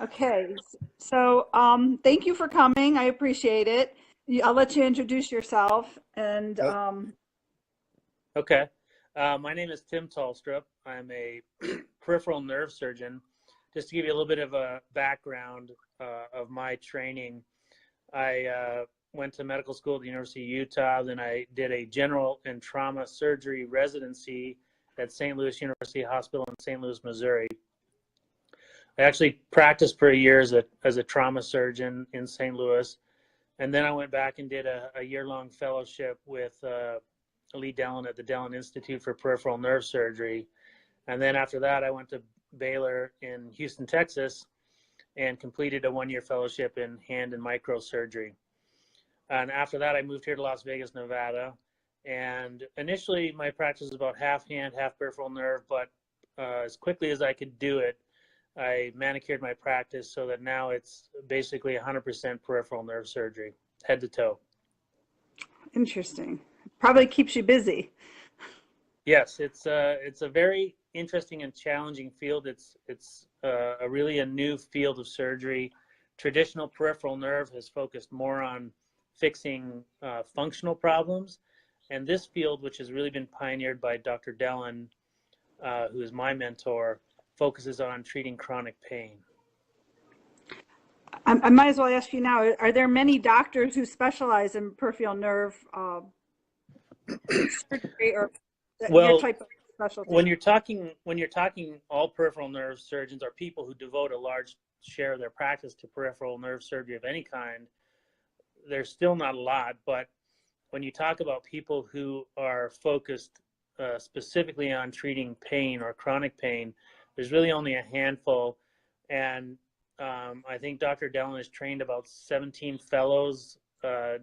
Okay, so thank you for coming. I appreciate it. I'll let you introduce yourself. And Oh, okay. My name is Tim Tollestrup. I'm a peripheral nerve surgeon. Just to give you a little bit of a background of my training, I went to medical school at the University of Utah. Then I did a general and trauma surgery residency at St. Louis University Hospital in St. Louis, Missouri. I actually practiced for a year as a trauma surgeon in St. Louis. And then I went back and did a year-long fellowship with Lee Dellon at the Dellon Institute for Peripheral Nerve Surgery. And then after that, I went to Baylor in Houston, Texas, and completed a one-year fellowship in hand and microsurgery. And after that, I moved here to Las Vegas, Nevada. And initially, my practice was about half hand, half peripheral nerve, but as quickly as I could do it, I manicured my practice so that now it's basically 100% peripheral nerve surgery, head to toe. Interesting. probably keeps you busy. Yes, it's a very interesting and challenging field. It's really a new field of surgery. Traditional peripheral nerve has focused more on fixing functional problems, and this field, which has really been pioneered by Dr. Dellon, who is my mentor, focuses on treating chronic pain. I might as well ask you now, are there many doctors who specialize in peripheral nerve surgery or your type of specialty? When you're talking all peripheral nerve surgeons are people who devote a large share of their practice to peripheral nerve surgery of any kind, there's still not a lot. But when you talk about people who are focused specifically on treating pain or chronic pain, there's really only a handful. And I think Dr. Dellon has trained about 17 fellows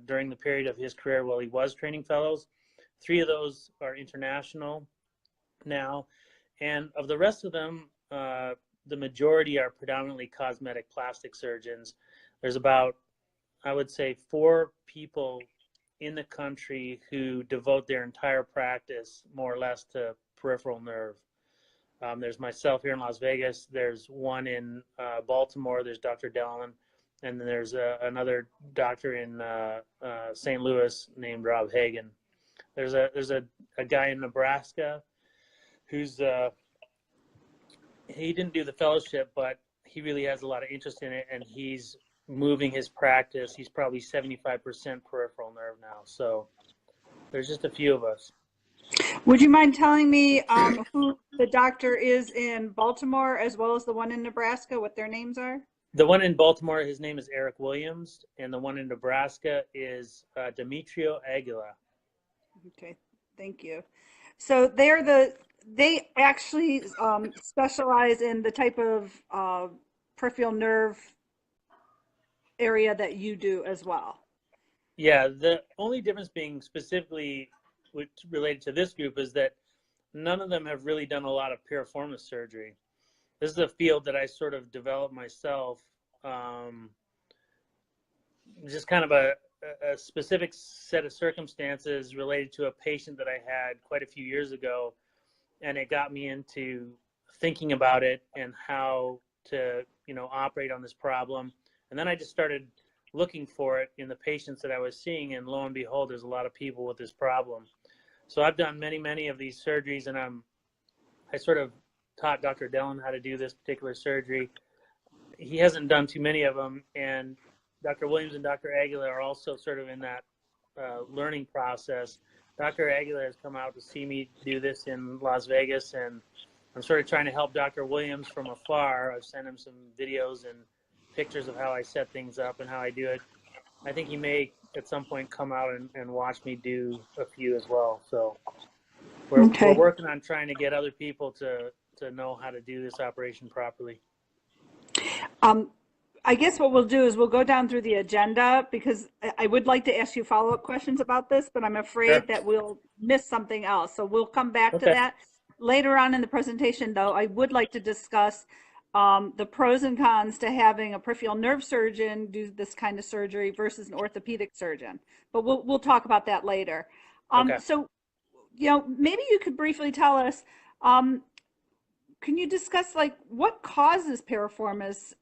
during the period of his career while he was training fellows. 3 of those are international now. And of the rest of them, the majority are predominantly cosmetic plastic surgeons. There's about, I would say, 4 people in the country who devote their entire practice more or less to peripheral nerve. There's myself here in Las Vegas. There's one in Baltimore. There's Dr. Dellon. And then there's another doctor in St. Louis named Rob Hagan. There's a guy in Nebraska who's he didn't do the fellowship, but he really has a lot of interest in it, and he's moving his practice. He's probably 75% peripheral nerve now. So there's just a few of us. Would you mind telling me who the doctor is in Baltimore as well as the one in Nebraska, what their names are? The one in Baltimore, his name is Eric Williams, and the one in Nebraska is Demetrio Aguila. Okay, thank you. So they actually specialize in the type of peripheral nerve area that you do as well. Yeah, the only difference being specifically related to this group is that none of them have really done a lot of piriformis surgery. This is a field that I sort of developed myself, just kind of a specific set of circumstances related to a patient that I had quite a few years ago, and it got me into thinking about it and how to, operate on this problem. And then I just started looking for it in the patients that I was seeing, and lo and behold, there's a lot of people with this problem. So I've done many of these surgeries, and I sort of taught Dr. Dellon how to do this particular surgery. He hasn't done too many of them, and Dr. Williams and Dr. Aguilar are also sort of in that learning process. Dr. Aguilar has come out to see me do this in Las Vegas, and I'm sort of trying to help Dr. Williams from afar. I've sent him some videos and pictures of how I set things up and how I do it. I think he may at some point come out and watch me do a few as well. So we're working on trying to get other people to know how to do this operation properly. I guess what we'll do is we'll go down through the agenda, because I would like to ask you follow-up questions about this, but I'm afraid that we'll miss something else. So we'll come back to that later on in the presentation. Though I would like to discuss the pros and cons to having a peripheral nerve surgeon do this kind of surgery versus an orthopedic surgeon. But we'll talk about that later. So, maybe you could briefly tell us, can you discuss like what causes piriformis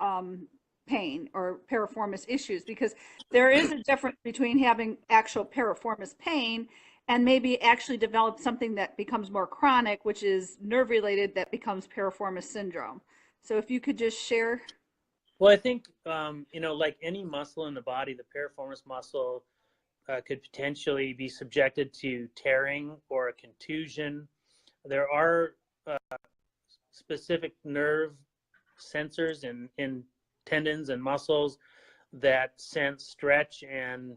pain or piriformis issues? Because there is a difference between having actual piriformis pain and maybe actually develop something that becomes more chronic, which is nerve related, that becomes piriformis syndrome. So if you could just share. Well, I think, you know, like any muscle in the body, the piriformis muscle could potentially be subjected to tearing or a contusion. There are specific nerve sensors in tendons and muscles that sense stretch, and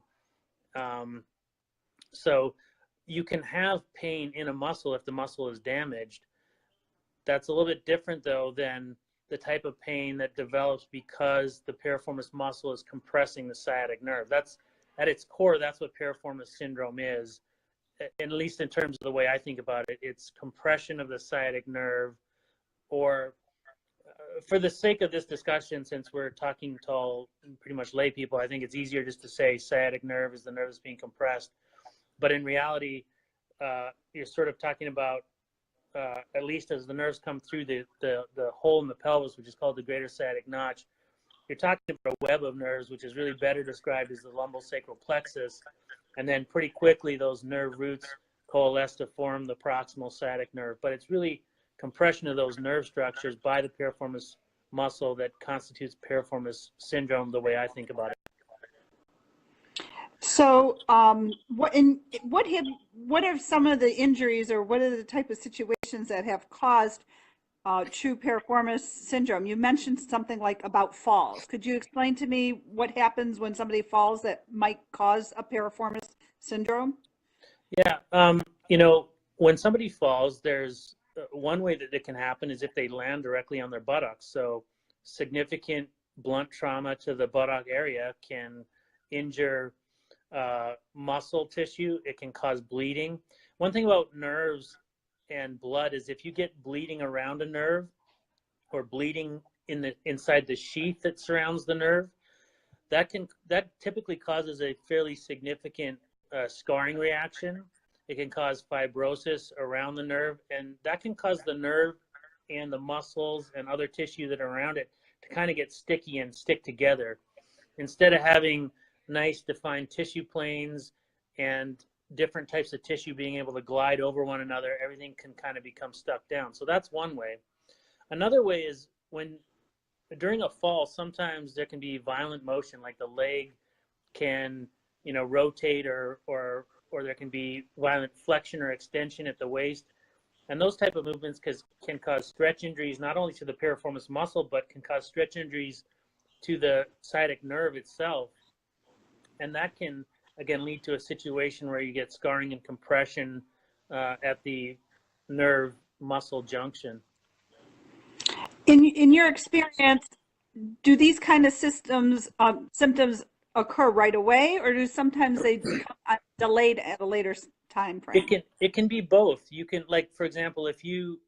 so you can have pain in a muscle if the muscle is damaged. That's a little bit different, though, than the type of pain that develops because the piriformis muscle is compressing the sciatic nerve. That's at its core, that's what piriformis syndrome is, at least in terms of the way I think about it. It's compression of the sciatic nerve, or for the sake of this discussion, since we're talking to all pretty much lay people, I think it's easier just to say sciatic nerve is the nerve that's being compressed. But in reality, you're sort of talking about, at least as the nerves come through the hole in the pelvis, which is called the greater sciatic notch, you're talking about a web of nerves, which is really better described as the lumbosacral plexus. And then pretty quickly, those nerve roots coalesce to form the proximal sciatic nerve. But it's really compression of those nerve structures by the piriformis muscle that constitutes piriformis syndrome, the way I think about it. So, what are some of the injuries, or what are the type of situations that have caused true piriformis syndrome? You mentioned something like about falls. Could you explain to me what happens when somebody falls that might cause a piriformis syndrome? Yeah, you know, when somebody falls, there's one way that it can happen is if they land directly on their buttocks. So significant blunt trauma to the buttock area can injure muscle tissue. It can cause bleeding. One thing about nerves and blood is if you get bleeding around a nerve or bleeding inside the sheath that surrounds the nerve, that typically causes a fairly significant scarring reaction. It can cause fibrosis around the nerve, and that can cause the nerve and the muscles and other tissue that are around it to kind of get sticky and stick together. Instead of having nice defined tissue planes and different types of tissue being able to glide over one another, everything can kind of become stuck down. So that's one way. Another way is during a fall, sometimes there can be violent motion, like the leg can, you know, rotate, or there can be violent flexion or extension at the waist. And those type of movements can cause stretch injuries, not only to the piriformis muscle, but can cause stretch injuries to the sciatic nerve itself. And that can, again, lead to a situation where you get scarring and compression at the nerve muscle junction. In your experience, do these kind of symptoms occur right away, or do sometimes they become delayed at a later time frame? It can be both. You can, like, for example, if you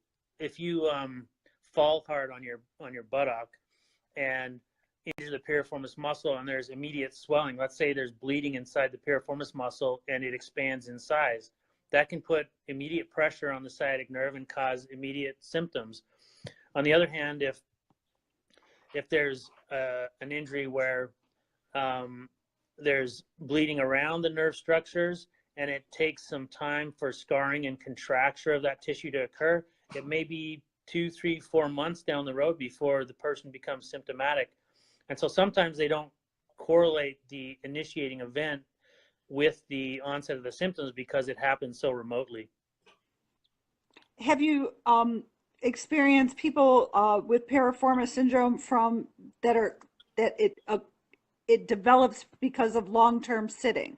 fall hard on your buttock and injure the piriformis muscle and there's immediate swelling, let's say there's bleeding inside the piriformis muscle and it expands in size, that can put immediate pressure on the sciatic nerve and cause immediate symptoms. On the other hand, if there's an injury where there's bleeding around the nerve structures and it takes some time for scarring and contracture of that tissue to occur, it may be 2, 3, 4 months down the road before the person becomes symptomatic. And so sometimes they don't correlate the initiating event with the onset of the symptoms because it happens so remotely. Have you experienced people with piriformis syndrome that it develops because of long-term sitting?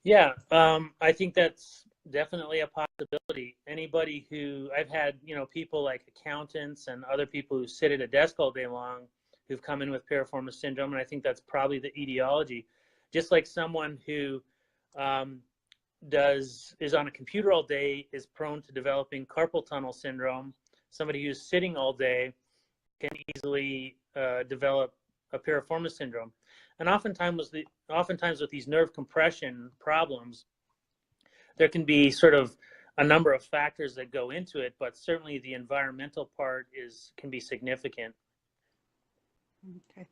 Yeah, I think that's definitely a possibility. Anybody who, I've had, you know, people like accountants and other people who sit at a desk all day long who've come in with piriformis syndrome, and I think that's probably the etiology. Just like someone who is on a computer all day is prone to developing carpal tunnel syndrome, somebody who's sitting all day can easily develop a piriformis syndrome. And oftentimes with these nerve compression problems, there can be sort of a number of factors that go into it, but certainly the environmental part can be significant. Okay.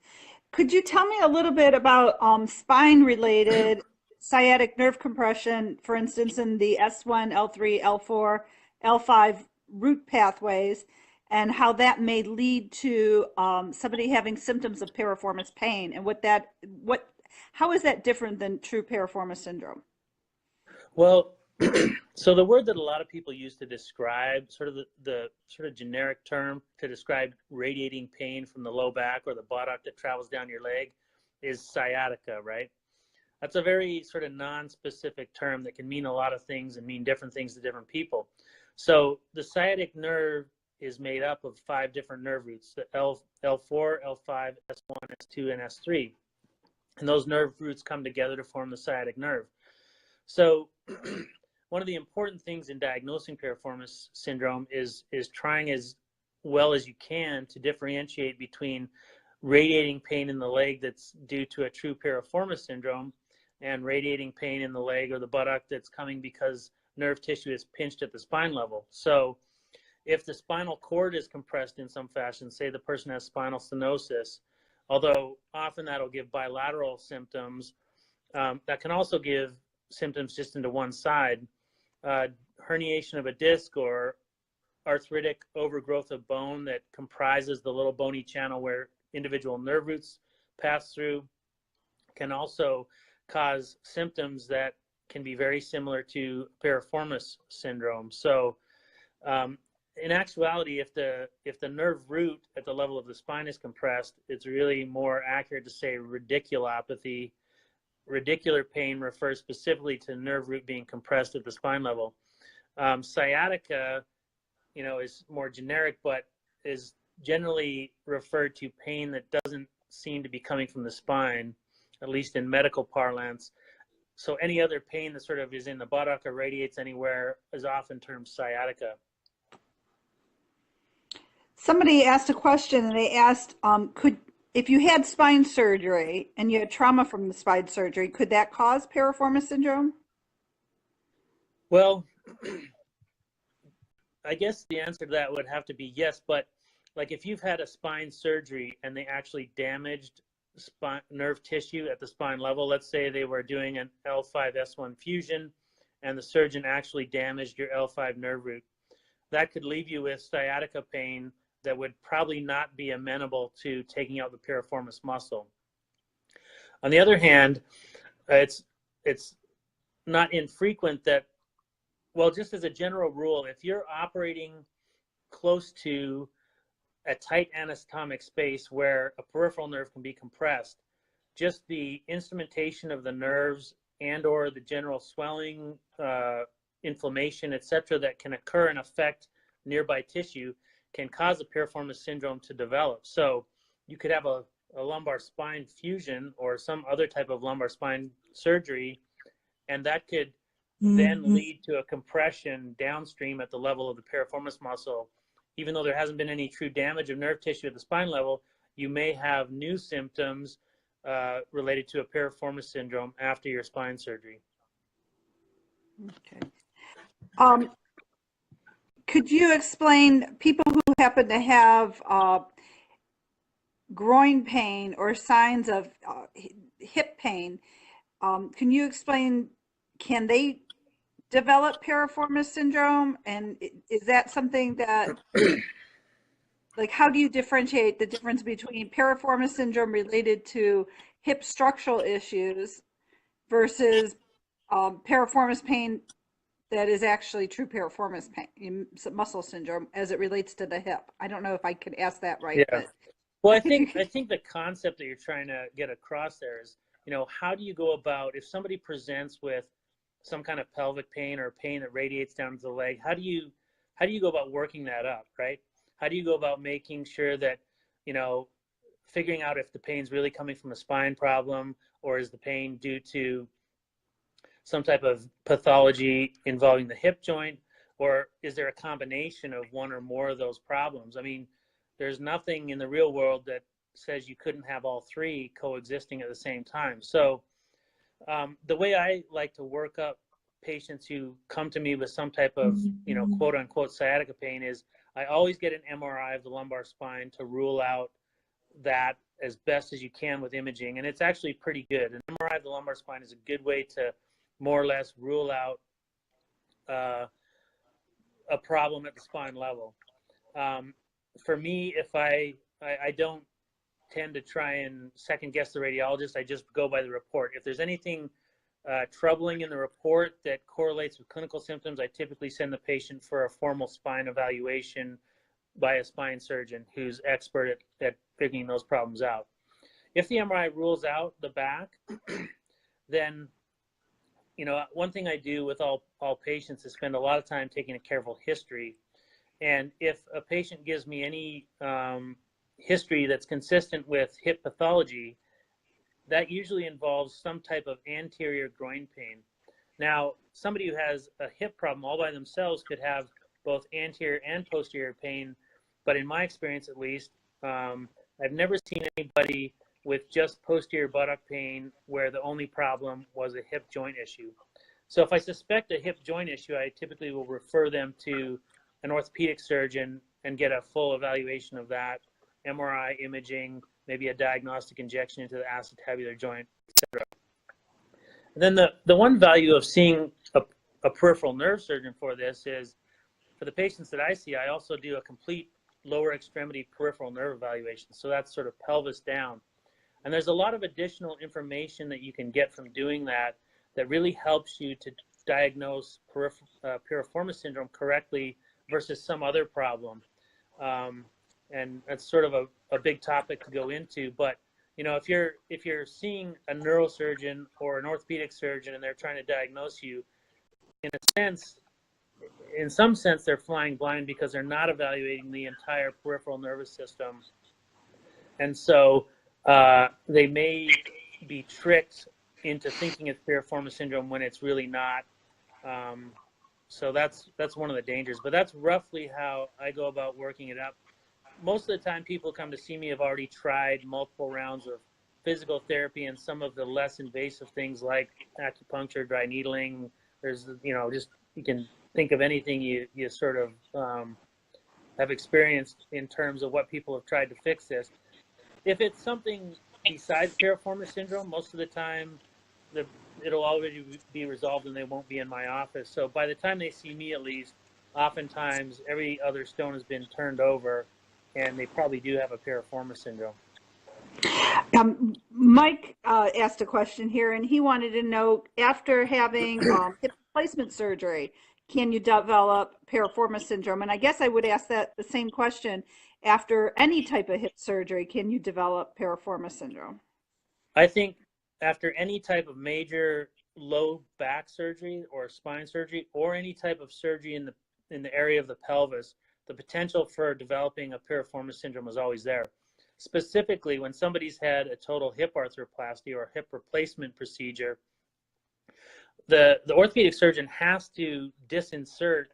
Could you tell me a little bit about spine-related sciatic nerve compression, for instance, in the S1, L3, L4, L5 root pathways, and how that may lead to somebody having symptoms of piriformis pain, and how is that different than true piriformis syndrome? Well, so the word that a lot of people use to describe sort of the sort of generic term to describe radiating pain from the low back or the buttock that travels down your leg is sciatica, right? That's a very sort of non-specific term that can mean a lot of things and mean different things to different people. So the sciatic nerve is made up of 5 different nerve roots, the L4, L5, S1, S2, and S3. And those nerve roots come together to form the sciatic nerve. So one of the important things in diagnosing piriformis syndrome is trying as well as you can to differentiate between radiating pain in the leg that's due to a true piriformis syndrome and radiating pain in the leg or the buttock that's coming because nerve tissue is pinched at the spine level. So if the spinal cord is compressed in some fashion, say the person has spinal stenosis, although often that'll give bilateral symptoms, that can also give symptoms just into one side. Herniation of a disc or arthritic overgrowth of bone that comprises the little bony channel where individual nerve roots pass through can also cause symptoms that can be very similar to piriformis syndrome. So in actuality, if the nerve root at the level of the spine is compressed, it's really more accurate to say radiculopathy. Radicular pain refers specifically to nerve root being compressed at the spine level. Sciatica, is more generic, but is generally referred to pain that doesn't seem to be coming from the spine, at least in medical parlance. So any other pain that sort of is in the buttock or radiates anywhere is often termed sciatica. Somebody asked a question, and they asked, if you had spine surgery and you had trauma from the spine surgery, could that cause piriformis syndrome? Well, I guess the answer to that would have to be yes, but like if you've had a spine surgery and they actually damaged nerve tissue at the spine level, let's say they were doing an L5-S1 fusion and the surgeon actually damaged your L5 nerve root, that could leave you with sciatica pain that would probably not be amenable to taking out the piriformis muscle. On the other hand, it's not infrequent that, well, just as a general rule, if you're operating close to a tight anatomic space where a peripheral nerve can be compressed, just the instrumentation of the nerves and or the general swelling, inflammation, etc., that can occur and affect nearby tissue can cause a piriformis syndrome to develop. So you could have a lumbar spine fusion or some other type of lumbar spine surgery, and that could then lead to a compression downstream at the level of the piriformis muscle. Even though there hasn't been any true damage of nerve tissue at the spine level, you may have new symptoms related to a piriformis syndrome after your spine surgery. Okay. Could you explain, people who happen to have groin pain or signs of hip pain, can you explain, can they develop piriformis syndrome? And is that something that, like, how do you differentiate the difference between piriformis syndrome related to hip structural issues versus piriformis pain that is actually true piriformis pain, muscle syndrome, as it relates to the hip? I don't know if I could ask that right. Yeah. But well, I think the concept that you're trying to get across there is, how do you go about, if somebody presents with some kind of pelvic pain or pain that radiates down to the leg, how do you go about working that up, right? How do you go about making sure that, figuring out if the pain's really coming from a spine problem, or is the pain due to some type of pathology involving the hip joint, or is there a combination of one or more of those problems? I mean, there's nothing in the real world that says you couldn't have all three coexisting at the same time. So the way I like to work up patients who come to me with some type of, quote unquote sciatica pain is I always get an MRI of the lumbar spine to rule out that as best as you can with imaging. And it's actually pretty good. An MRI of the lumbar spine is a good way to more or less rule out a problem at the spine level. For me, if I don't tend to try and second guess the radiologist, I just go by the report. If there's anything troubling in the report that correlates with clinical symptoms, I typically send the patient for a formal spine evaluation by a spine surgeon who's expert at figuring those problems out. If the MRI rules out the back, then, one thing I do with all patients is spend a lot of time taking a careful history. And if a patient gives me any history that's consistent with hip pathology, that usually involves some type of anterior groin pain. Now, somebody who has a hip problem all by themselves could have both anterior and posterior pain, but in my experience at least, I've never seen anybody with just posterior buttock pain where the only problem was a hip joint issue. So if I suspect a hip joint issue, I typically will refer them to an orthopedic surgeon and get a full evaluation of that, MRI, imaging, maybe a diagnostic injection into the acetabular joint, etc. And then the one value of seeing a peripheral nerve surgeon for this is, for the patients that I see, I also do a complete lower extremity peripheral nerve evaluation. So that's sort of pelvis down. And there's a lot of additional information that you can get from doing that that really helps you to diagnose piriformis syndrome correctly versus some other problem. And that's sort of a big topic to go into. But if you're seeing a neurosurgeon or an orthopedic surgeon and they're trying to diagnose you, in some sense, they're flying blind because they're not evaluating the entire peripheral nervous system. And so they may be tricked into thinking it's piriformis syndrome when it's really not. So that's one of the dangers. But that's roughly how I go about working it up. Most of the time, people come to see me have already tried multiple rounds of physical therapy and some of the less invasive things like acupuncture, dry needling. There's, just you can think of anything you sort of have experienced in terms of what people have tried to fix this. If it's something besides piriformis syndrome, most of the time it'll already be resolved and they won't be in my office. So by the time they see me, at least, oftentimes every other stone has been turned over and they probably do have a piriformis syndrome. Mike asked a question here, and he wanted to know, after having hip replacement surgery, can you develop piriformis syndrome? And I guess I would ask that the same question, after any type of hip surgery, can you develop piriformis syndrome? I think after any type of major low back surgery or spine surgery or any type of surgery in the area of the pelvis, the potential for developing a piriformis syndrome is always there. Specifically, when somebody's had a total hip arthroplasty or hip replacement procedure, the orthopedic surgeon has to disinsert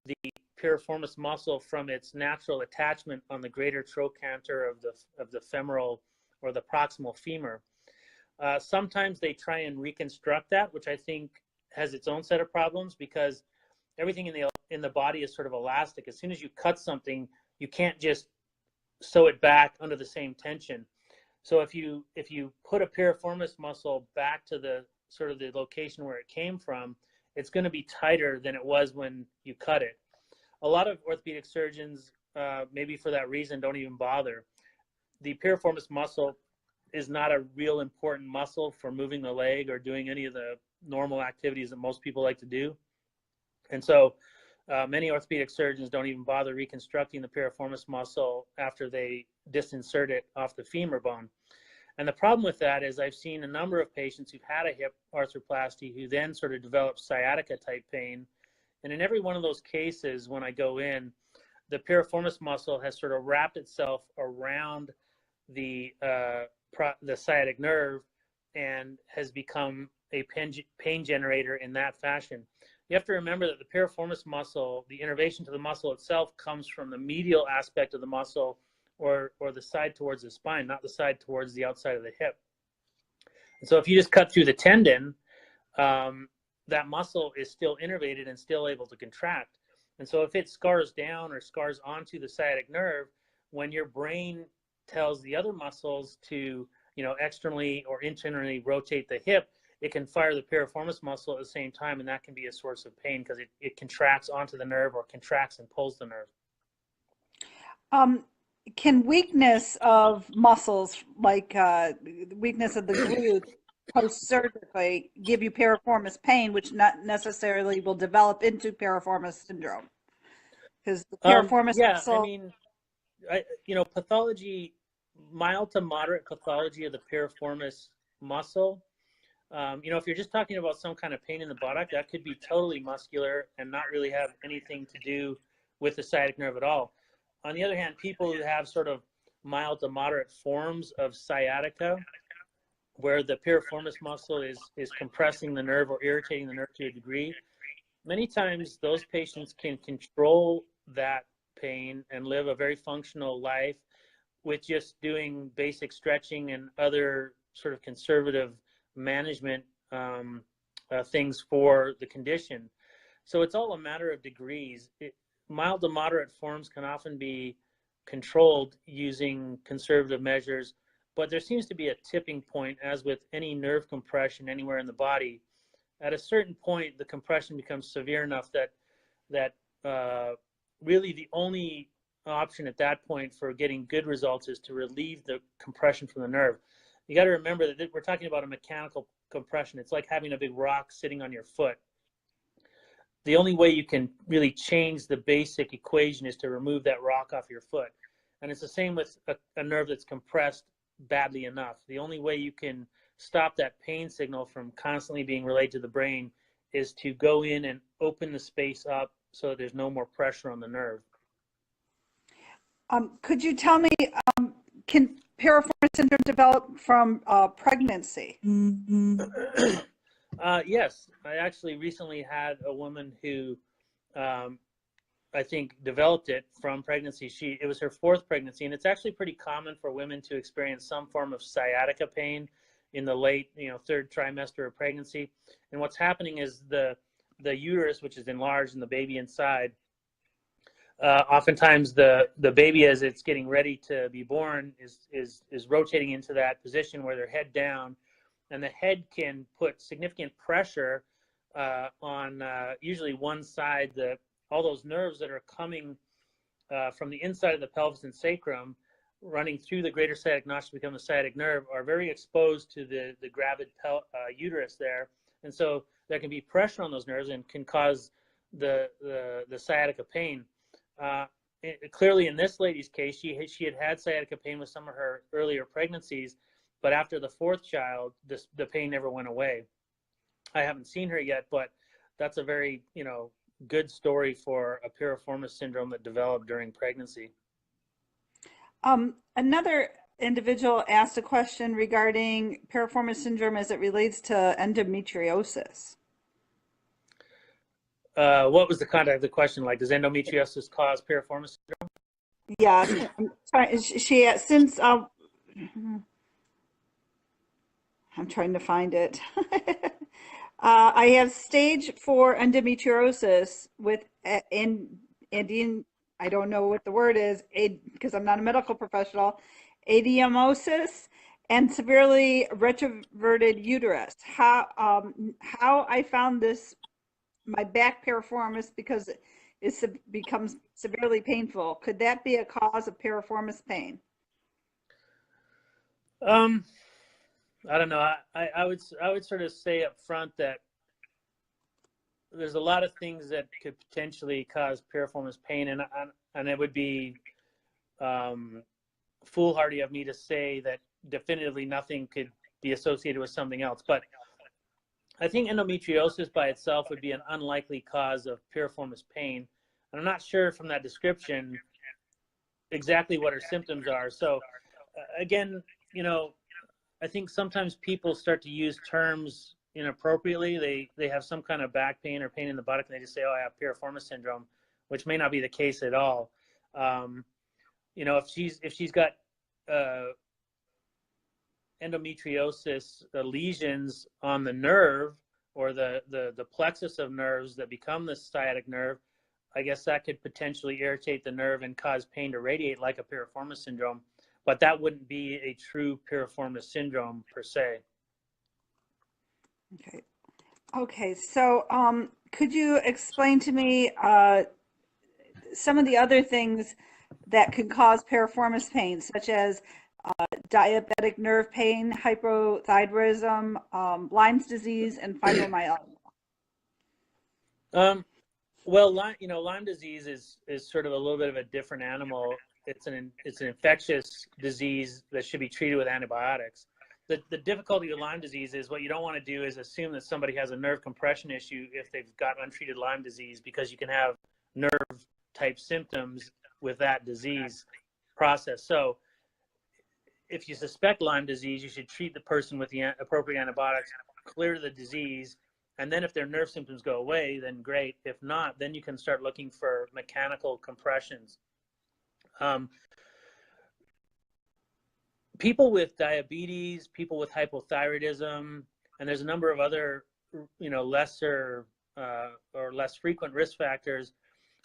the piriformis muscle from its natural attachment on the greater trochanter of the femoral or the proximal femur. Sometimes they try and reconstruct that, which I think has its own set of problems because everything in the body is sort of elastic. As soon as you cut something, you can't just sew it back under the same tension. So if you put a piriformis muscle back to the sort of the location where it came from, it's going to be tighter than it was when you cut it. A lot of orthopedic surgeons, maybe for that reason, don't even bother. The piriformis muscle is not a real important muscle for moving the leg or doing any of the normal activities that most people like to do. And so many orthopedic surgeons don't even bother reconstructing the piriformis muscle after they disinsert it off the femur bone. And the problem with that is I've seen a number of patients who've had a hip arthroplasty who then sort of develop sciatica type pain. And in every one of those cases, when I go in, the piriformis muscle has sort of wrapped itself around the sciatic nerve and has become a pain generator in that fashion. You have to remember that the piriformis muscle, the innervation to the muscle itself, comes from the medial aspect of the muscle or the side towards the spine, not the side towards the outside of the hip. And so if you just cut through the tendon, that muscle is still innervated and still able to contract. And so if it scars down or scars onto the sciatic nerve, when your brain tells the other muscles to, externally or internally rotate the hip, it can fire the piriformis muscle at the same time, and that can be a source of pain because it contracts onto the nerve or contracts and pulls the nerve. Can weakness of muscles, like weakness of the glute, post-surgically give you piriformis pain, which not necessarily will develop into piriformis syndrome? Because the piriformis muscle. I mean, pathology, mild to moderate pathology of the piriformis muscle. If you're just talking about some kind of pain in the buttock, that could be totally muscular and not really have anything to do with the sciatic nerve at all. On the other hand, people who have sort of mild to moderate forms of sciatica, where the piriformis muscle is compressing the nerve or irritating the nerve to a degree, many times those patients can control that pain and live a very functional life with just doing basic stretching and other sort of conservative management things for the condition. So it's all a matter of degrees. Mild to moderate forms can often be controlled using conservative measures, but there seems to be a tipping point, as with any nerve compression anywhere in the body. At a certain point, the compression becomes severe enough that really the only option at that point for getting good results is to relieve the compression from the nerve. You got to remember that we're talking about a mechanical compression. It's like having a big rock sitting on your foot. The only way you can really change the basic equation is to remove that rock off your foot. And it's the same with a nerve that's compressed badly enough. The only way you can stop that pain signal from constantly being relayed to the brain is to go in and open the space up so that there's no more pressure on the nerve. Could you tell me, can piriformis syndrome develop from pregnancy? Yes, I actually recently had a woman who I think developed it from pregnancy. It was her 4th pregnancy, and it's actually pretty common for women to experience some form of sciatica pain in the late, 3rd trimester of pregnancy. And what's happening is the uterus, which is enlarged, and the baby inside, oftentimes the baby, as it's getting ready to be born, is rotating into that position where they're head down, and the head can put significant pressure on usually one side. All those nerves that are coming from the inside of the pelvis and sacrum, running through the greater sciatic notch to become the sciatic nerve, are very exposed to the gravid uterus there, and so there can be pressure on those nerves and can cause the sciatica pain. Clearly, in this lady's case, she had sciatica pain with some of her earlier pregnancies, but after the 4th child, the pain never went away. I haven't seen her yet, but that's a very good story for a piriformis syndrome that developed during pregnancy. Another individual asked a question regarding piriformis syndrome as it relates to endometriosis. What was the content of the question? Like, does endometriosis cause piriformis syndrome? Yes. I'm trying to find it. I have stage 4 endometriosis with Indian, I don't know what the word is, because I'm not a medical professional, adenomyosis and severely retroverted uterus. How I found this, my back piriformis, because it becomes severely painful. Could that be a cause of piriformis pain? I don't know. I would sort of say up front that there's a lot of things that could potentially cause piriformis pain, and it would be foolhardy of me to say that definitively nothing could be associated with something else. But I think endometriosis by itself would be an unlikely cause of piriformis pain. And I'm not sure from that description exactly what her symptoms are. So again, I think sometimes people start to use terms inappropriately. They have some kind of back pain or pain in the buttock, and they just say, "Oh, I have piriformis syndrome," which may not be the case at all. If she's got endometriosis lesions on the nerve or the plexus of nerves that become the sciatic nerve, I guess that could potentially irritate the nerve and cause pain to radiate like a piriformis syndrome, but that wouldn't be a true piriformis syndrome per se. Okay. Okay. So, could you explain to me some of the other things that can cause piriformis pain, such as diabetic nerve pain, hypothyroidism, Lyme's disease, and fibromyalgia? Well, Lyme disease is sort of a little bit of a different animal. It's an infectious disease that should be treated with antibiotics. The difficulty with Lyme disease is what you don't want to do is assume that somebody has a nerve compression issue if they've got untreated Lyme disease, because you can have nerve type symptoms with that disease process. So if you suspect Lyme disease, you should treat the person with the appropriate antibiotics, clear the disease, and then if their nerve symptoms go away, then great. If not, then you can start looking for mechanical compressions. People with diabetes, people with hypothyroidism, and there's a number of other, lesser or less frequent risk factors,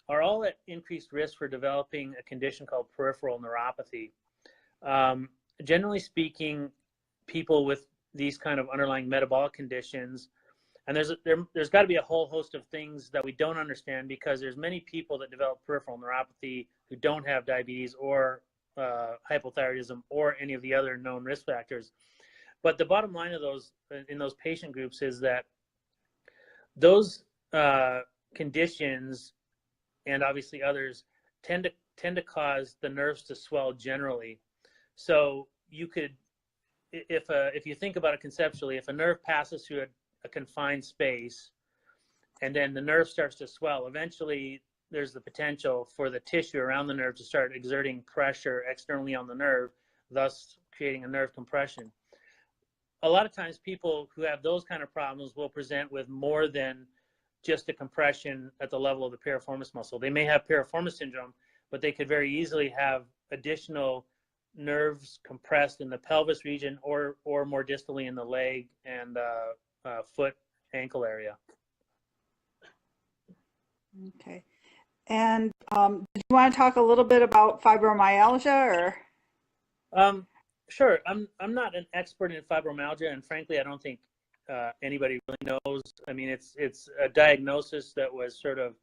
are all at increased risk for developing a condition called peripheral neuropathy. Generally speaking, people with these kind of underlying metabolic conditions, and there's got to be a whole host of things that we don't understand, because there's many people that develop peripheral neuropathy who don't have diabetes or hypothyroidism or any of the other known risk factors. But the bottom line of those in those patient groups is that those conditions, and obviously others, tend to cause the nerves to swell generally. So you could, if you think about it conceptually, if a nerve passes through a confined space and then the nerve starts to swell, eventually there's the potential for the tissue around the nerve to start exerting pressure externally on the nerve, thus creating a nerve compression. A lot of times people who have those kind of problems will present with more than just a compression at the level of the piriformis muscle. They may have piriformis syndrome, but they could very easily have additional nerves compressed in the pelvis region or more distally in the leg and foot, ankle area. Okay. And did you want to talk a little bit about fibromyalgia, or? Sure. I'm not an expert in fibromyalgia, and frankly, I don't think anybody really knows. I mean, it's a diagnosis that was sort of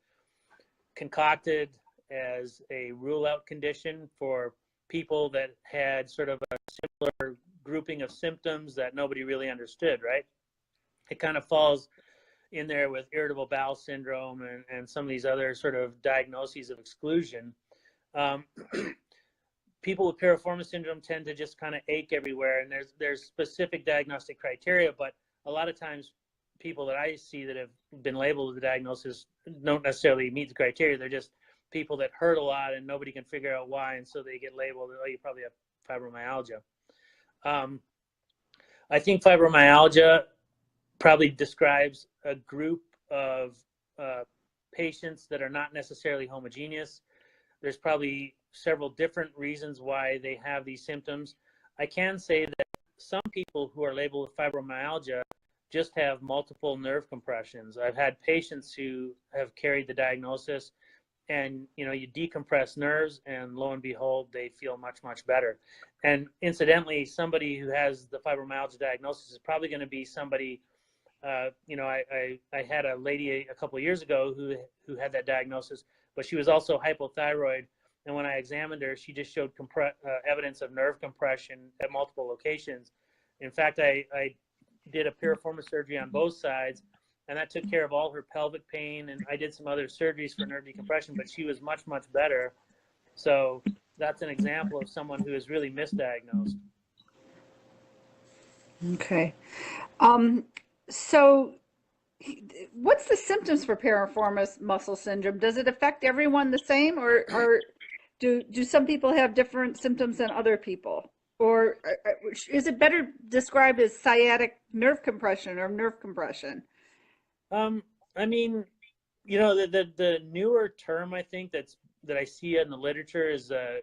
concocted as a rule-out condition for people that had sort of a similar grouping of symptoms that nobody really understood, right? It kind of falls in there with irritable bowel syndrome and some of these other sort of diagnoses of exclusion. People with piriformis syndrome tend to just kind of ache everywhere, and there's specific diagnostic criteria, but a lot of times people that I see that have been labeled with the diagnosis don't necessarily meet the criteria. They're just people that hurt a lot and nobody can figure out why, and so they get labeled, oh, you probably have fibromyalgia. I think fibromyalgia probably describes a group of patients that are not necessarily homogeneous. There's probably several different reasons why they have these symptoms. I can say that some people who are labeled with fibromyalgia just have multiple nerve compressions. I've had patients who have carried the diagnosis, and you decompress nerves and lo and behold, they feel much, much better. And incidentally, somebody who has the fibromyalgia diagnosis is probably going to be somebody, I had a lady a couple of years ago who had that diagnosis, but she was also hypothyroid. And when I examined her, she just showed evidence of nerve compression at multiple locations. In fact, I did a piriformis surgery on both sides, and that took care of all her pelvic pain. And I did some other surgeries for nerve decompression, but she was much, much better. So that's an example of someone who is really misdiagnosed. Okay. So what's the symptoms for piriformis muscle syndrome? Does it affect everyone the same, or do some people have different symptoms than other people? Or is it better described as sciatic nerve compression or nerve compression? I mean, the newer term I think that I see in the literature is a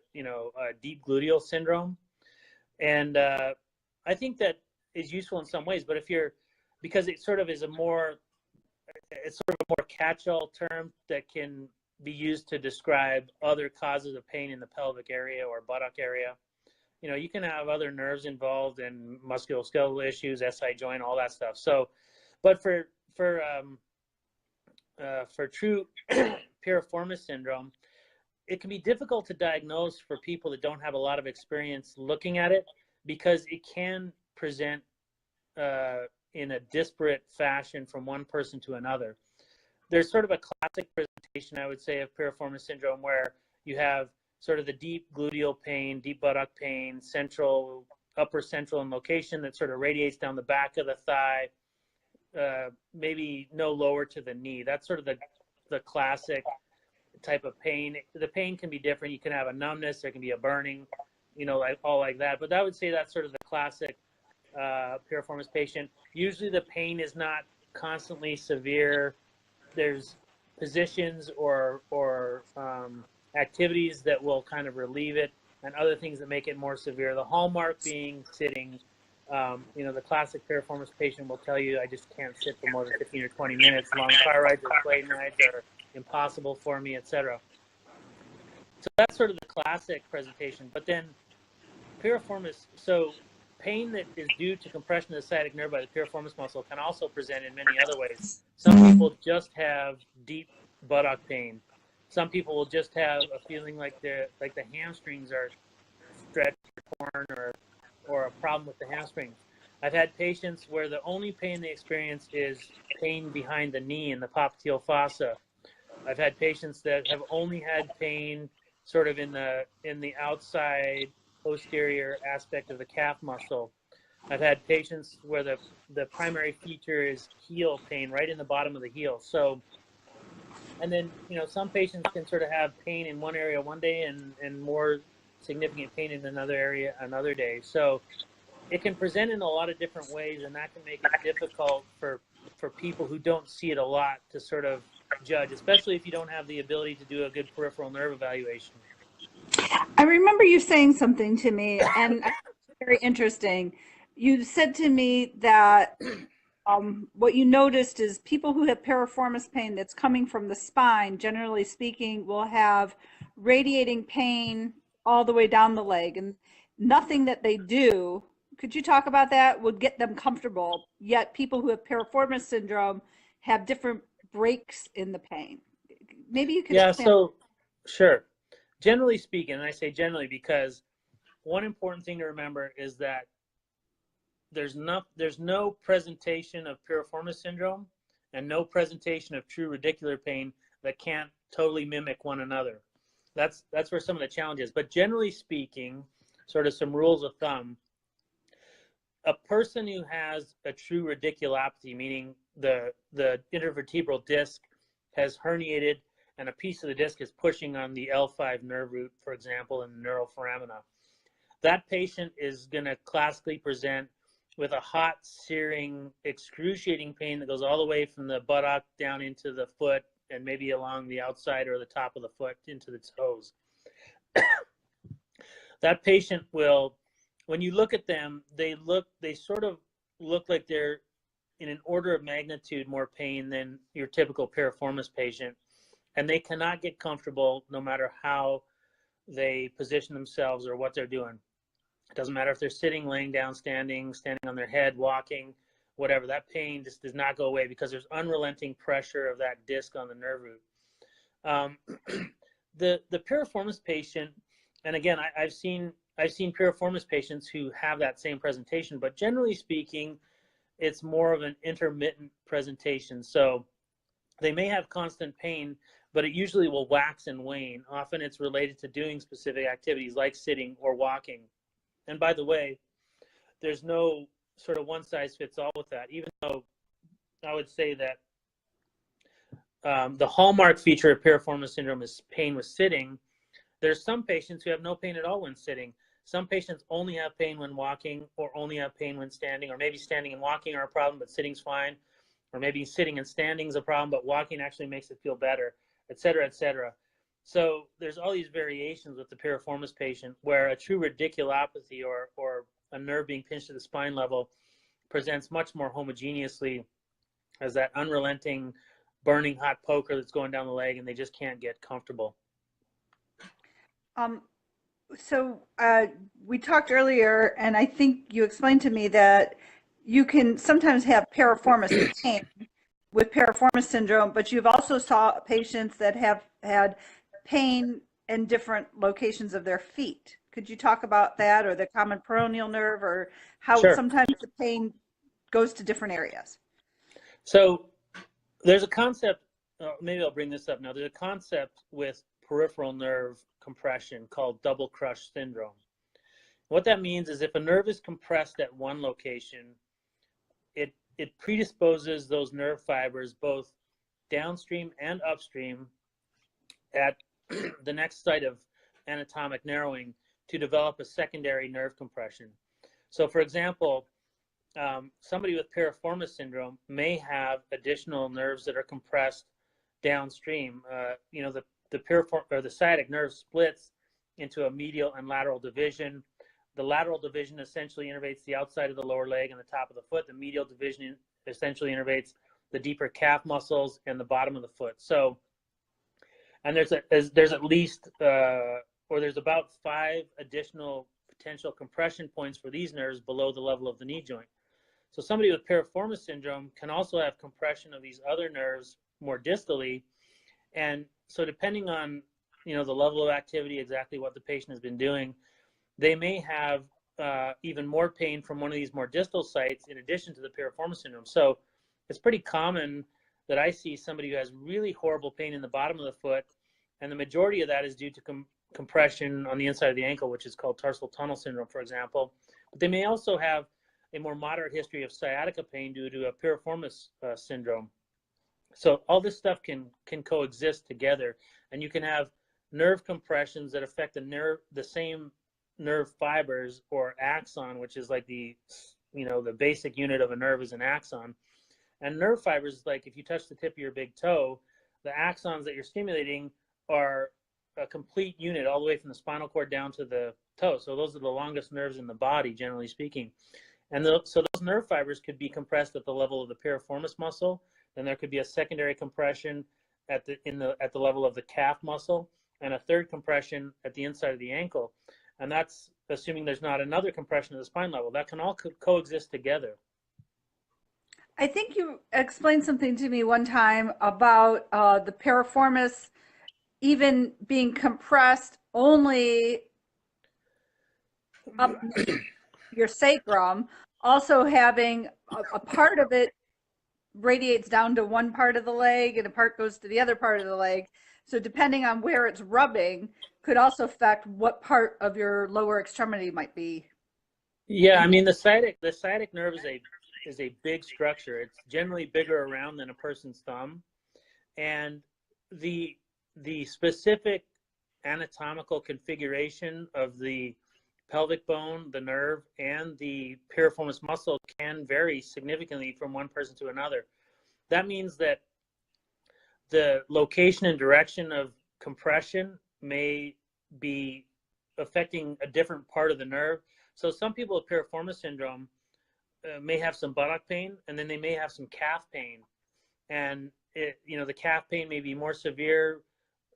deep gluteal syndrome, and I think that is useful in some ways. But if you're because it sort of is it's sort of a more catch-all term that can be used to describe other causes of pain in the pelvic area or buttock area. You know, you can have other nerves involved in musculoskeletal issues, SI joint, all that stuff. So, but for true piriformis syndrome, it can be difficult to diagnose for people that don't have a lot of experience looking at it, because it can present in a disparate fashion from one person to another. There's sort of a classic presentation, I would say, of piriformis syndrome where you have sort of the deep gluteal pain, deep buttock pain, upper central in location that sort of radiates down the back of the thigh, maybe no lower to the knee. That's sort of the classic type of pain. The pain can be different. You can have a numbness, there can be a burning, you know, like that. But I would say that's sort of the classic piriformis patient. Usually the pain is not constantly severe. There's positions or activities that will kind of relieve it, and other things that make it more severe. The hallmark being sitting. You know, the classic piriformis patient will tell you, I just can't sit for more than 15 or 20 minutes. Long car rides or plane rides are impossible for me, etc. So that's sort of the classic presentation. But then piriformis, so pain that is due to compression of the sciatic nerve by the piriformis muscle can also present in many other ways. Some people just have deep buttock pain. Some people will just have a feeling like the hamstrings are stretched or torn, or a problem with the hamstrings. I've had patients where the only pain they experience is pain behind the knee in the popliteal fossa. I've had patients that have only had pain sort of in the outside posterior aspect of the calf muscle. I've had patients where the primary feature is heel pain right in the bottom of the heel. So, and then, you know, some patients can sort of have pain in one area one day and more significant pain in another area another day. So it can present in a lot of different ways, and that can make it difficult for people who don't see it a lot to sort of judge, especially if you don't have the ability to do a good peripheral nerve evaluation. I remember you saying something to me, and very interesting. You said to me that what you noticed is people who have piriformis pain that's coming from the spine, generally speaking, will have radiating pain all the way down the leg, and nothing that they do, could you talk about that, would get them comfortable. Yet people who have piriformis syndrome have different breaks in the pain. Maybe you could explain. So sure. Generally speaking, and I say generally because one important thing to remember is that there's no presentation of piriformis syndrome and no presentation of true radicular pain that can't totally mimic one another. That's where some of the challenge is. But generally speaking, sort of some rules of thumb, a person who has a true radiculopathy, meaning the intervertebral disc has herniated and a piece of the disc is pushing on the L5 nerve root, for example, in the neuroforamina, that patient is going to classically present with a hot, searing, excruciating pain that goes all the way from the buttock down into the foot and maybe along the outside or the top of the foot into the toes. That patient will, when you look at them, they sort of look like they're in an order of magnitude more pain than your typical piriformis patient, and they cannot get comfortable no matter how they position themselves or what they're doing. It doesn't matter if they're sitting, laying down, standing on their head, walking, whatever. That pain just does not go away because there's unrelenting pressure of that disc on the nerve root. The piriformis patient, and again, I've seen piriformis patients who have that same presentation, but generally speaking, it's more of an intermittent presentation. So they may have constant pain, but it usually will wax and wane. Often it's related to doing specific activities like sitting or walking. And by the way, there's no sort of one size fits all with that, even though I would say that the hallmark feature of piriformis syndrome is pain with sitting. There's some patients who have no pain at all when sitting. Some patients only have pain when walking, or only have pain when standing, or maybe standing and walking are a problem, but sitting's fine. Or maybe sitting and standing is a problem, but walking actually makes it feel better, et cetera, et cetera. So there's all these variations with the piriformis patient where a true radiculopathy or a nerve being pinched at the spine level presents much more homogeneously as that unrelenting, burning hot poker that's going down the leg, and they just can't get comfortable. So we talked earlier, and I think you explained to me that you can sometimes have piriformis pain with piriformis syndrome, but you've also saw patients that have had pain in different locations of their feet. Could you talk about that, or the common peroneal nerve, or how Sure. sometimes the pain goes to different areas? So there's a concept, maybe I'll bring this up now. There's a concept with peripheral nerve compression called double crush syndrome. What that means is if a nerve is compressed at one location, it predisposes those nerve fibers both downstream and upstream at the next site of anatomic narrowing to develop a secondary nerve compression. So for example, somebody with piriformis syndrome may have additional nerves that are compressed downstream. The piriform or the sciatic nerve splits into a medial and lateral division. The lateral division essentially innervates the outside of the lower leg and the top of the foot. The medial division essentially innervates the deeper calf muscles and the bottom of the foot. So, and there's at least or there's about 5 additional potential compression points for these nerves below the level of the knee joint. So somebody with piriformis syndrome can also have compression of these other nerves more distally. And so depending on, the level of activity, exactly what the patient has been doing, they may have even more pain from one of these more distal sites in addition to the piriformis syndrome. So it's pretty common that I see somebody who has really horrible pain in the bottom of the foot, and the majority of that is due to compression on the inside of the ankle, which is called tarsal tunnel syndrome, for example. But they may also have a more moderate history of sciatica pain due to a piriformis syndrome. So all this stuff can coexist together, and you can have nerve compressions that affect the same nerve fibers or axon, which is like the basic unit of a nerve is an axon. And nerve fibers, like if you touch the tip of your big toe, the axons that you're stimulating are a complete unit all the way from the spinal cord down to the toe. So those are the longest nerves in the body, generally speaking. And so those nerve fibers could be compressed at the level of the piriformis muscle. Then there could be a secondary compression at the level of the calf muscle, and a third compression at the inside of the ankle. And that's assuming there's not another compression at the spine level. That can all coexist together. I think you explained something to me one time about the piriformis even being compressed only up your sacrum, also having a part of it radiates down to one part of the leg and a part goes to the other part of the leg. So depending on where it's rubbing could also affect what part of your lower extremity might be. Yeah, I mean the sciatic nerve is a big structure. It's generally bigger around than a person's thumb, and the specific anatomical configuration of the pelvic bone, the nerve, and the piriformis muscle can vary significantly from one person to another. That means that the location and direction of compression may be affecting a different part of the nerve. So some people with piriformis syndrome may have some buttock pain, and then they may have some calf pain. And the calf pain may be more severe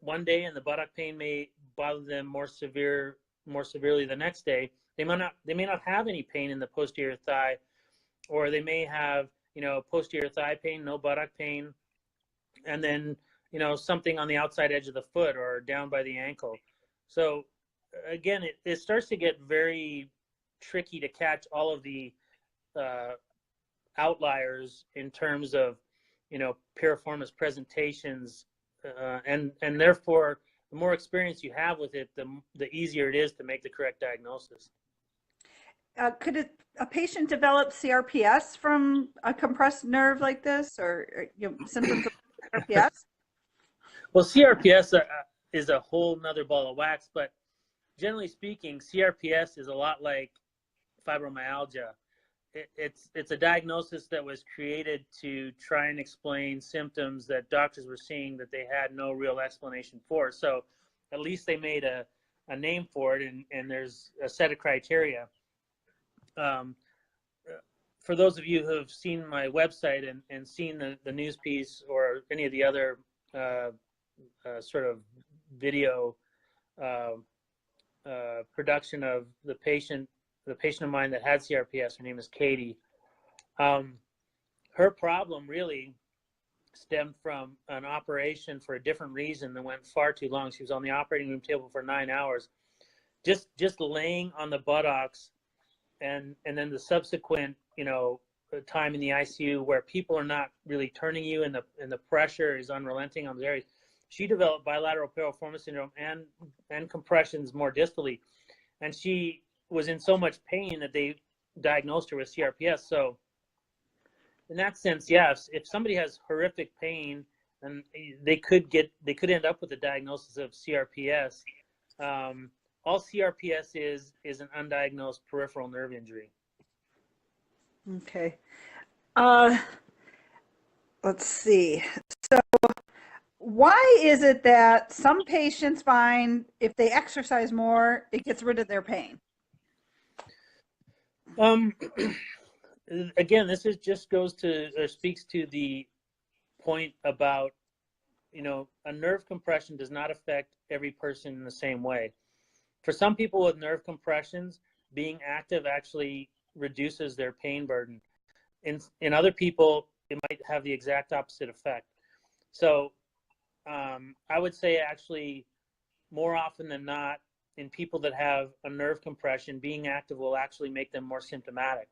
one day, and the buttock pain may bother them more severely the next day. They may not have any pain in the posterior thigh, or they may have posterior thigh pain, no buttock pain, and then something on the outside edge of the foot or down by the ankle. So again, it starts to get very tricky to catch all of the outliers in terms of piriformis presentations, and therefore the more experience you have with it, the easier it is to make the correct diagnosis. Could a patient develop CRPS from a compressed nerve like this, or symptoms of CRPS? Well, CRPS is a whole nother ball of wax, but generally speaking, CRPS is a lot like fibromyalgia. It's a diagnosis that was created to try and explain symptoms that doctors were seeing that they had no real explanation for. So at least they made a name for it, and there's a set of criteria. for those of you who have seen my website and seen the news piece or any of the other sort of video production of the patient of mine that had CRPS, her name is Katie. Her problem really stemmed from an operation for a different reason that went far too long. She was on the operating room table for 9 hours, just laying on the buttocks, and then the subsequent, time in the ICU where people are not really turning you and the pressure is unrelenting on the areas. She developed bilateral piriformis syndrome and compressions more distally, and she was in so much pain that they diagnosed her with CRPS. So in that sense, yes, if somebody has horrific pain, and they could end up with a diagnosis of CRPS. All CRPS is an undiagnosed peripheral nerve injury. Okay. Let's see. So why is it that some patients find if they exercise more, it gets rid of their pain? Again, this speaks to the point about, a nerve compression does not affect every person in the same way. For some people with nerve compressions, being active actually reduces their pain burden. In other people, it might have the exact opposite effect. So I would say actually more often than not, in people that have a nerve compression, being active will actually make them more symptomatic.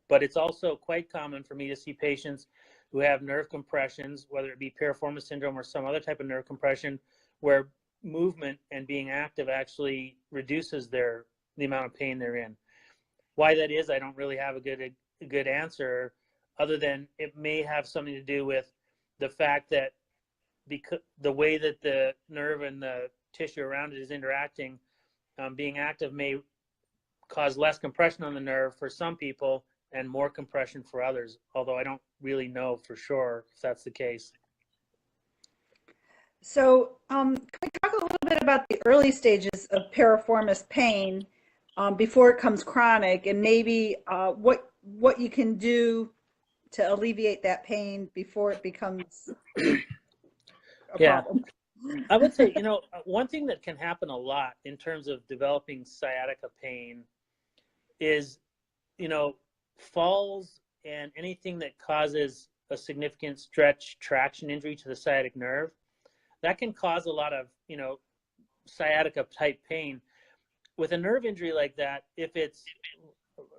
But it's also quite common for me to see patients who have nerve compressions, whether it be piriformis syndrome or some other type of nerve compression, where movement and being active actually reduces the amount of pain they're in. Why that is, I don't really have a good answer, other than it may have something to do with the fact that because the way that the nerve and the tissue around it is interacting, being active may cause less compression on the nerve for some people and more compression for others, although I don't really know for sure if that's the case. So can we talk a little bit about the early stages of piriformis pain before it comes chronic, and maybe what you can do to alleviate that pain before it becomes a problem? I would say, one thing that can happen a lot in terms of developing sciatica pain is, falls and anything that causes a significant stretch traction injury to the sciatic nerve. That can cause a lot of, sciatica type pain. With a nerve injury like that, if it's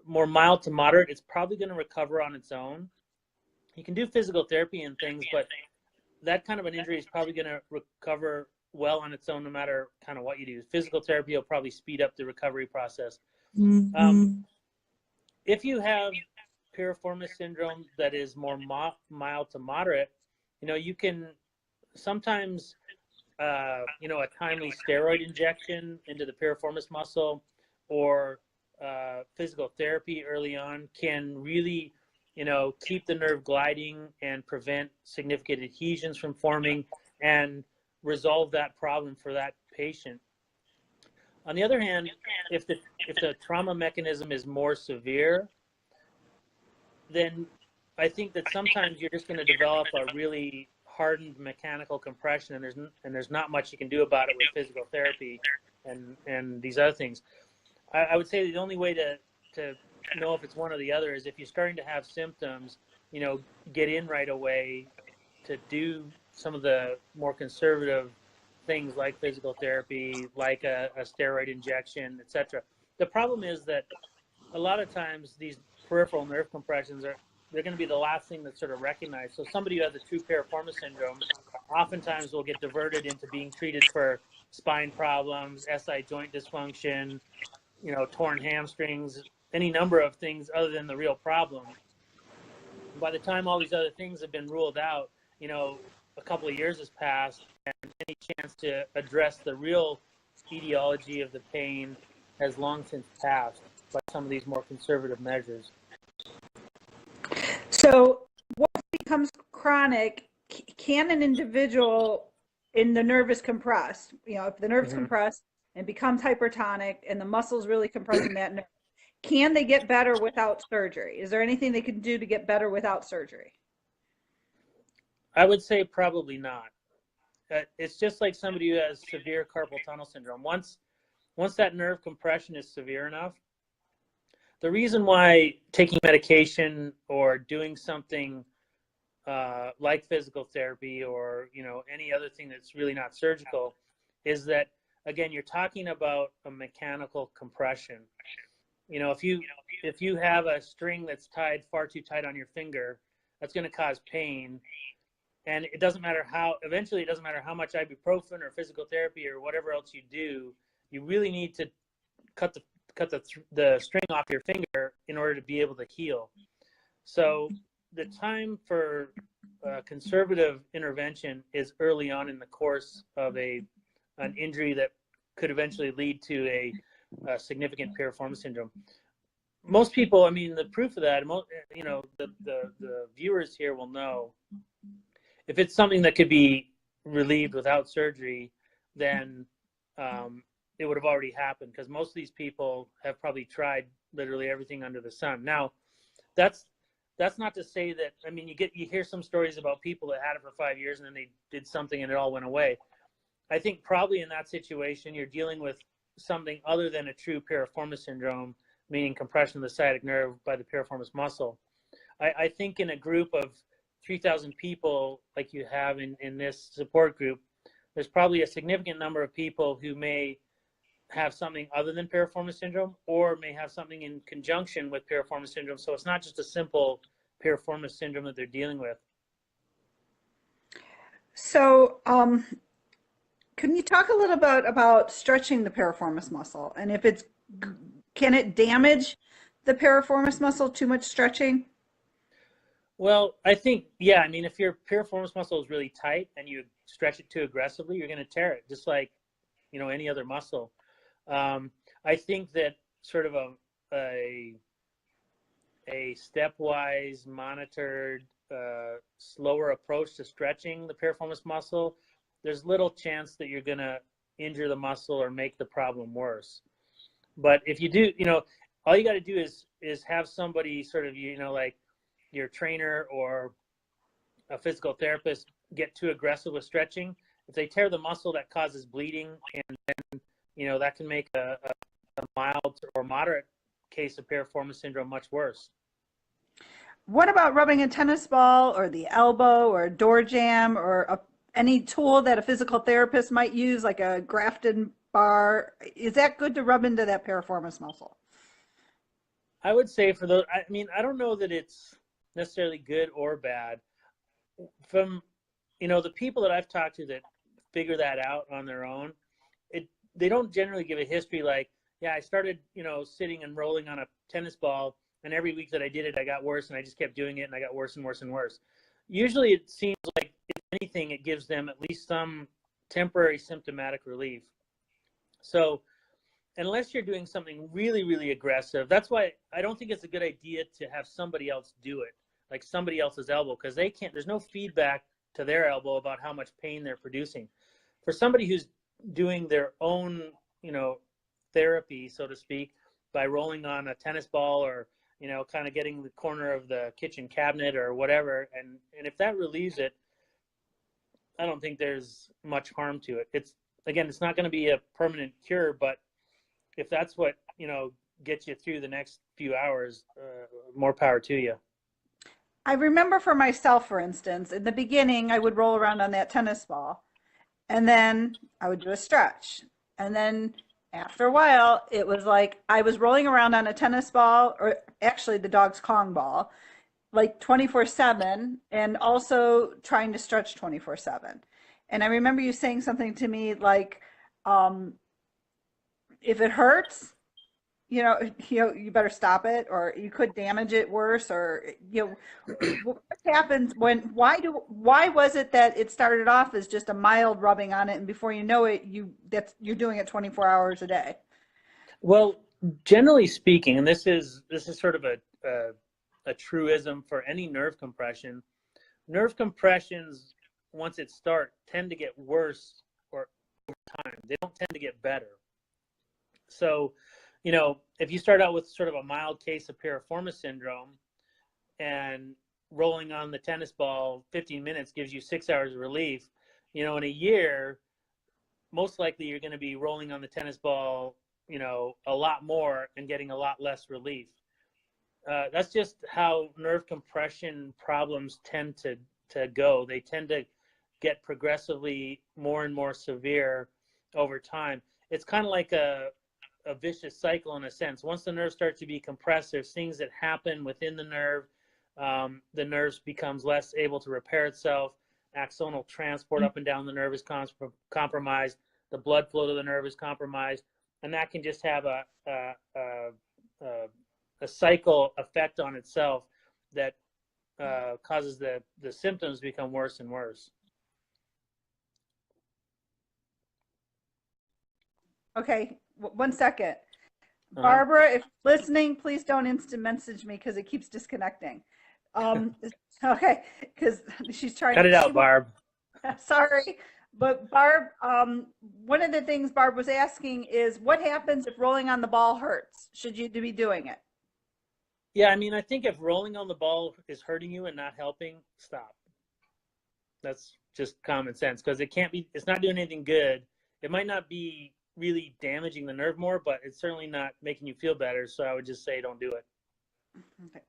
more mild to moderate, it's probably going to recover on its own. You can do physical therapy and things, but that kind of an injury is probably going to recover well on its own, no matter kind of what you do. Physical therapy will probably speed up the recovery process. Mm-hmm. If you have piriformis syndrome that is more mild to moderate, you can sometimes, a timely steroid injection into the piriformis muscle or physical therapy early on can really, keep the nerve gliding and prevent significant adhesions from forming and resolve that problem for that patient. On the other hand, if the trauma mechanism is more severe, then I think that sometimes you're just going to develop a really hardened mechanical compression, and there's not much you can do about it with physical therapy and these other things. I would say the only way to know if it's one or the other is if you're starting to have symptoms, get in right away to do some of the more conservative things like physical therapy, like a steroid injection, etc. The problem is that a lot of times these peripheral nerve compressions they're going to be the last thing that's sort of recognized. So somebody who has a true piriformis syndrome oftentimes will get diverted into being treated for spine problems, SI joint dysfunction, torn hamstrings, any number of things other than the real problem. By the time all these other things have been ruled out, a couple of years has passed, and any chance to address the real etiology of the pain has long since passed by some of these more conservative measures. So once it becomes chronic, can an individual in the nerve is compressed, if the nerve is compressed and becomes hypertonic and the muscles really compressing that nerve, can they get better without surgery? Is there anything they can do to get better without surgery? I would say probably not. It's just like somebody who has severe carpal tunnel syndrome. Once that nerve compression is severe enough, the reason why taking medication or doing something like physical therapy or any other thing that's really not surgical is that, again, you're talking about a mechanical compression. If you have a string that's tied far too tight on your finger, that's going to cause pain. And it doesn't matter eventually it doesn't matter how much ibuprofen or physical therapy or whatever else you do, you really need to cut the string off your finger in order to be able to heal. So the time for conservative intervention is early on in the course of an injury that could eventually lead to a significant piriformis syndrome. Most people, I mean, the proof of that, the viewers here will know, if it's something that could be relieved without surgery, then it would have already happened, because most of these people have probably tried literally everything under the sun. Now, that's not to say that, I mean, you hear some stories about people that had it for 5 years and then they did something and it all went away. I think probably in that situation, you're dealing with something other than a true piriformis syndrome, meaning compression of the sciatic nerve by the piriformis muscle. I think in a group of 3,000 people like you have in this support group, there's probably a significant number of people who may have something other than piriformis syndrome, or may have something in conjunction with piriformis syndrome. So it's not just a simple piriformis syndrome that they're dealing with. So can you talk a little bit about stretching the piriformis muscle, and can it damage the piriformis muscle, too much stretching? Well, I think, yeah, I mean, if your piriformis muscle is really tight and you stretch it too aggressively, you're going to tear it, just like, any other muscle. I think that sort of a stepwise, monitored, slower approach to stretching the piriformis muscle, there's little chance that you're going to injure the muscle or make the problem worse. But if you do, all you got to do is have somebody sort of, like your trainer or a physical therapist get too aggressive with stretching. If they tear the muscle, that causes bleeding, and then, that can make a mild or moderate case of piriformis syndrome much worse. What about rubbing a tennis ball or the elbow or a door jamb or any tool that a physical therapist might use, like a Grafton bar? Is that good to rub into that piriformis muscle? I would say for those, I mean, I don't know that it's necessarily good or bad. From, the people that I've talked to that figure that out on their own, they don't generally give a history like, yeah, I started, sitting and rolling on a tennis ball, and every week that I did it, I got worse, and I just kept doing it, and I got worse and worse and worse. Usually it seems like, if anything, it gives them at least some temporary symptomatic relief. So unless you're doing something really, really aggressive, that's why I don't think it's a good idea to have somebody else do it, like somebody else's elbow, because there's no feedback to their elbow about how much pain they're producing. For somebody who's doing their own, therapy, so to speak, by rolling on a tennis ball or, kind of getting the corner of the kitchen cabinet or whatever, and if that relieves it, I don't think there's much harm to it. It's not going to be a permanent cure, but if that's what, gets you through the next few hours, more power to you. I remember for myself, for instance, in the beginning, I would roll around on that tennis ball, and then I would do a stretch. And then after a while, it was like I was rolling around on a tennis ball, or actually the dog's Kong ball, like 24/7, and also trying to stretch 24/7. And I remember you saying something to me like, if it hurts, you better stop it, or you could damage it worse, or what happens why was it that it started off as just a mild rubbing on it, and before you know it, you're doing it 24 hours a day? Well, generally speaking, and this is sort of a truism for any nerve compression. Nerve compressions, once it starts, tend to get worse or over time. They don't tend to get better. So, you know, if you start out with sort of a mild case of piriformis syndrome and rolling on the tennis ball 15 minutes gives you 6 hours of relief, you know, in a year, most likely you're going to be rolling on the tennis ball, you know, a lot more and getting a lot less relief. That's just how nerve compression problems tend to go. They tend to get progressively more and more severe over time. It's kind of like a vicious cycle in a sense. Once the nerve starts to be compressed, there's things that happen within the nerve. The nerve becomes less able to repair itself. Axonal transport up and down the nerve is compromised. The blood flow to the nerve is compromised, and that can just have a cycle effect on itself that causes the symptoms to become worse and worse. Okay, 1 second. Barbara, if listening, please don't instant message me because it keeps disconnecting. Okay, because she's trying to cut it out, Barb. Sorry, but Barb, one of the things Barb was asking is what happens if rolling on the ball hurts? Should you be doing it? Yeah, I mean, I think if rolling on the ball is hurting you and not helping, stop. That's just common sense, because it's not doing anything good. It might not be really damaging the nerve more, but it's certainly not making you feel better. So I would just say don't do it. Okay.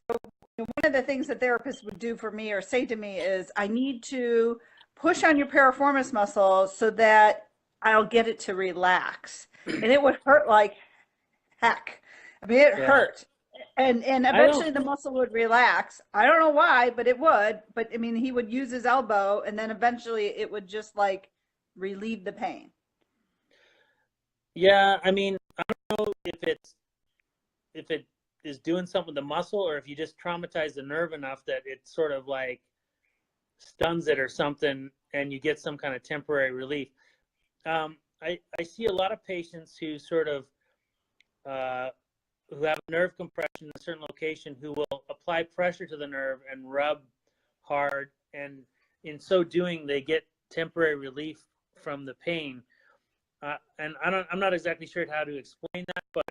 So one of the things that therapists would do for me or say to me is, I need to push on your piriformis muscle so that I'll get it to relax. And it would hurt like heck. I mean, it hurt. And eventually the muscle would relax. I don't know why, but it would. But I mean, he would use his elbow and then eventually it would just like relieve the pain. Yeah, I mean, I don't know if it is doing something with the muscle or if you just traumatize the nerve enough that it sort of like stuns it or something and you get some kind of temporary relief. I see a lot of patients who sort of who have nerve compression in a certain location who will apply pressure to the nerve and rub hard, and in so doing they get temporary relief from the pain. And I'm not exactly sure how to explain that, but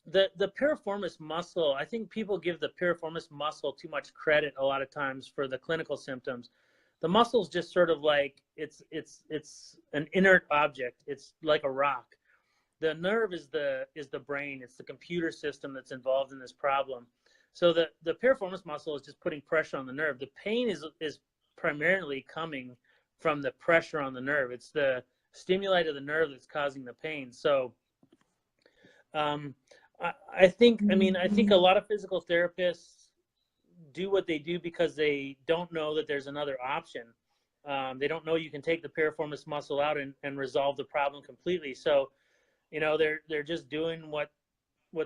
the piriformis muscle, I think people give the piriformis muscle too much credit a lot of times for the clinical symptoms. The muscle's just sort of like it's an inert object. It's like a rock. The nerve is the brain. It's the computer system that's involved in this problem. So the piriformis muscle is just putting pressure on the nerve. The pain is primarily coming from the pressure on the nerve. It's the stimuli to the nerve that's causing the pain. So I think a lot of physical therapists do what they do because they don't know that there's another option. They don't know you can take the piriformis muscle out and resolve the problem completely. So, you know, they're just doing what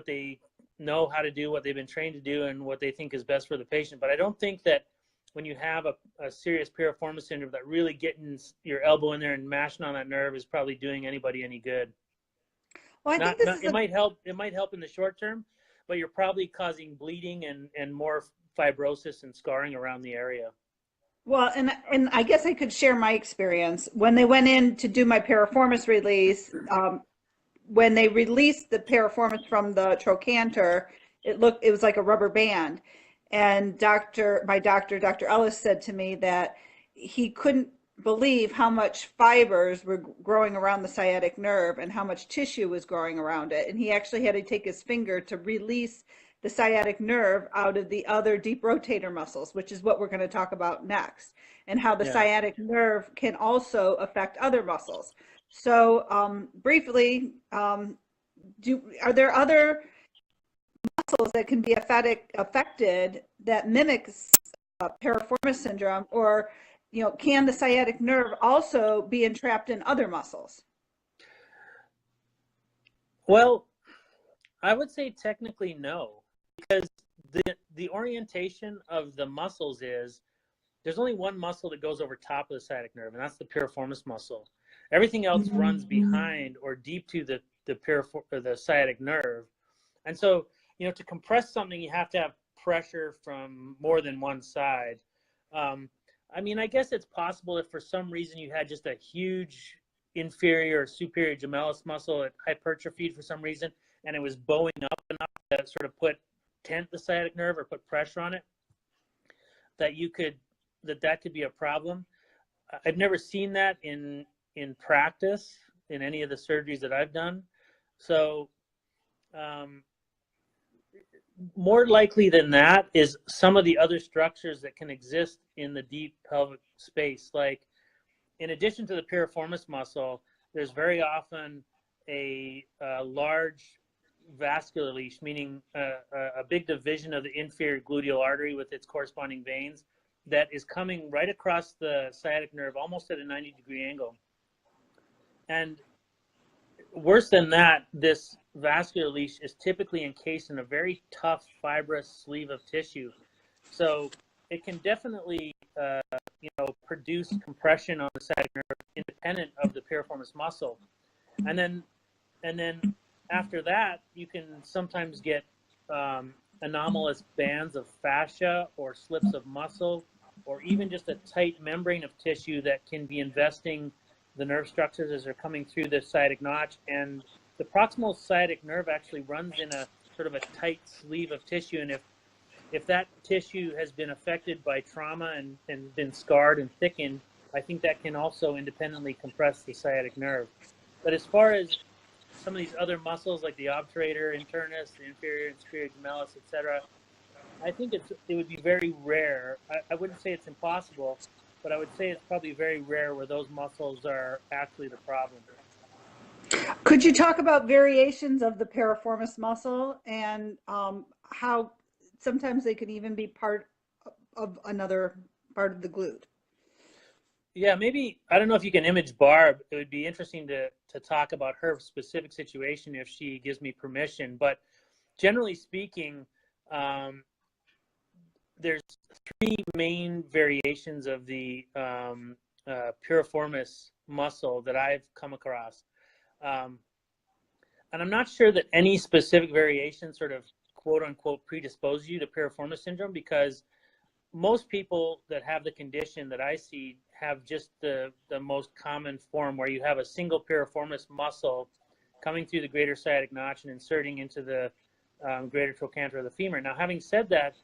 they know how to do, what they've been trained to do, and what they think is best for the patient. But I don't think that when you have a serious piriformis syndrome, that really getting your elbow in there and mashing on that nerve is probably doing anybody any good. Well, I think it might help. It might help in the short term, but you're probably causing bleeding and more fibrosis and scarring around the area. Well, and I guess I could share my experience when they went in to do my piriformis release. When they released the piriformis from the trochanter, it was like a rubber band. And my doctor, Dr. Ellis, said to me that he couldn't believe how much fibers were growing around the sciatic nerve and how much tissue was growing around it. And he actually had to take his finger to release the sciatic nerve out of the other deep rotator muscles, which is what we're going to talk about next, and how the sciatic nerve can also affect other muscles. So briefly, are there other muscles that can be affected that mimics piriformis syndrome, or can the sciatic nerve also be entrapped in other muscles? Well, I would say technically no, because the orientation of the muscles is there's only one muscle that goes over top of the sciatic nerve, and that's the piriformis muscle. Everything else runs behind or deep to the sciatic nerve. And so, to compress something, you have to have pressure from more than one side. I guess it's possible if for some reason you had just a huge inferior or superior gemellus muscle had hypertrophied for some reason, and it was bowing up enough to sort of tent the sciatic nerve or put pressure on it, that could be a problem. I've never seen that in practice in any of the surgeries that I've done. So more likely than that is some of the other structures that can exist in the deep pelvic space. Like, in addition to the piriformis muscle, there's very often a large vascular leash, meaning a big division of the inferior gluteal artery with its corresponding veins that is coming right across the sciatic nerve, almost at a 90-degree angle. And worse than that, this vascular leash is typically encased in a very tough fibrous sleeve of tissue. So it can definitely produce compression on the sciatic nerve independent of the piriformis muscle. And then after that, you can sometimes get anomalous bands of fascia or slips of muscle, or even just a tight membrane of tissue that can be investing the nerve structures as they're coming through the sciatic notch. And the proximal sciatic nerve actually runs in a sort of a tight sleeve of tissue. And if that tissue has been affected by trauma and been scarred and thickened, I think that can also independently compress the sciatic nerve. But as far as some of these other muscles like the obturator internus, the inferior and superior gemellus, etc., I think it would be very rare. I wouldn't say it's impossible, but I would say it's probably very rare where those muscles are actually the problem. Could you talk about variations of the piriformis muscle and how sometimes they could even be part of another part of the glute? Yeah, maybe, I don't know if you can image Barb. It would be interesting to talk about her specific situation if she gives me permission. But generally speaking, there's three main variations of the piriformis muscle that I've come across. And I'm not sure that any specific variation sort of quote unquote predisposes you to piriformis syndrome, because most people that have the condition that I see have just the most common form, where you have a single piriformis muscle coming through the greater sciatic notch and inserting into the greater trochanter of the femur. Now, having said that,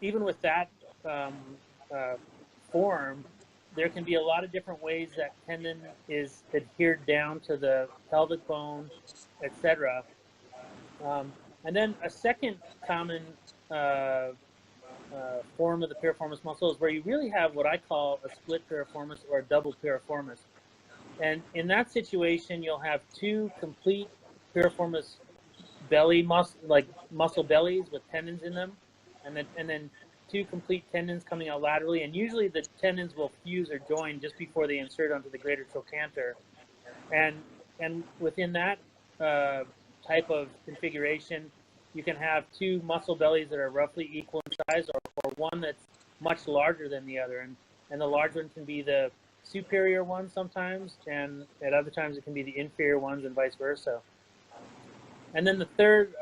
even with that form, there can be a lot of different ways that tendon is adhered down to the pelvic bone, etc. And then a second common form of the piriformis muscle is where you really have what I call a split piriformis or a double piriformis. And in that situation, you'll have two complete piriformis belly muscle bellies with tendons in them, and then two complete tendons coming out laterally. And usually the tendons will fuse or join just before they insert onto the greater trochanter. And within that type of configuration, you can have two muscle bellies that are roughly equal in size, or one that's much larger than the other. And the large one can be the superior one sometimes, and at other times it can be the inferior ones, and vice versa. And then the third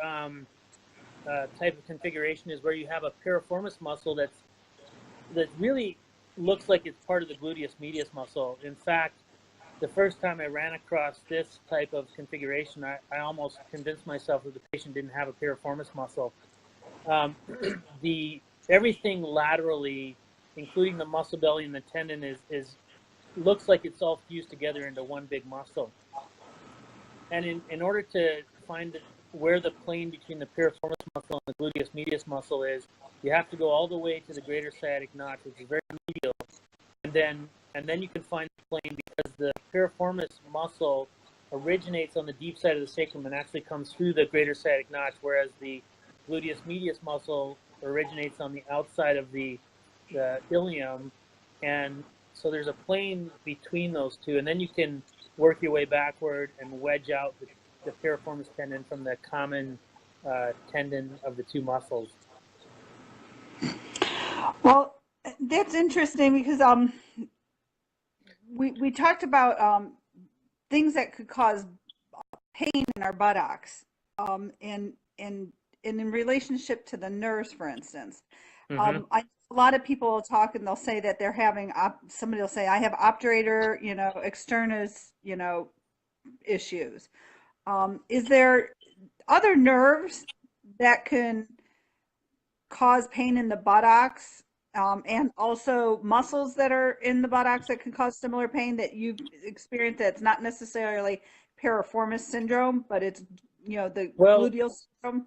type of configuration is where you have a piriformis muscle that really looks like it's part of the gluteus medius muscle. In fact, the first time I ran across this type of configuration, I almost convinced myself that the patient didn't have a piriformis muscle. Everything laterally, including the muscle belly and the tendon, looks like it's all fused together into one big muscle. And in order to find where the plane between the piriformis muscle and the gluteus medius muscle is, you have to go all the way to the greater sciatic notch, which is very medial, and then you can find the plane, because the piriformis muscle originates on the deep side of the sacrum and actually comes through the greater sciatic notch, whereas the gluteus medius muscle originates on the outside of the ilium. And so there's a plane between those two, and then you can work your way backward and wedge out the piriformis tendon from the common tendon of the two muscles. Well, that's interesting, because we talked about things that could cause pain in our buttocks, and in relationship to the nerves, for instance. Mm-hmm. I a lot of people will talk and they'll say that they're having, somebody will say, I have obturator, externus, issues. Is there other nerves that can cause pain in the buttocks, and also muscles that are in the buttocks that can cause similar pain that you've experienced that's not necessarily piriformis syndrome, but it's, the Well, gluteal syndrome?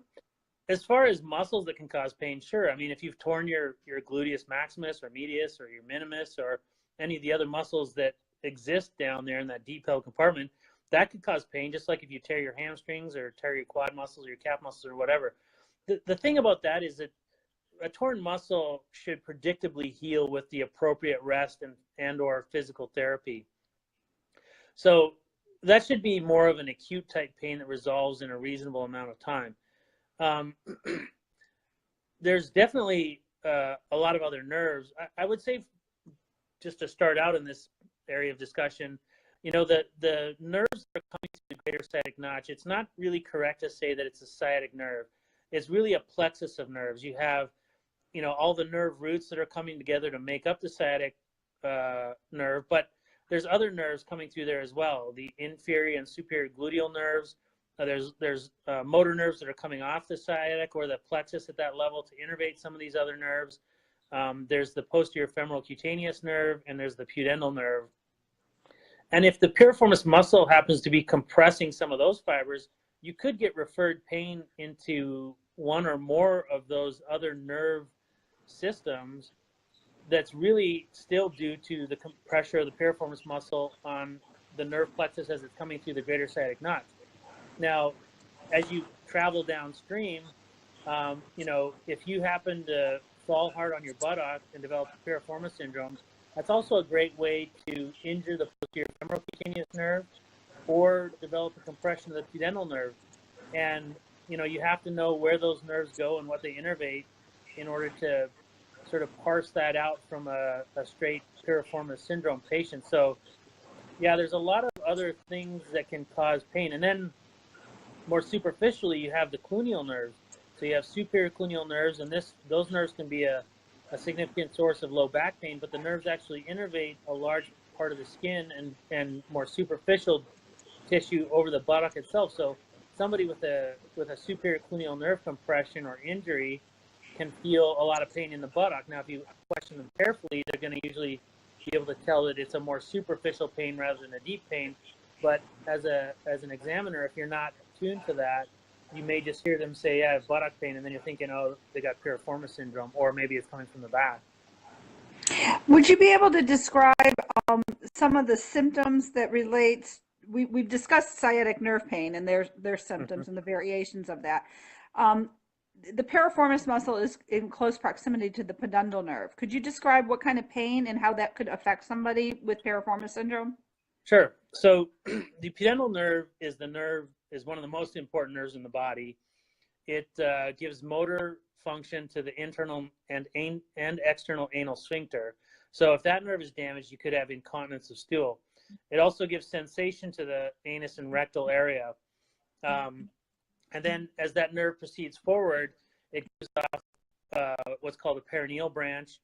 as far as muscles that can cause pain, sure. I mean, if you've torn your gluteus maximus or medius or your minimus or any of the other muscles that exist down there in that deep pelvic compartment, that could cause pain, just like if you tear your hamstrings or tear your quad muscles or your calf muscles or whatever. The thing about that is that a torn muscle should predictably heal with the appropriate rest and or physical therapy. So that should be more of an acute type pain that resolves in a reasonable amount of time. There's definitely a lot of other nerves. I would say, just to start out in this area of discussion, that the nerves that are coming to the greater sciatic notch, it's not really correct to say that it's a sciatic nerve. It's really a plexus of nerves. You have, all the nerve roots that are coming together to make up the sciatic nerve, but there's other nerves coming through there as well. The inferior and superior gluteal nerves. There's motor nerves that are coming off the sciatic or the plexus at that level to innervate some of these other nerves. There's the posterior femoral cutaneous nerve, and there's the pudendal nerve. And if the piriformis muscle happens to be compressing some of those fibers, you could get referred pain into one or more of those other nerve systems that's really still due to the pressure of the piriformis muscle on the nerve plexus as it's coming through the greater sciatic notch. Now, as you travel downstream, if you happen to fall hard on your buttock and develop piriformis syndrome, that's also a great way to injure the posterior femoral cutaneous nerve or develop a compression of the pudendal nerve. And, you have to know where those nerves go and what they innervate in order to sort of parse that out from a straight piriformis syndrome patient. So, yeah, there's a lot of other things that can cause pain. And then more superficially, you have the cluneal nerves. So you have superior cluneal nerves, and those nerves can be a significant source of low back pain, but the nerves actually innervate a large part of the skin and more superficial tissue over the buttock itself. So somebody with a superior cluneal nerve compression or injury can feel a lot of pain in the buttock. Now, if you question them carefully, they're going to usually be able to tell that it's a more superficial pain rather than a deep pain. But as an examiner, if you're not tuned to that, you may just hear them say, yeah, I have buttock pain, and then you're thinking, oh, they got piriformis syndrome, or maybe it's coming from the back. Would you be able to describe some of the symptoms that relates? We've discussed sciatic nerve pain and their symptoms and the variations of that. The piriformis muscle is in close proximity to the pudendal nerve. Could you describe what kind of pain and how that could affect somebody with piriformis syndrome? Sure. So the pudendal nerve is one of the most important nerves in the body. It gives motor function to the internal and external anal sphincter. So if that nerve is damaged, you could have incontinence of stool. It also gives sensation to the anus and rectal area. And then as that nerve proceeds forward, it gives off what's called a perineal branch.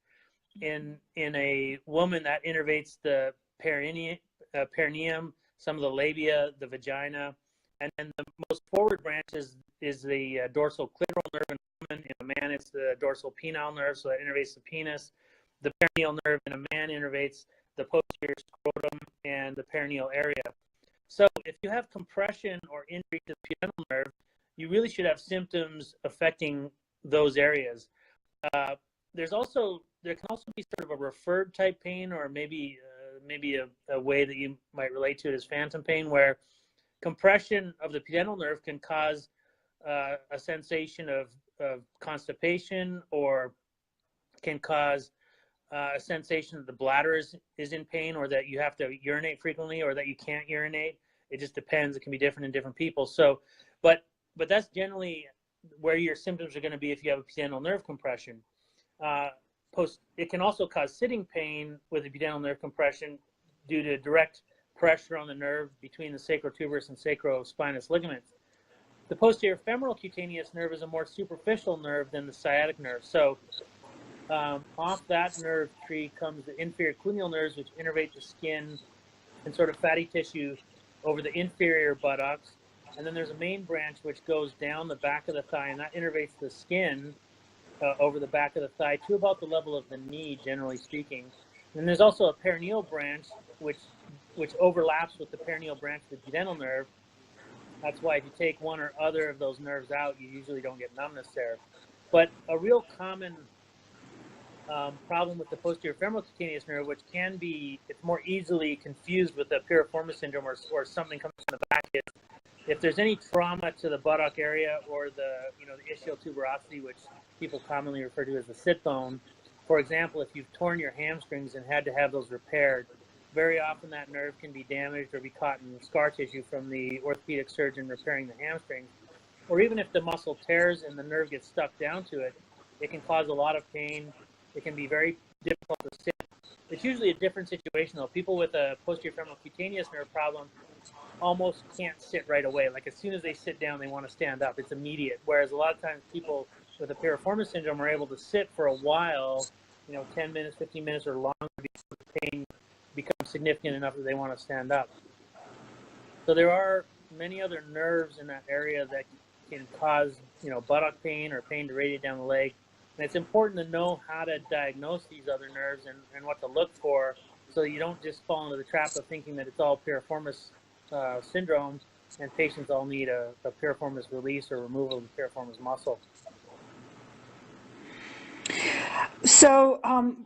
In a woman, that innervates the perineum, some of the labia, the vagina, and then the most forward branch is the dorsal clitoral nerve in a woman. In a man, it's the dorsal penile nerve, so that innervates the penis. The perineal nerve in a man innervates the posterior scrotum and the perineal area. So if you have compression or injury to the pudendal nerve, you really should have symptoms affecting those areas. There can also be sort of a referred type pain, or maybe a way that you might relate to it as phantom pain, where compression of the pudendal nerve can cause a sensation of constipation, or can cause a sensation that the bladder is in pain, or that you have to urinate frequently, or that you can't urinate. It just depends. It can be different in different people. So, but that's generally where your symptoms are going to be if you have a pudendal nerve compression. It can also cause sitting pain with a pudendal nerve compression due to direct pressure on the nerve between the sacrotuberous and sacrospinous ligaments. The posterior femoral cutaneous nerve is a more superficial nerve than the sciatic nerve. So Off that nerve tree comes the inferior cluneal nerves, which innervate the skin and sort of fatty tissue over the inferior buttocks. And then there's a main branch which goes down the back of the thigh, and that innervates the skin over the back of the thigh to about the level of the knee, generally speaking. And there's also a perineal branch which overlaps with the perineal branch of the duodenal nerve. That's why if you take one or other of those nerves out, you usually don't get numbness there. But a real common problem with the posterior femoral cutaneous nerve, which can be, it's more easily confused with the piriformis syndrome or something comes from the back, is if there's any trauma to the buttock area or the ischial tuberosity, which people commonly refer to as the sit bone. For example, if you've torn your hamstrings and had to have those repaired, very often that nerve can be damaged or be caught in scar tissue from the orthopedic surgeon repairing the hamstrings. Or even if the muscle tears and the nerve gets stuck down to it, it can cause a lot of pain. It can be very difficult to sit. It's usually a different situation though. People with a posterior femoral cutaneous nerve problem almost can't sit right away. Like as soon as they sit down, they want to stand up. It's immediate. Whereas a lot of times people with a piriformis syndrome are able to sit for a while, 10 minutes, 15 minutes or longer before the pain becomes significant enough that they want to stand up. So there are many other nerves in that area that can cause, buttock pain or pain to radiate down the leg. And it's important to know how to diagnose these other nerves and what to look for so you don't just fall into the trap of thinking that it's all piriformis syndrome and patients all need a piriformis release or removal of the piriformis muscle. So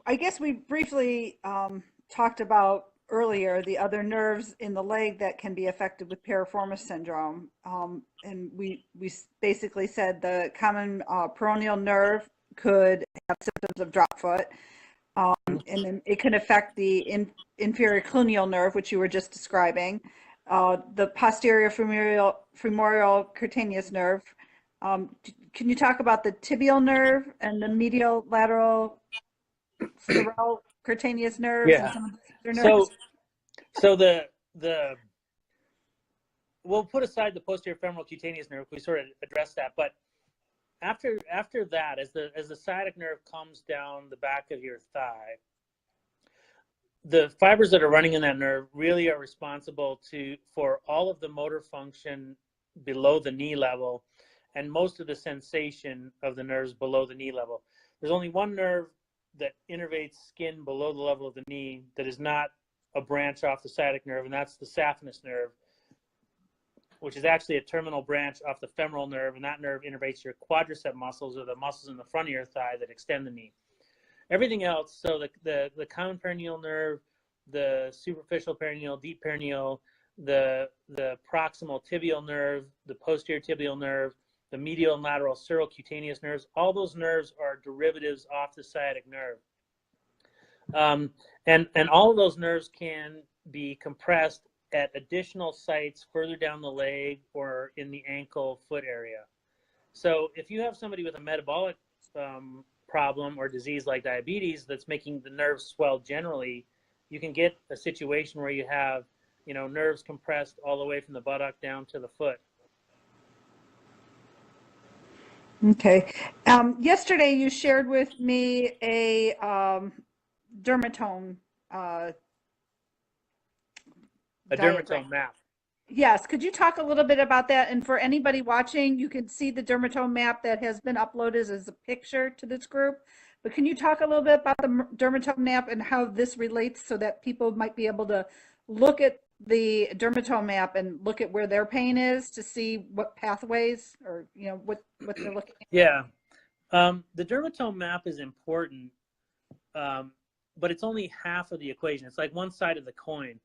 I guess we briefly talked about earlier the other nerves in the leg that can be affected with piriformis syndrome. And we basically said the common peroneal nerve could have symptoms of drop foot. And then it can affect the inferior cluneal nerve, which you were just describing. The posterior femoral cutaneous nerve. Can you talk about the tibial nerve and the medial lateral sterile cutaneous nerves? Yeah. And some of the other nerves? So the we'll put aside the posterior femoral cutaneous nerve. We sort of addressed that, but after that, as the sciatic nerve comes down the back of your thigh, the fibers that are running in that nerve really are responsible for all of the motor function below the knee level and most of the sensation of the nerves below the knee level. There's only one nerve that innervates skin below the level of the knee that is not a branch off the sciatic nerve, and that's the saphenous nerve, which is actually a terminal branch off the femoral nerve, and that nerve innervates your quadricep muscles, or the muscles in the front of your thigh that extend the knee. Everything else, so the common perineal nerve, the superficial perineal, deep perineal, the proximal tibial nerve, the posterior tibial nerve, the medial and lateral cerulocutaneous nerves, all those nerves are derivatives off the sciatic nerve. And all of those nerves can be compressed at additional sites further down the leg or in the ankle foot area. So if you have somebody with a metabolic problem or disease like diabetes that's making the nerves swell generally, you can get a situation where you have, nerves compressed all the way from the buttock down to the foot. Okay. Yesterday you shared with me a dermatome. A dermatome map. Yes. Could you talk a little bit about that? And for anybody watching, you can see the dermatome map that has been uploaded as a picture to this group. But can you talk a little bit about the dermatome map and how this relates so that people might be able to look at the dermatome map and look at where their pain is to see what pathways or, what they're looking at? Yeah. The dermatome map is important, but it's only half of the equation. It's like one side of the coin.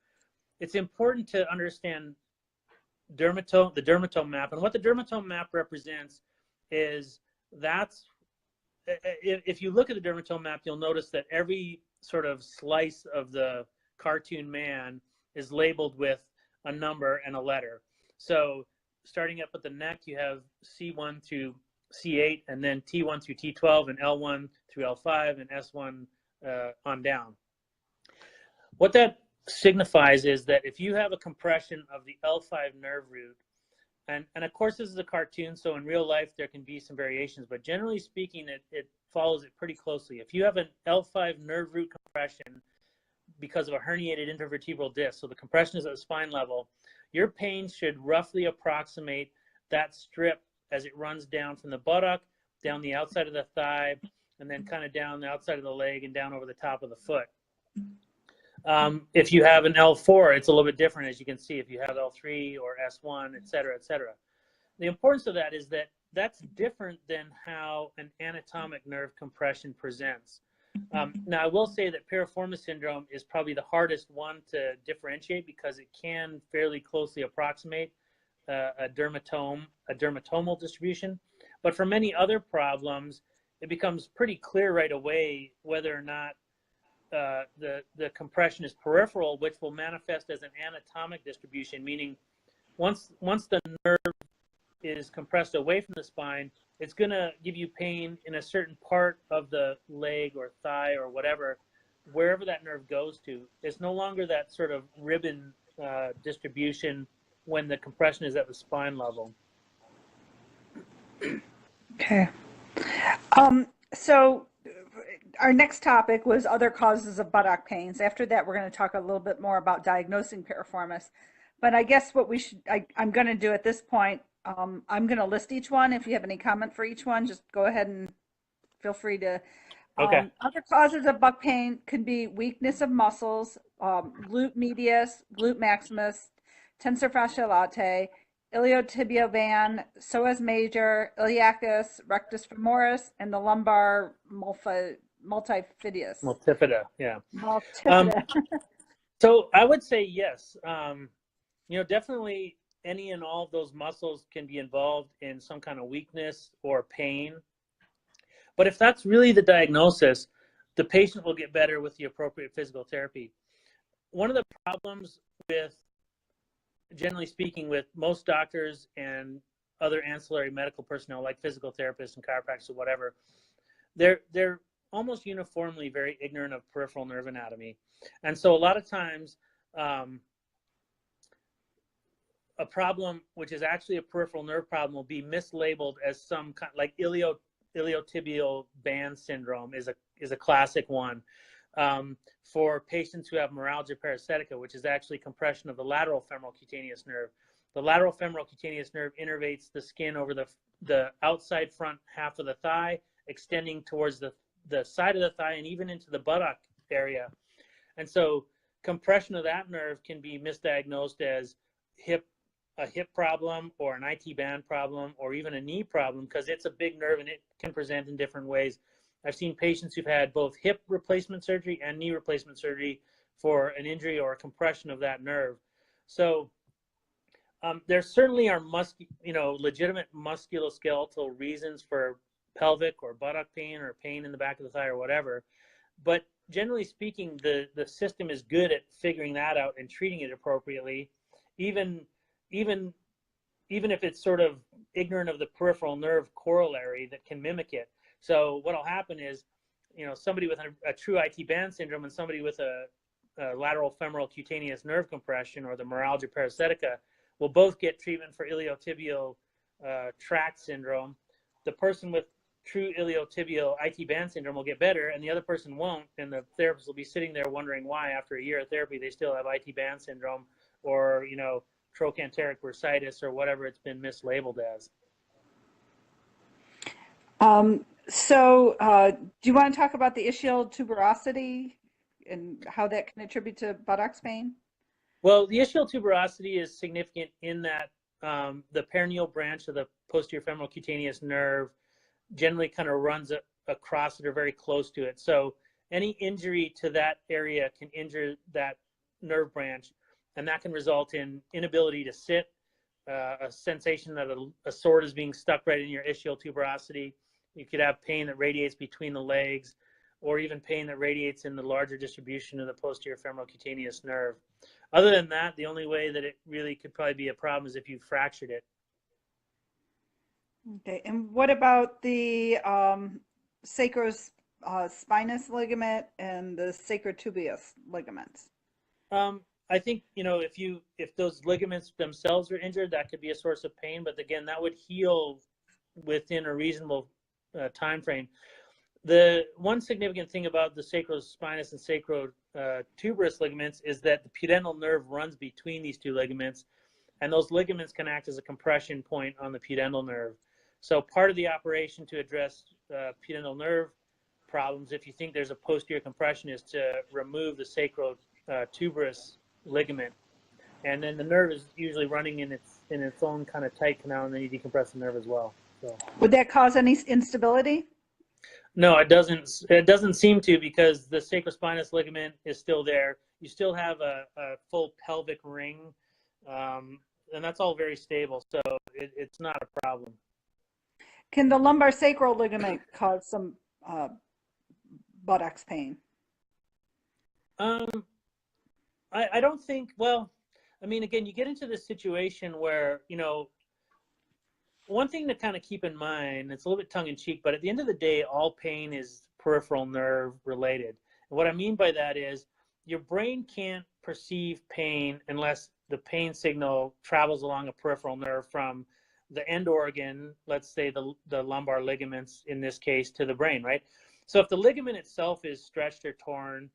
It's important to understand the dermatome map, and what the dermatome map represents is if you look at the dermatome map, you'll notice that every sort of slice of the cartoon man is labeled with a number and a letter. So starting up at the neck, you have C1 through C8, and then T1 through T12, and L1 through L5, and S1 on down. What that signifies is that if you have a compression of the L5 nerve root, and of course this is a cartoon, so in real life there can be some variations, but generally speaking, follows it pretty closely. If you have an L5 nerve root compression because of a herniated intervertebral disc, so the compression is at the spine level, your pain should roughly approximate that strip as it runs down from the buttock, down the outside of the thigh, and then kind of down the outside of the leg and down over the top of the foot. If you have an L4, it's a little bit different, as you can see, if you have L3 or S1, et cetera, et cetera. The importance of that is that that's different than how an anatomic nerve compression presents. Now, I will say that piriformis syndrome is probably the hardest one to differentiate because it can fairly closely approximate a dermatomal distribution. But for many other problems, it becomes pretty clear right away whether or not the compression is peripheral, which will manifest as an anatomic distribution, meaning once the nerve is compressed away from the spine, it's going to give you pain in a certain part of the leg or thigh or whatever, wherever that nerve goes to. It's no longer that sort of ribbon distribution when the compression is at the spine level. Okay. So our next topic was other causes of buttock pains. After that, we're going to talk a little bit more about diagnosing piriformis. But I guess what I'm going to do at this point, I'm going to list each one. If you have any comment for each one, just go ahead and feel free to. Okay. Other causes of butt pain could be weakness of muscles, glute medius, glute maximus, tensor fasciae latae, iliotibial band, psoas major, iliacus, rectus femoris, and the lumbar multifida. Multifida, yeah. Multifida. So I would say yes. Definitely any and all of those muscles can be involved in some kind of weakness or pain. But if that's really the diagnosis, the patient will get better with the appropriate physical therapy. One of the problems with, generally speaking, with most doctors and other ancillary medical personnel like physical therapists and chiropractors or whatever, they're almost uniformly very ignorant of peripheral nerve anatomy. And so a lot of times, a problem which is actually a peripheral nerve problem will be mislabeled as some kind, like iliotibial band syndrome is a classic one. For patients who have neuralgia parasitica, which is actually compression of the lateral femoral cutaneous nerve. The lateral femoral cutaneous nerve innervates the skin over the outside front half of the thigh, extending towards the side of the thigh and even into the buttock area. And so compression of that nerve can be misdiagnosed as a hip problem or an IT band problem or even a knee problem because it's a big nerve and it can present in different ways. I've seen patients who've had both hip replacement surgery and knee replacement surgery for an injury or a compression of that nerve. So there certainly are legitimate musculoskeletal reasons for pelvic or buttock pain or pain in the back of the thigh or whatever. But generally speaking, the system is good at figuring that out and treating it appropriately, even if it's sort of ignorant of the peripheral nerve corollary that can mimic it. So what'll happen is, somebody with a true IT band syndrome and somebody with a lateral femoral cutaneous nerve compression or the neuralgia parasitica will both get treatment for iliotibial tract syndrome. The person with true iliotibial IT band syndrome will get better and the other person won't, and the therapist will be sitting there wondering why after a year of therapy they still have IT band syndrome or trochanteric bursitis or whatever it's been mislabeled as. Do you want to talk about the ischial tuberosity and how that can attribute to buttocks pain? Well, the ischial tuberosity is significant in that the perineal branch of the posterior femoral cutaneous nerve generally kind of runs across it or very close to it. So any injury to that area can injure that nerve branch, and that can result in inability to sit, a sensation that a sword is being stuck right in your ischial tuberosity. You could have pain that radiates between the legs, or even pain that radiates in the larger distribution of the posterior femoral cutaneous nerve. Other than that, the only way that it really could probably be a problem is if you fractured it. Okay, and what about the sacrospinous ligament and the sacrotuberous ligaments? I think, if those ligaments themselves are injured, that could be a source of pain. But again, that would heal within a reasonable time frame. The one significant thing about the sacrospinous and sacrotuberous ligaments is that the pudendal nerve runs between these two ligaments, and those ligaments can act as a compression point on the pudendal nerve. So part of the operation to address pudendal nerve problems, if you think there's a posterior compression, is to remove the sacrotuberous ligament. And then the nerve is usually running in its own kind of tight canal, and then you decompress the nerve as well. So. Would that cause any instability? No, it doesn't. It doesn't seem to, because the sacrospinous ligament is still there. You still have a full pelvic ring, and that's all very stable. So it's not a problem. Can the lumbar sacral ligament cause some buttocks pain? I don't think. Well, I mean, again, you get into this situation where, one thing to kind of keep in mind, it's a little bit tongue-in-cheek, but at the end of the day, all pain is peripheral nerve related. And what I mean by that is your brain can't perceive pain unless the pain signal travels along a peripheral nerve from the end organ, let's say the lumbar ligaments in this case, to the brain, right? So if the ligament itself is stretched or torn,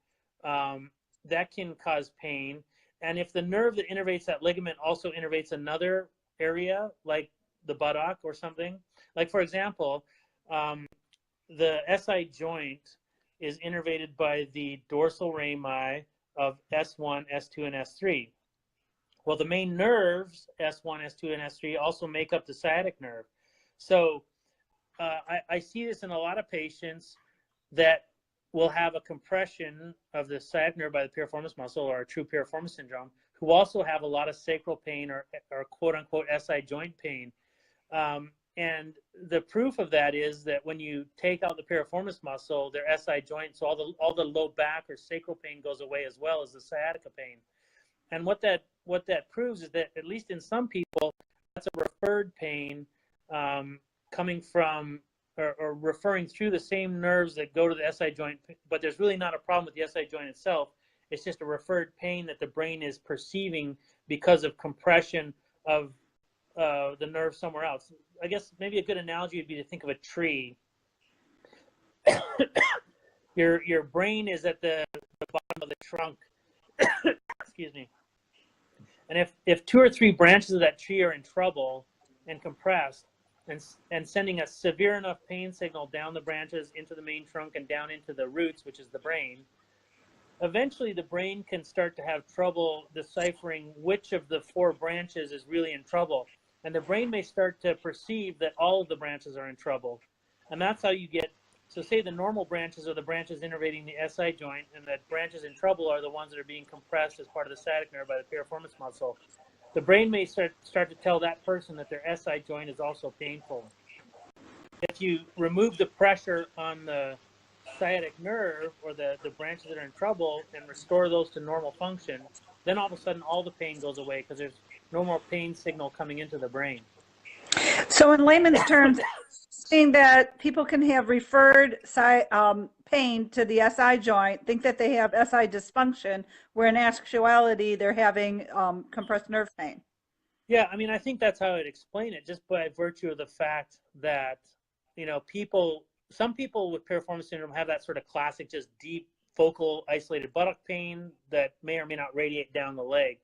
that can cause pain. And if the nerve that innervates that ligament also innervates another area, like the buttock or something, like for example, the SI joint is innervated by the dorsal rami of S1, S2, and S3. Well, the main nerves, S1, S2, and S3, also make up the sciatic nerve. So I see this in a lot of patients that will have a compression of the sciatic nerve by the piriformis muscle, or a true piriformis syndrome, who also have a lot of sacral pain or quote-unquote SI joint pain. And the proof of that is that when you take out the piriformis muscle, their SI joint, so all the low back or sacral pain goes away, as well as the sciatica pain. And what that proves is that, at least in some people, that's a referred pain coming from or referring through the same nerves that go to the SI joint, but there's really not a problem with the SI joint itself. It's just a referred pain that the brain is perceiving because of compression of the nerve somewhere else. I guess maybe a good analogy would be to think of a tree. Your brain is at the bottom of the trunk. Excuse me. And if 2 or 3 branches of that tree are in trouble and compressed, and sending a severe enough pain signal down the branches into the main trunk and down into the roots, which is the brain, eventually the brain can start to have trouble deciphering which of the 4 branches is really in trouble. And the brain may start to perceive that all of the branches are in trouble. And that's how you get, so say the normal branches are the branches innervating the SI joint, and the branches in trouble are the ones that are being compressed as part of the sciatic nerve by the piriformis muscle. The brain may start to tell that person that their SI joint is also painful. If you remove the pressure on the sciatic nerve or the branches that are in trouble and restore those to normal function, then all of a sudden all the pain goes away because there's no more pain signal coming into the brain. So in layman's terms, saying that people can have referred pain to the SI joint, think that they have SI dysfunction, where in actuality they're having compressed nerve pain. Yeah, I mean, I think that's how I'd explain it, just by virtue of the fact that, some people with piriformis syndrome have that sort of classic, just deep, focal, isolated buttock pain that may or may not radiate down the leg.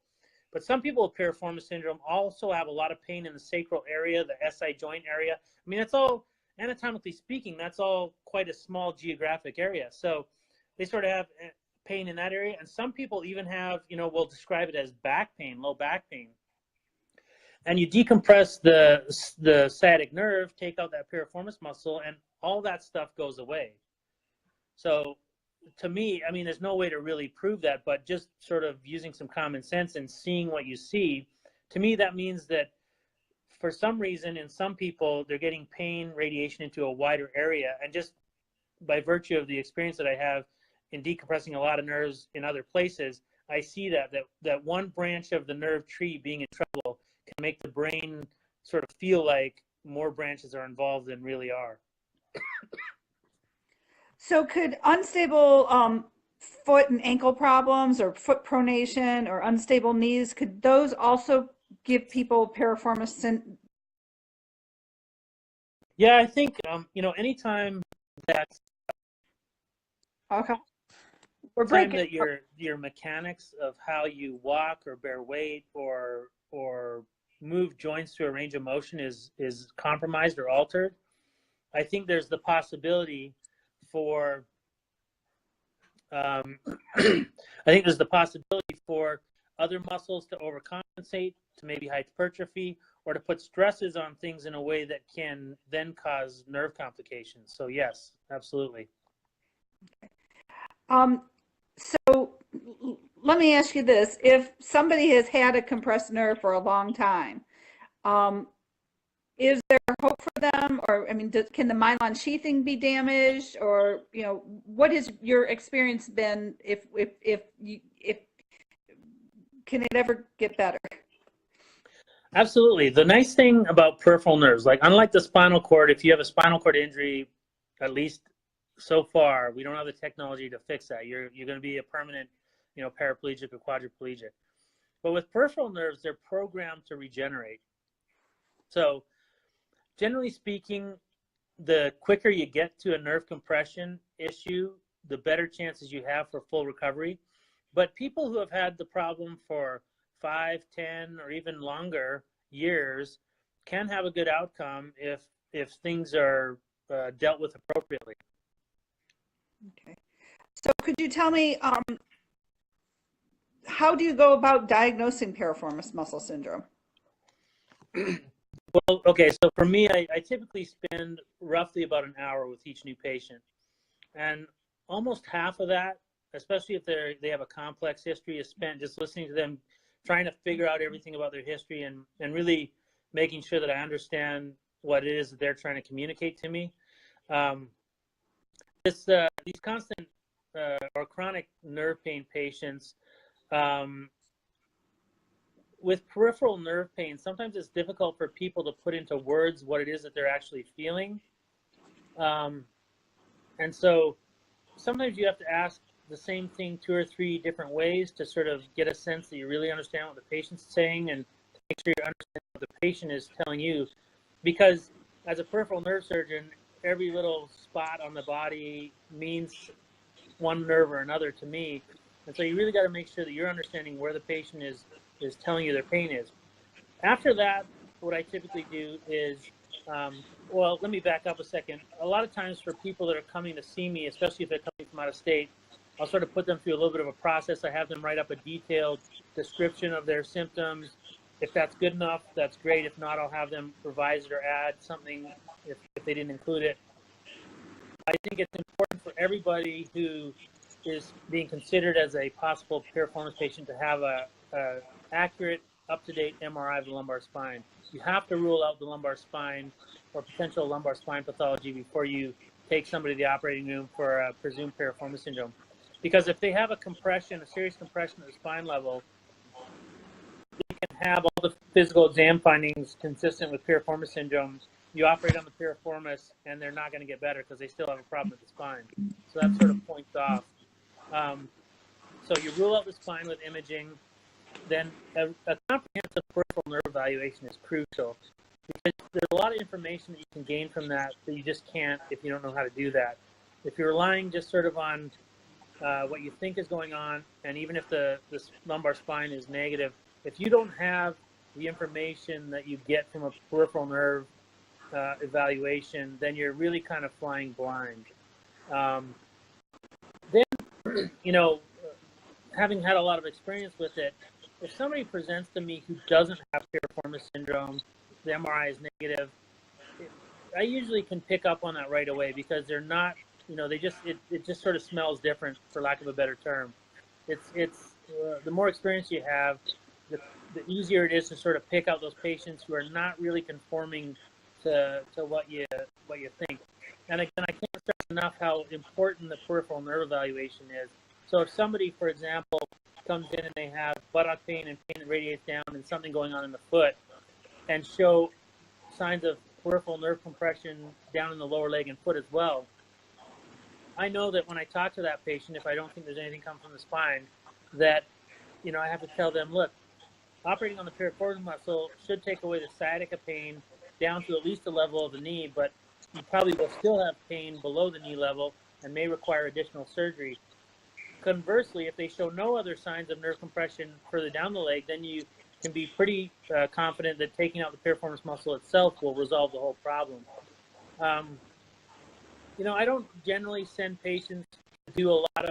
But some people with piriformis syndrome also have a lot of pain in the sacral area, the SI joint area. I mean, that's all, anatomically speaking, that's all quite a small geographic area. So they sort of have pain in that area. And some people even have, we'll describe it as back pain, low back pain. And you decompress the sciatic nerve, take out that piriformis muscle, and all that stuff goes away. So to me, I mean, there's no way to really prove that, but just sort of using some common sense and seeing what you see, to me, that means that for some reason, in some people, they're getting pain radiation into a wider area. And just by virtue of the experience that I have in decompressing a lot of nerves in other places, I see that one branch of the nerve tree being in trouble can make the brain sort of feel like more branches are involved than really are. So could unstable foot and ankle problems, or foot pronation, or unstable knees, could those also give people piriformis syndrome? Yeah, I think, anytime that Okay. We're Time breaking. that your mechanics of how you walk or bear weight or move joints through a range of motion is compromised or altered, I think there's the possibility for I think there's the possibility for other muscles to overcompensate, to maybe hypertrophy, or to put stresses on things in a way that can then cause nerve complications. So yes, absolutely. So let me ask you this. If somebody has had a compressed nerve for a long time, is there hope for them? Or, I mean, can the myelin sheathing be damaged? Or, what has your experience been if can it ever get better? Absolutely. The nice thing about peripheral nerves, like unlike the spinal cord, if you have a spinal cord injury, at least so far, we don't have the technology to fix that. You're going to be a permanent, paraplegic or quadriplegic. But with peripheral nerves, they're programmed to regenerate. So generally speaking, the quicker you get to a nerve compression issue, the better chances you have for full recovery. But people who have had the problem for 5, 10, or even longer years can have a good outcome if things are dealt with appropriately. Okay. So could you tell me, how do you go about diagnosing piriformis muscle syndrome? Well, okay, so for me, I typically spend roughly about an hour with each new patient. And almost half of that, especially if they have a complex history, is spent just listening to them, trying to figure out everything about their history and really making sure that I understand what it is that they're trying to communicate to me. These constant or chronic nerve pain patients, with peripheral nerve pain, sometimes it's difficult for people to put into words what it is that they're actually feeling. And so sometimes you have to ask the same thing 2 or 3 different ways to sort of get a sense that you really understand what the patient's saying and to make sure you understand what the patient is telling you. Because as a peripheral nerve surgeon, every little spot on the body means one nerve or another to me. And so you really got to make sure that you're understanding where the patient is telling you their pain is. After that, what I typically do is, well, let me back up a second. A lot of times for people that are coming to see me, especially if they're coming from out of state, I'll sort of put them through a little bit of a process. I have them write up a detailed description of their symptoms. If that's good enough, that's great. If not, I'll have them revise it or add something if they didn't include it. I think it's important for everybody who is being considered as a possible piriformis patient to have a accurate, up-to-date MRI of the lumbar spine. You have to rule out the lumbar spine or potential lumbar spine pathology before you take somebody to the operating room for a presumed piriformis syndrome. Because if they have a compression, a serious compression at the spine level, they can have all the physical exam findings consistent with piriformis syndrome. You operate on the piriformis, and they're not going to get better because they still have a problem with the spine. So that sort of points off. So you rule out the spine with imaging. Then a comprehensive peripheral nerve evaluation is crucial because there's a lot of information that you can gain from that you just can't if you don't know how to do that. If you're relying just sort of on what you think is going on, and even if the lumbar spine is negative, if you don't have the information that you get from a peripheral nerve evaluation, then you're really kind of flying blind. Then, having had a lot of experience with it, if somebody presents to me who doesn't have piriformis syndrome, the MRI is negative, I usually can pick up on that right away because they're not, it just sort of smells different, for lack of a better term. It's the more experience you have, the easier it is to sort of pick out those patients who are not really conforming to what you think. And again, I can't stress enough how important the peripheral nerve evaluation is. So if somebody, for example, comes in and they have buttock pain and pain that radiates down and something going on in the foot and show signs of peripheral nerve compression down in the lower leg and foot as well, I know that when I talk to that patient, if I don't think there's anything coming from the spine, that, I have to tell them, look, operating on the piriformis muscle should take away the sciatica pain down to at least the level of the knee, but you probably will still have pain below the knee level, and may require additional surgery. Conversely, if they show no other signs of nerve compression further down the leg, then you can be pretty confident that taking out the piriformis muscle itself will resolve the whole problem. You know, I don't generally send patients to do a lot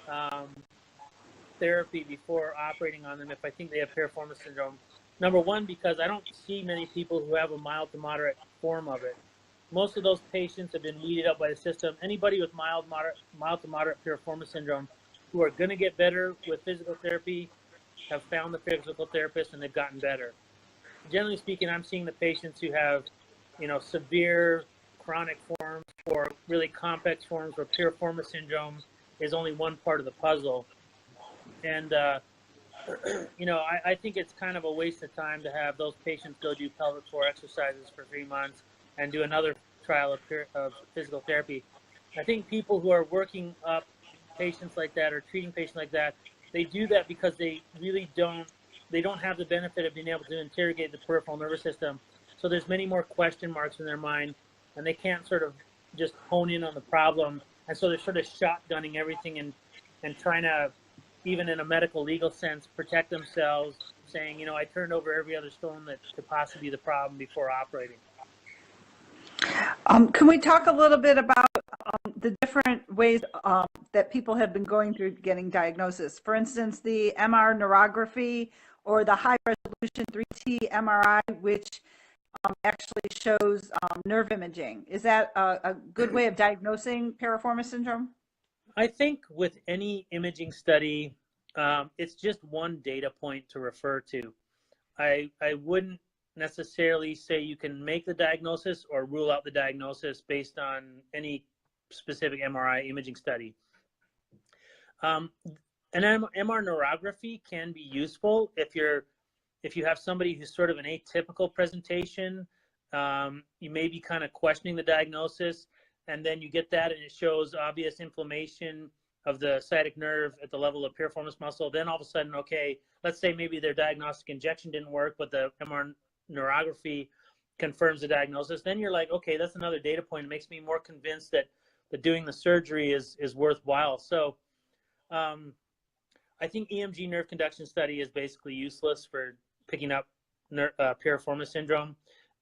of therapy before operating on them if I think they have piriformis syndrome. Number one, because I don't see many people who have a mild to moderate form of it. Most of those patients have been weeded out by the system. Anybody with mild to moderate piriformis syndrome who are going to get better with physical therapy have found the physical therapist and they've gotten better. Generally speaking, I'm seeing the patients who have, you know, severe chronic forms or really complex forms where piriformis syndrome is only one part of the puzzle. And, you know, I think it's kind of a waste of time to have those patients go do pelvic floor exercises for 3 months and do another trial of physical therapy. I think people who are working up patients like that or treating patients like that, they do that because they really don't have the benefit of being able to interrogate the peripheral nervous system. So there's many more question marks in their mind, and they can't sort of just hone in on the problem. And so they're sort of shotgunning everything and trying to, even in a medical legal sense, protect themselves, saying, you know, I turned over every other stone that could possibly be the problem before operating. Can we talk a little bit about the different ways that people have been going through getting diagnosis? For instance, the MR neurography or the high resolution 3T MRI, which actually shows nerve imaging. Is that a good way of diagnosing piriformis syndrome? I think with any imaging study, it's just one data point to refer to. I wouldn't necessarily say you can make the diagnosis or rule out the diagnosis based on any specific MRI imaging study. An MR neurography can be useful if you have somebody who's sort of an atypical presentation. You may be kind of questioning the diagnosis, and then you get that and it shows obvious inflammation of the sciatic nerve at the level of piriformis muscle. Then all of a sudden, okay, let's say maybe their diagnostic injection didn't work, but the MR neurography confirms the diagnosis. Then you're like, okay, that's another data point. It makes me more convinced that doing the surgery is worthwhile. So I think EMG nerve conduction study is basically useless for picking up piriformis syndrome.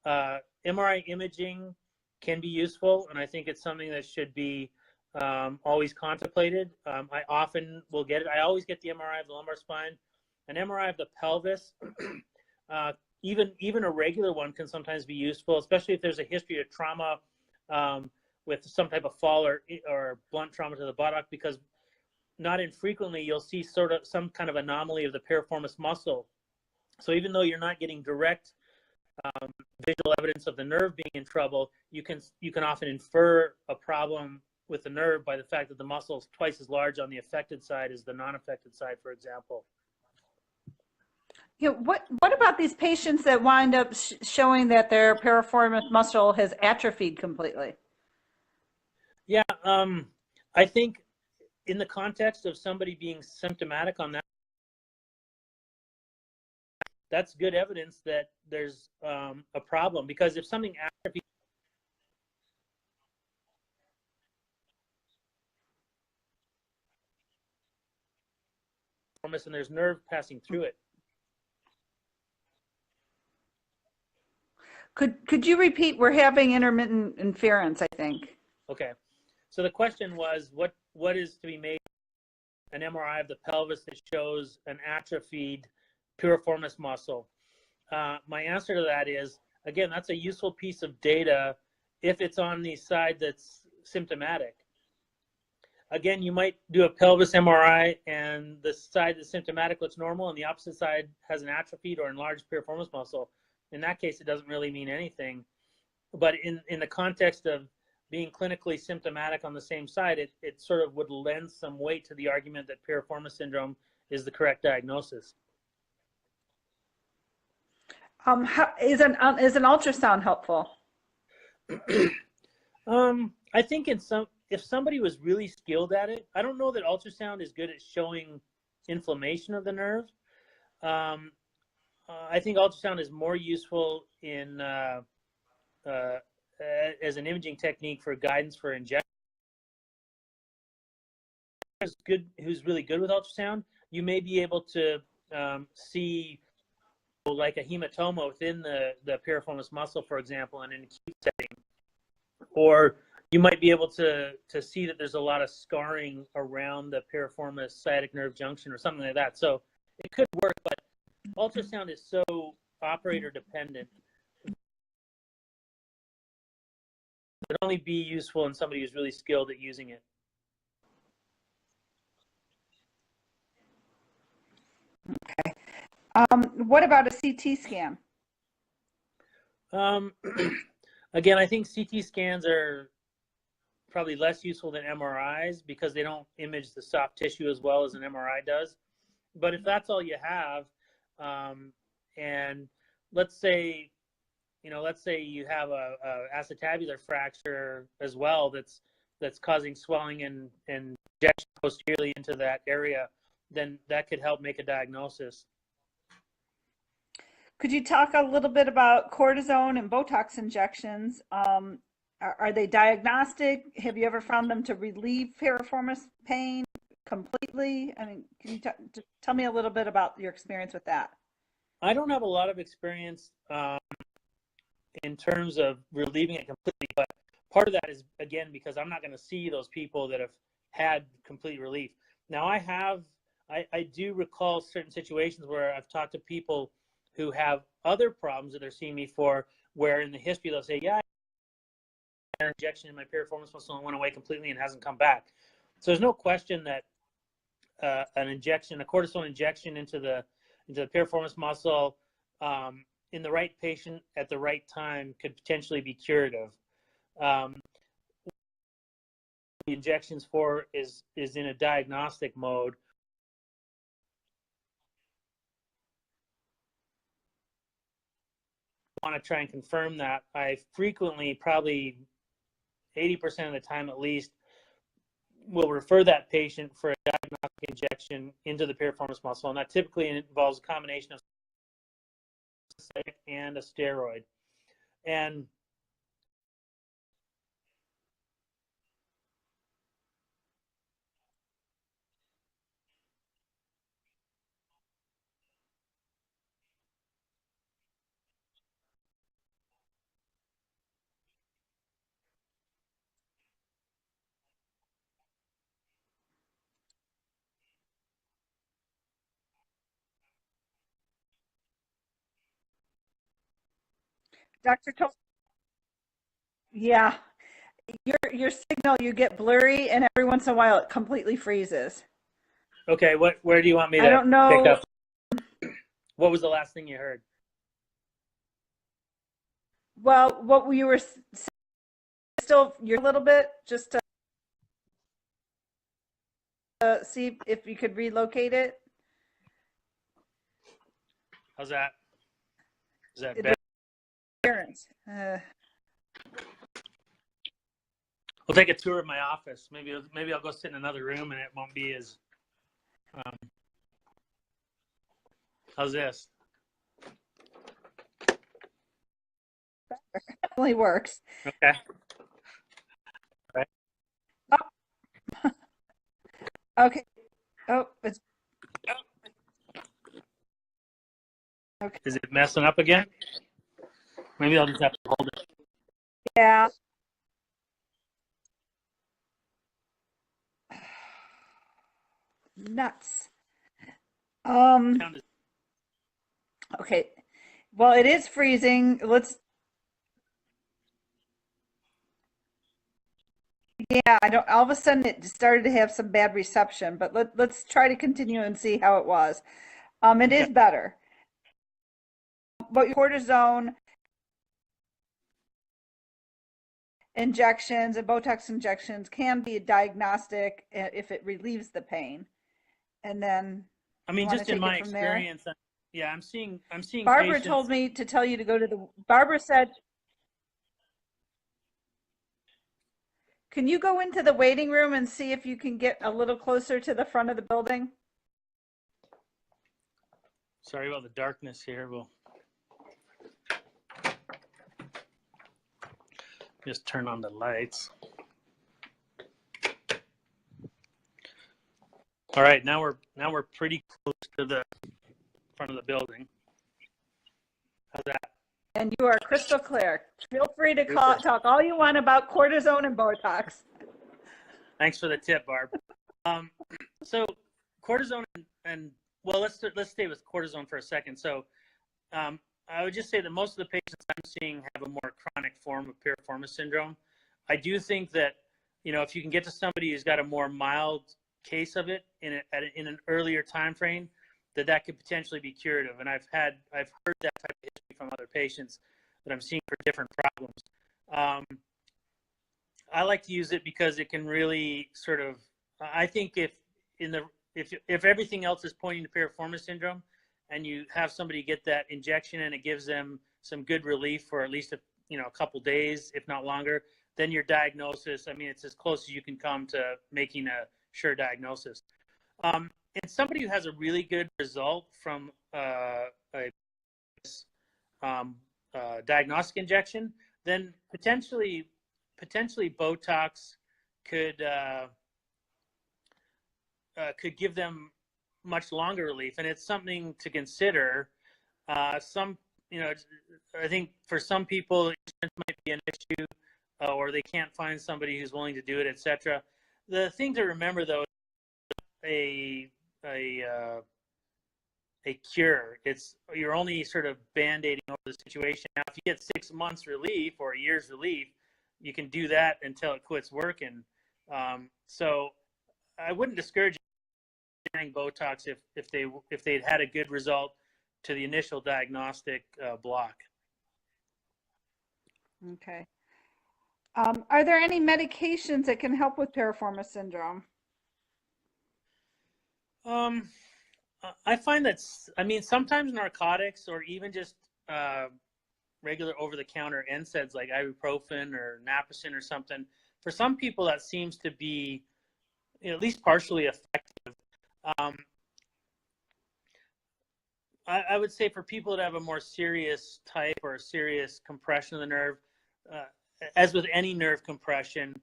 MRI imaging can be useful, and I think it's something that should be always contemplated. I often will get it. I always get the MRI of the lumbar spine. An MRI of the pelvis, even a regular one can sometimes be useful, especially if there's a history of trauma with some type of fall or blunt trauma to the buttock, because not infrequently you'll see sort of some kind of anomaly of the piriformis muscle. So even though you're not getting direct visual evidence of the nerve being in trouble, you can often infer a problem with the nerve by the fact that the muscle is twice as large on the affected side as the non-affected side, for example. You know, what about these patients that wind up showing that their piriformis muscle has atrophied completely? Yeah, I think in the context of somebody being symptomatic on that, that's good evidence that there's a problem, because if something atrophies and there's nerve passing through it. Could you repeat? We're having intermittent interference, I think. Okay. So the question was, what is to be made an MRI of the pelvis that shows an atrophied piriformis muscle? My answer to that is, again, that's a useful piece of data if it's on the side that's symptomatic. Again, you might do a pelvis MRI and the side that's symptomatic looks normal and the opposite side has an atrophied or enlarged piriformis muscle. In that case, it doesn't really mean anything. But in the context of being clinically symptomatic on the same side, it sort of would lend some weight to the argument that piriformis syndrome is the correct diagnosis. Is an ultrasound helpful? I think if somebody was really skilled at it, I don't know that ultrasound is good at showing inflammation of the nerve. I think ultrasound is more useful in as an imaging technique for guidance for injection. who's really good with ultrasound, you may be able to see like a hematoma within the piriformis muscle, for example, in an acute setting, or you might be able to see that there's a lot of scarring around the piriformis sciatic nerve junction or something like that. So it could work, but ultrasound is so operator dependent. It would only be useful in somebody who's really skilled at using it. Okay. What about a CT scan? Again, I think CT scans are probably less useful than MRIs because they don't image the soft tissue as well as an MRI does. But if that's all you have, and let's say you have a acetabular fracture as well that's causing swelling and injection posteriorly into that area, then that could help make a diagnosis. Could you talk a little bit about cortisone and Botox injections? Are they diagnostic? Have you ever found them to relieve piriformis pain completely? I mean, can you tell me a little bit about your experience with that? I don't have a lot of experience in terms of relieving it completely, but part of that is, again, because I'm not going to see those people that have had complete relief. Now, I do recall certain situations where I've talked to people who have other problems that they're seeing me for, where in the history they'll say, yeah, I had an injection in my piriformis muscle and went away completely and hasn't come back. So there's no question that a cortisone injection into the piriformis muscle in the right patient at the right time could potentially be curative. The injections for is in a diagnostic mode. I want to try and confirm that. I frequently, probably 80% of the time at least, will refer that patient for a diagnostic injection into the piriformis muscle, and that typically involves a combination of and a steroid. And Dr. Yeah, your signal, you get blurry, and every once in a while it completely freezes. okay, where do you want me to I don't know. pick up? What was the last thing you heard? Well, what you were still, you're a little bit, just to see if you could relocate it. How's that? Is that better? We'll take a tour of my office. Maybe I'll go sit in another room and it won't be as. How's this? Definitely works. Okay. Right. Oh. Okay. Oh, it's okay. Is it messing up again? Maybe I'll just have to hold it. Yeah. Nuts. Okay. Well, it is freezing. Yeah, I don't, all of a sudden it started to have some bad reception, but let's try to continue and see how it was. It is better. But cortisone injections and Botox injections can be a diagnostic if it relieves the pain. And then I mean, just in my experience, yeah, I'm seeing Barbara patients. told me to tell you to go to Barbara said, can you go into the waiting room and see if you can get a little closer to the front of the building? Sorry about the darkness here. We'll just turn on the lights. All right, now we're pretty close to the front of the building. How's that? And you are crystal clear. Feel free to talk all you want about cortisone and Botox. Thanks for the tip, Barb. So cortisone and well, let's stay with cortisone for a second. So I would just say that most of the patients I'm seeing have a more chronic form of piriformis syndrome. I do think that, if you can get to somebody who's got a more mild case of it in an earlier time frame, that could potentially be curative. And I've heard that type of history from other patients that I'm seeing for different problems. I like to use it because it can really sort of, I think if everything else is pointing to piriformis syndrome and you have somebody get that injection and it gives them some good relief for at least a couple days, if not longer, then your diagnosis, it's as close as you can come to making a sure diagnosis. And somebody who has a really good result from a diagnostic injection, then potentially Botox could give them much longer relief, and it's something to consider. I think for some people it might be an issue, or they can't find somebody who's willing to do it, etc. The thing to remember, though, is a cure. You're only sort of band-aiding over the situation. Now, if you get 6 months relief or a year's relief, you can do that until it quits working. So I wouldn't discourage getting Botox if they'd had a good result to the initial diagnostic block. Okay. Are there any medications that can help with piriformis syndrome? I find that, sometimes narcotics or even just regular over-the-counter NSAIDs like ibuprofen or naproxen or something, for some people that seems to be at least partially effective. I would say for people that have a more serious type or a serious compression of the nerve, as with any nerve compression,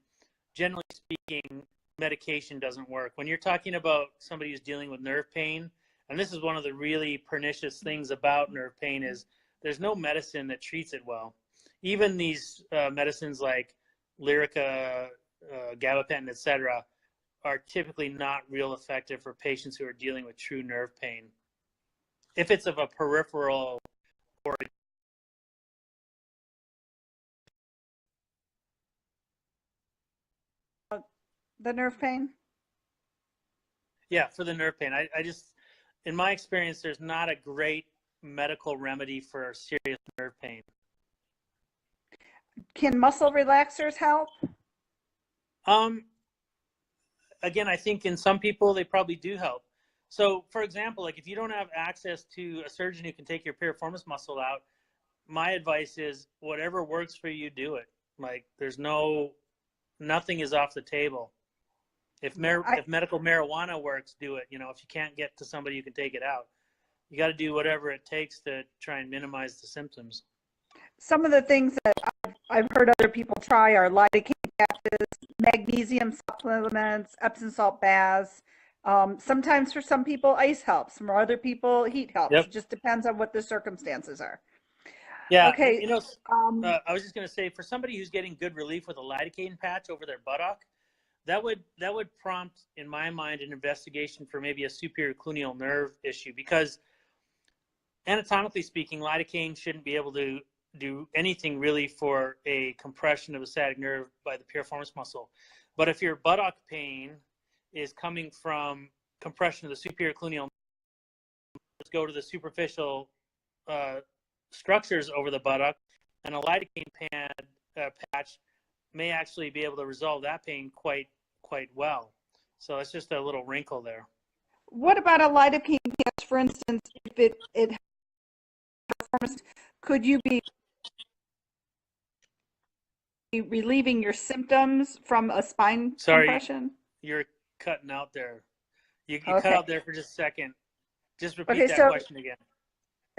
generally speaking, medication doesn't work. When you're talking about somebody who's dealing with nerve pain, and this is one of the really pernicious things about nerve pain, is there's no medicine that treats it well. Even these medicines like Lyrica, gabapentin, etc., are typically not real effective for patients who are dealing with true nerve pain. If it's of a peripheral or the nerve pain? Yeah, for the nerve pain. I just, in my experience, there's not a great medical remedy for serious nerve pain. Can muscle relaxers help? Again, I think in some people they probably do help. So, for example, like if you don't have access to a surgeon who can take your piriformis muscle out, my advice is whatever works for you, do it. Like nothing is off the table. If medical marijuana works, do it. If you can't get to somebody who can take it out, you got to do whatever it takes to try and minimize the symptoms. Some of the things that I've heard other people try are lidocaine patches, magnesium supplements, Epsom salt baths. Sometimes for some people, ice helps. For other people, heat helps. Yep. It just depends on what the circumstances are. Yeah. Okay. I was just going to say, for somebody who's getting good relief with a lidocaine patch over their buttock, that would prompt, in my mind, an investigation for maybe a superior cluneal nerve issue, because anatomically speaking, lidocaine shouldn't be able to do anything really for a compression of a sciatic nerve by the piriformis muscle. But if your buttock pain is coming from compression of the superior cluneal nerve, let's go to the superficial structures over the buttock, and a lidocaine patch may actually be able to resolve that pain quite well. So it's just a little wrinkle there. What about a lidocaine patch, for instance, if it could you be relieving your symptoms from a spine compression? You're cutting out there. You cut out there for just a second. Just repeat that question again.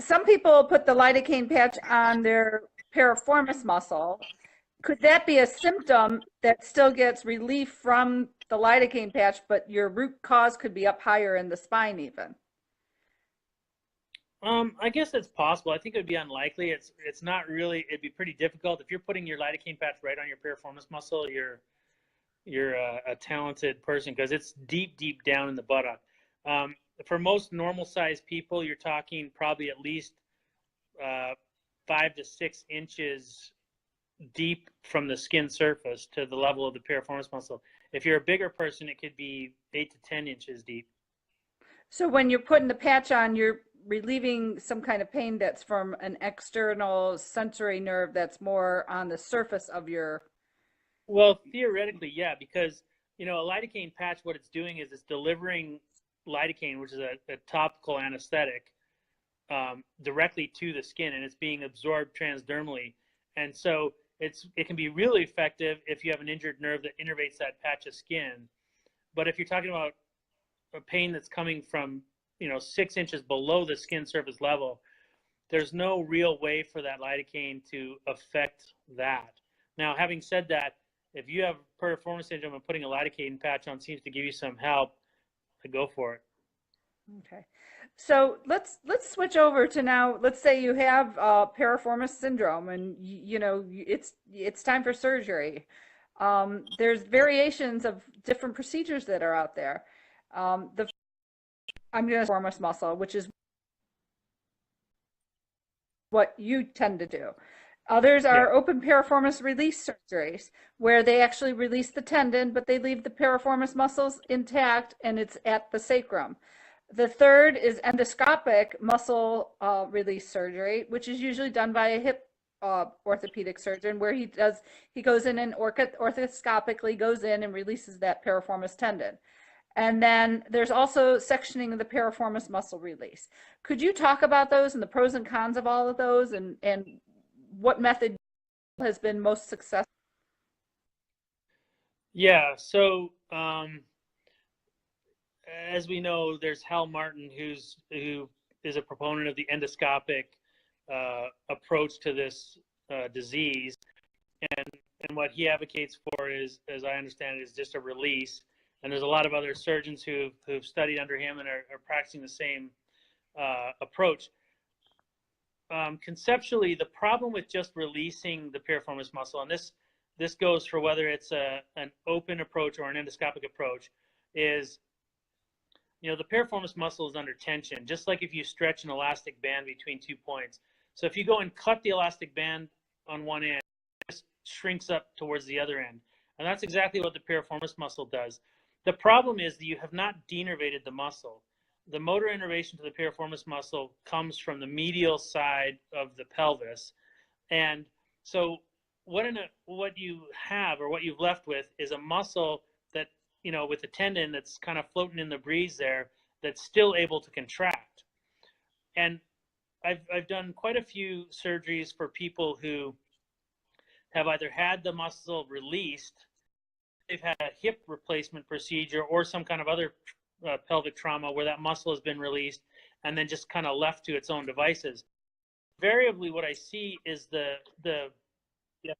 Some people put the lidocaine patch on their piriformis muscle could that be a symptom that still gets relief from the lidocaine patch, but your root cause could be up higher in the spine even? I guess it's possible. I think it would be unlikely. It's not really. It'd be pretty difficult if you're putting your lidocaine patch right on your piriformis muscle. You're a talented person because it's deep down in the buttock. For most normal sized people, you're talking probably at least 5 to 6 inches deep from the skin surface to the level of the piriformis muscle. If you're a bigger person, it could be 8 to 10 inches deep. So when you're putting the patch on, you're relieving some kind of pain that's from an external sensory nerve that's more on the surface of your. Well, theoretically, yeah, because a lidocaine patch, what it's doing is it's delivering lidocaine, which is a topical anesthetic, directly to the skin, and it's being absorbed transdermally. And so it can be really effective if you have an injured nerve that innervates that patch of skin. But if you're talking about a pain that's coming from 6 inches below the skin surface level, there's no real way for that lidocaine to affect that. Now, having said that, if you have piriformis syndrome and putting a lidocaine patch on seems to give you some help, to go for it. Okay, so let's switch over to now. Let's say you have piriformis syndrome, and it's time for surgery. There's variations of different procedures that are out there. I'm going to piriformis muscle, which is what you tend to do. Others are open piriformis release surgeries, where they actually release the tendon, but they leave the piriformis muscles intact, and it's at the sacrum. The third is endoscopic muscle release surgery, which is usually done by a hip orthopedic surgeon, where he goes in and orthoscopically goes in and releases that piriformis tendon. And then there's also sectioning of the piriformis muscle release. Could you talk about those and the pros and cons of all of those, and what method has been most successful? Yeah, so as we know, there's Hal Martin, who is a proponent of the endoscopic approach to this disease, and what he advocates for is, as I understand it, is just a release. And there's a lot of other surgeons who've studied under him and are practicing the same approach. Conceptually, the problem with just releasing the piriformis muscle, and this goes for whether it's an open approach or an endoscopic approach, is the piriformis muscle is under tension, just like if you stretch an elastic band between 2 points. So if you go and cut the elastic band on one end, it just shrinks up towards the other end. And that's exactly what the piriformis muscle does. The problem is that you have not denervated the muscle. The motor innervation to the piriformis muscle comes from the medial side of the pelvis. And so what you have, or what you've left with, is a muscle that, with a tendon that's kind of floating in the breeze there, that's still able to contract. And I've done quite a few surgeries for people who have either had the muscle released, they've had a hip replacement procedure, or some kind of other pelvic trauma where that muscle has been released and then just kind of left to its own devices. Invariably, what I see is yeah.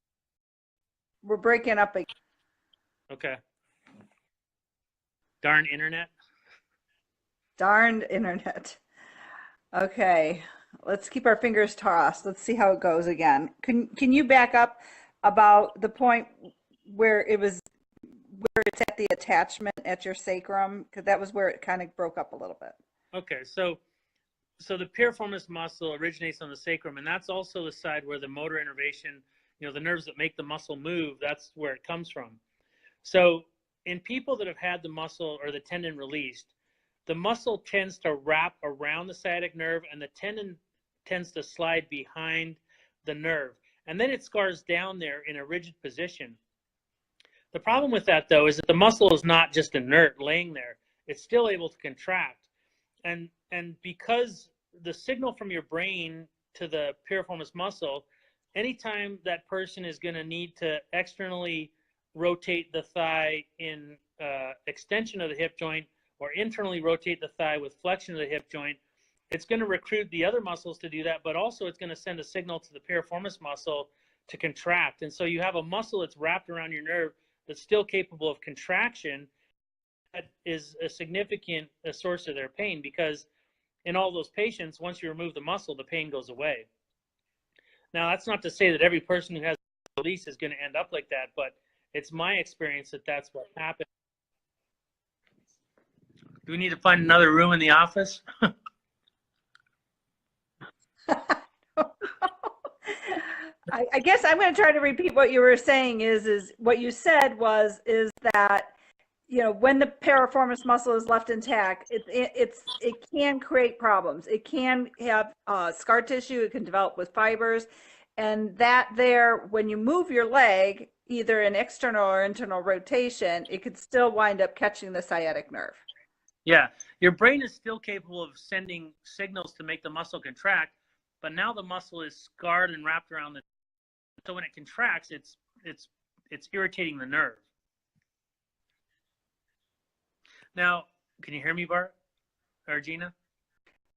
We're breaking up again. Okay. Darn internet. Darned internet. Okay, let's keep our fingers crossed. Let's see how it goes again. Can you back up about the point where it's at the attachment at your sacrum? Because that was where it kind of broke up a little bit. Okay, so the piriformis muscle originates on the sacrum, and that's also the side where the motor innervation, the nerves that make the muscle move, that's where it comes from. So in people that have had the muscle or the tendon released, the muscle tends to wrap around the sciatic nerve, and the tendon tends to slide behind the nerve. And then it scars down there in a rigid position. The problem with that, though, is that the muscle is not just inert laying there. It's still able to contract. And because the signal from your brain to the piriformis muscle, anytime that person is going to need to externally rotate the thigh in extension of the hip joint, or internally rotate the thigh with flexion of the hip joint, it's going to recruit the other muscles to do that, but also it's going to send a signal to the piriformis muscle to contract. And so you have a muscle that's wrapped around your nerve that's still capable of contraction. That is a significant source of their pain, because in all those patients, once you remove the muscle, the pain goes away. Now, that's not to say that every person who has a release is going to end up like that, but it's my experience that that's what happens. Do we need to find another room in the office? I guess I'm going to try to repeat what you were saying is what you said is that, when the piriformis muscle is left intact, it can create problems. It can have scar tissue. It can develop with fibers, and that there, when you move your leg, either an external or internal rotation, it could still wind up catching the sciatic nerve. Yeah, your brain is still capable of sending signals to make the muscle contract, but now the muscle is scarred and wrapped around the. So when it contracts, it's irritating the nerve. Now, can you hear me, Bart or Gina?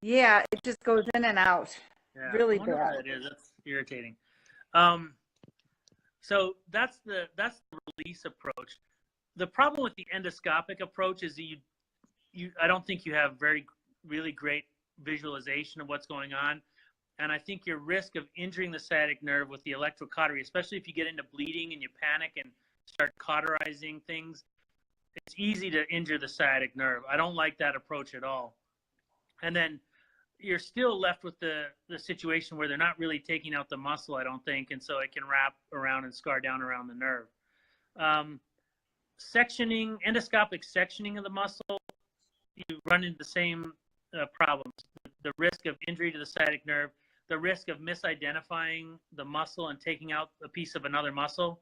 Yeah, it just goes in and out. Yeah, really I wonder bad. why it is. That's irritating. So that's the release approach. The problem with the endoscopic approach is that I don't think you have really great visualization of what's going on. And I think your risk of injuring the sciatic nerve with the electrocautery, especially if you get into bleeding and you panic and start cauterizing things, it's easy to injure the sciatic nerve. I don't like that approach at all. And then you're still left with the situation where they're not really taking out the muscle, I don't think, and so it can wrap around and scar down around the nerve. Sectioning, endoscopic sectioning of the muscle, you run into the same problems. The risk of injury to the sciatic nerve, the risk of misidentifying the muscle and taking out a piece of another muscle.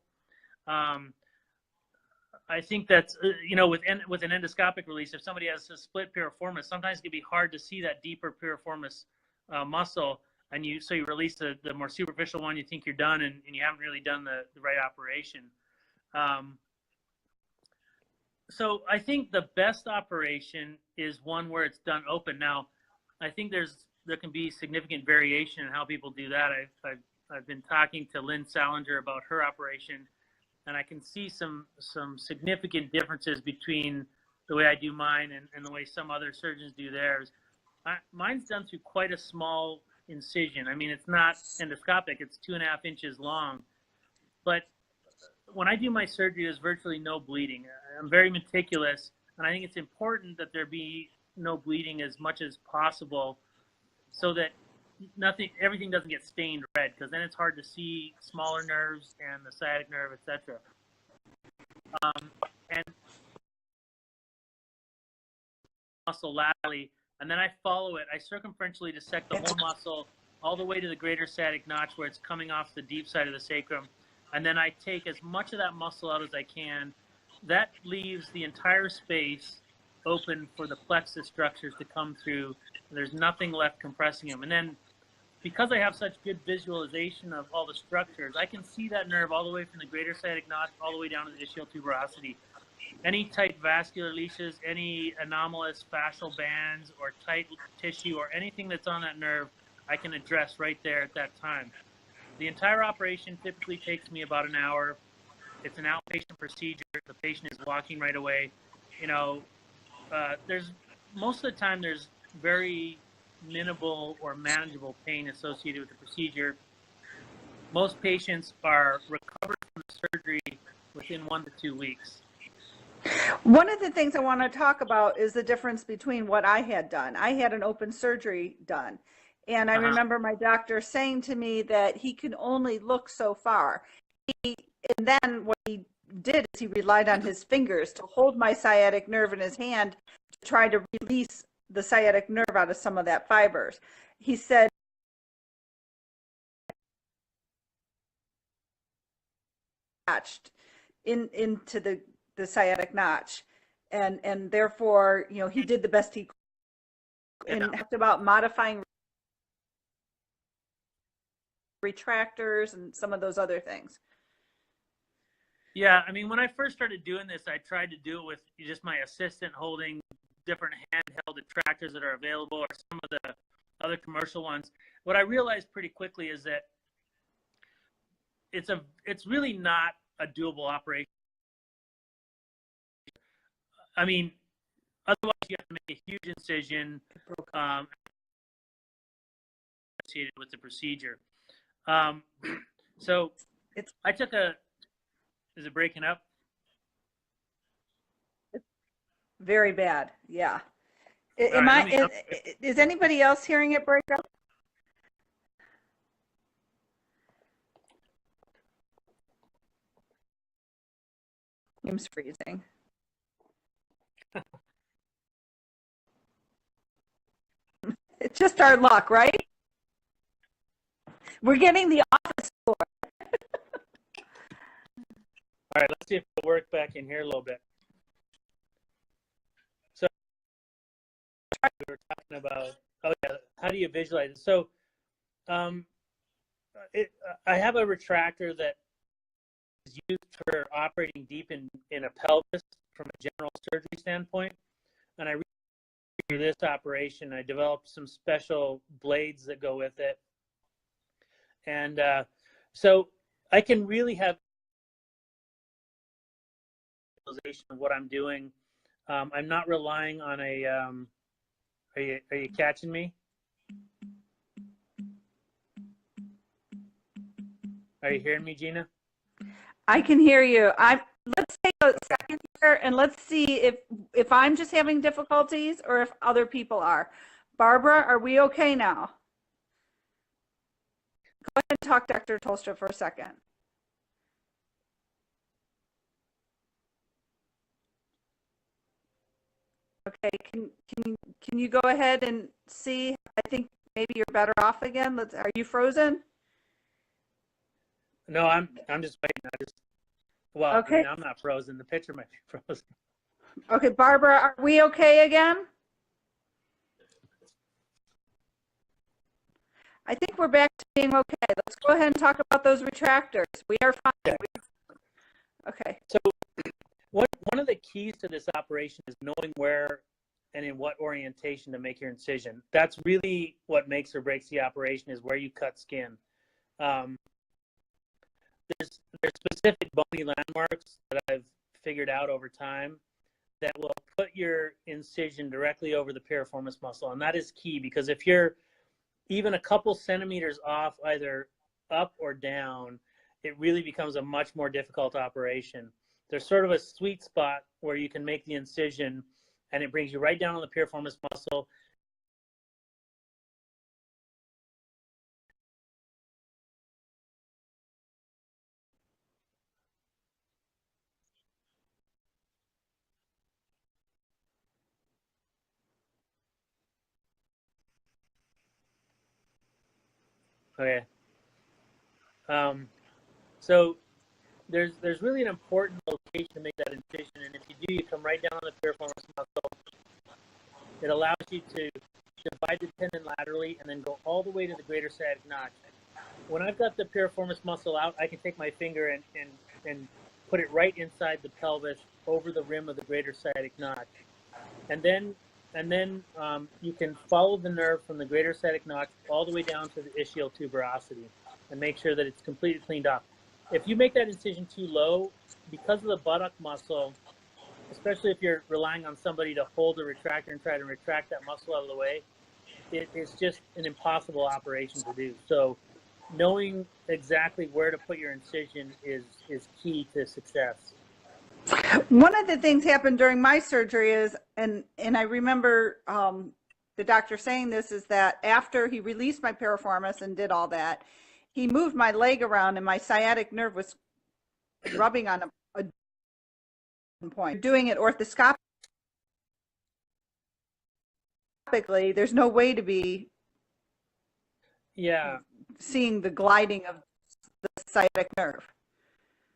I think that's, with an endoscopic release, if somebody has a split piriformis, sometimes it can be hard to see that deeper piriformis muscle, and so you release the more superficial one, you think you're done, and you haven't really done the right operation. So I think the best operation is one where it's done open. Now, I think there can be significant variation in how people do that. I've been talking to Lynn Salinger about her operation, and I can see some significant differences between the way I do mine and the way some other surgeons do theirs. Mine's done through quite a small incision. I mean, it's not endoscopic, it's 2.5 inches long. But when I do my surgery, there's virtually no bleeding. I'm very meticulous, and I think it's important that there be no bleeding as much as possible so that everything doesn't get stained red, because then it's hard to see smaller nerves and the sciatic nerve, etc. And muscle laterally, and then I follow it. I circumferentially dissect the whole muscle all the way to the greater sciatic notch where it's coming off the deep side of the sacrum. And then I take as much of that muscle out as I can. That leaves the entire space open for the plexus structures to come through. There's nothing left compressing them. And then because I have such good visualization of all the structures, I can see that nerve all the way from the greater sciatic notch all the way down to the ischial tuberosity. Any tight vascular lesions, any anomalous fascial bands or tight tissue or anything that's on that nerve, I can address right there at that time. The entire operation typically takes me about an hour. It's an outpatient procedure. The patient is walking right away. There's most of the time there's very minimal or manageable pain associated with the procedure. Most patients are recovered from the surgery within 1 to 2 weeks. One of the things I want to talk about is the difference between what I had done. I had an open surgery done. And I remember my doctor saying to me that he could only look so far. And then what he did is he relied on his fingers to hold my sciatic nerve in his hand to try to release the sciatic nerve out of some of that fibers. He said, into the sciatic notch. And therefore, he did the best he could. And talked about modifying retractors and some of those other things. Yeah, I mean, when I first started doing this, I tried to do it with just my assistant holding different handheld retractors that are available, or some of the other commercial ones. What I realized pretty quickly is that it's really not a doable operation. I mean, otherwise you have to make a huge incision associated with the procedure. So I took a. Is it breaking up? Very bad. Yeah. Is anybody else hearing it break up? I'm freezing. It's just our luck, right? We're getting the office score. All right, let's see if it'll work back in here a little bit. So we were talking about, how do you visualize it? So I have a retractor that is used for operating deep in a pelvis from a general surgery standpoint. And I for this operation, I developed some special blades that go with it. And so I can really have visualization of what I'm doing. I'm not relying on a, are you catching me? Are you hearing me, Gina? I can hear you. Let's take a second here and let's see if I'm just having difficulties or if other people are. Barbara, are we okay now? Go ahead and talk to Dr. Tollestrup for a second. Okay, can you go ahead and see? I think maybe you're better off again. Are you frozen? No, I'm just waiting. Okay. I mean, I'm not frozen. The picture might be frozen. Okay, Barbara, are we okay again? I think we're back to being okay. Let's go ahead and talk about those retractors. We are fine. Yeah. Okay. So one of the keys to this operation is knowing where and in what orientation to make your incision. That's really what makes or breaks the operation, is where you cut skin. There's specific bony landmarks that I've figured out over time that will put your incision directly over the piriformis muscle. And that is key, because if you're even a couple centimeters off, either up or down, it really becomes a much more difficult operation. There's sort of a sweet spot where you can make the incision and it brings you right down on the piriformis muscle. Okay. So there's really an important location to make that incision, and if you do, you come right down on the piriformis muscle. It allows you to divide the tendon laterally and then go all the way to the greater sciatic notch. When I've got the piriformis muscle out, I can take my finger and put it right inside the pelvis over the rim of the greater sciatic notch. And then you can follow the nerve from the greater sciatic notch all the way down to the ischial tuberosity and make sure that it's completely cleaned off. If you make that incision too low, because of the buttock muscle, especially if you're relying on somebody to hold the retractor and try to retract that muscle out of the way, it's just an impossible operation to do. So knowing exactly where to put your incision is key to success. One of the things happened during my surgery is, and I remember the doctor saying this, is that after he released my piriformis and did all that, he moved my leg around and my sciatic nerve was rubbing on a point. Doing it orthoscopically, there's no way to be seeing the gliding of the sciatic nerve.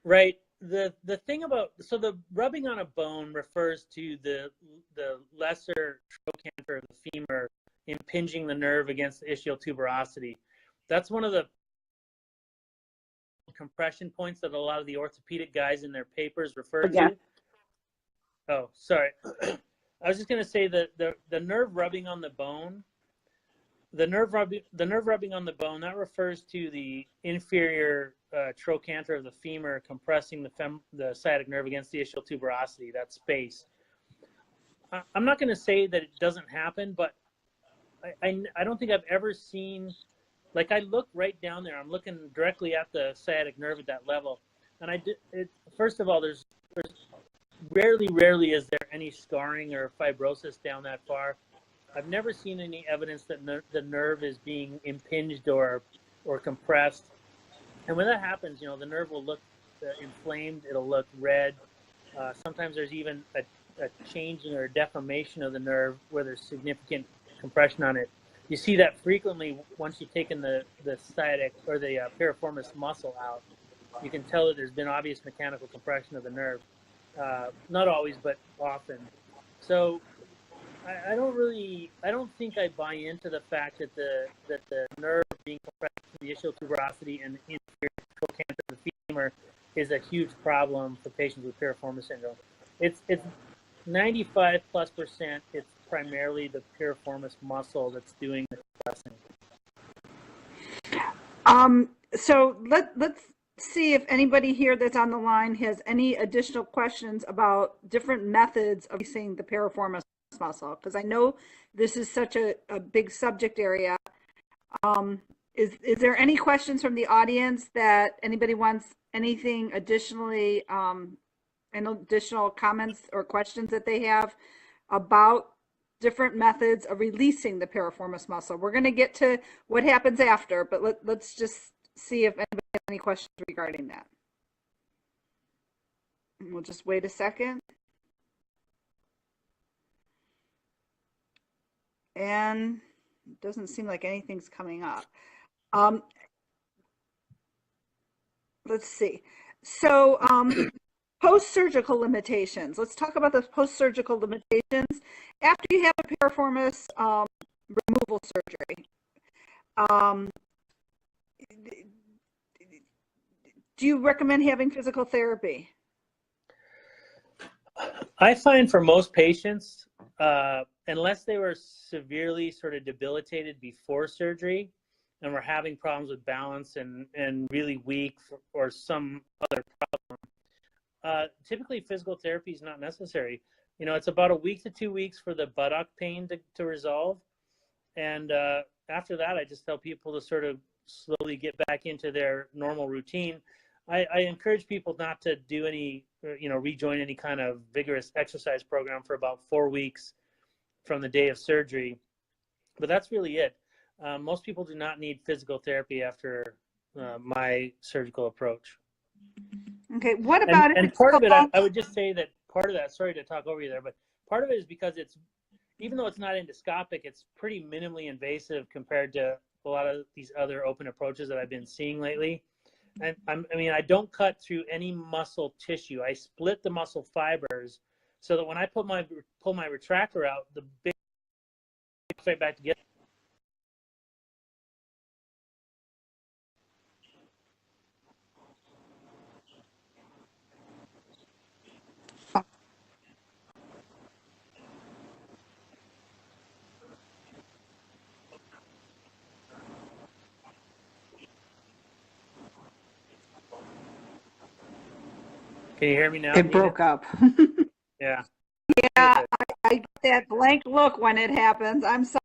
Right. The thing about, so the rubbing on a bone refers to the lesser trochanter of the femur impinging the nerve against the ischial tuberosity. That's one of the compression points that a lot of the orthopedic guys in their papers refer to. Oh, sorry. I was just going to say that the nerve rubbing on the bone nerve rubbing on the bone, that refers to the inferior trochanter of the femur compressing the sciatic nerve against the ischial tuberosity, that space. I'm not going to say that it doesn't happen, but I don't think I've ever seen, like, I look right down there. I'm looking directly at the sciatic nerve at that level. And first of all, there's rarely is there any scarring or fibrosis down that far. I've never seen any evidence that the nerve is being impinged or compressed. And when that happens, the nerve will look inflamed. It'll look red. Sometimes there's even a changing or deformation of the nerve where there's significant compression on it. You see that frequently once you've taken the sciatic or the piriformis muscle out. You can tell that there's been obvious mechanical compression of the nerve. Not always, but often. So I don't think I buy into the fact that the nerve being compressed to the ischial tuberosity and the inferior trochanter of the femur is a huge problem for patients with piriformis syndrome. It's 95+%. It's primarily the piriformis muscle that's doing the compressing. So let's see if anybody here that's on the line has any additional questions about different methods of releasing the piriformis muscle, because I know this is such a big subject area. Is there any questions from the audience that anybody wants anything additionally, and additional comments or questions that they have about different methods of releasing the piriformis muscle? We're going to get to what happens after, but let's just see if anybody has any questions regarding that. We'll just wait a second. And it doesn't seem like anything's coming up. Let's see. So post-surgical limitations. Let's talk about the post-surgical limitations after you have a piriformis removal surgery. Do you recommend having physical therapy? I find for most patients, unless they were severely sort of debilitated before surgery and were having problems with balance and really weak or some other problem, typically physical therapy is not necessary. It's about a week to 2 weeks for the buttock pain to resolve. And after that, I just tell people to sort of slowly get back into their normal routine. I encourage people not to do any, rejoin any kind of vigorous exercise program for about 4 weeks from the day of surgery. But that's really it. Most people do not need physical therapy after my surgical approach. Okay, what about and part of it, I would just say that part of that, sorry to talk over you there, but part of it is because even though it's not endoscopic, it's pretty minimally invasive compared to a lot of these other open approaches that I've been seeing lately. And I don't cut through any muscle tissue. I split the muscle fibers so that when I pull my retractor out, the big right back together. Can you hear me now? It broke up. Yeah. Yeah, I get that blank look when it happens. I'm sorry.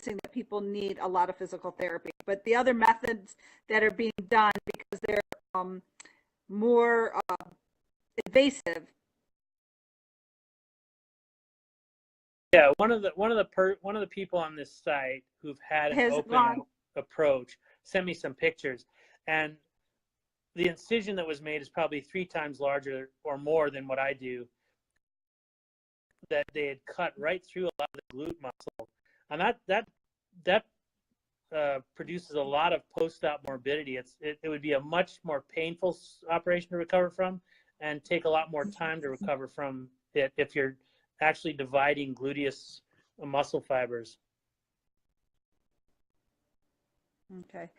That people need a lot of physical therapy, but the other methods that are being done because they're more invasive. Yeah, one of the people on this site who've had an open approach sent me some pictures, and the incision that was made is probably 3 times larger or more than what I do. That they had cut right through a lot of the glute muscle, and that produces a lot of post-op morbidity. It would be a much more painful operation to recover from, and take a lot more time to recover from it if you're actually dividing gluteus muscle fibers. Okay.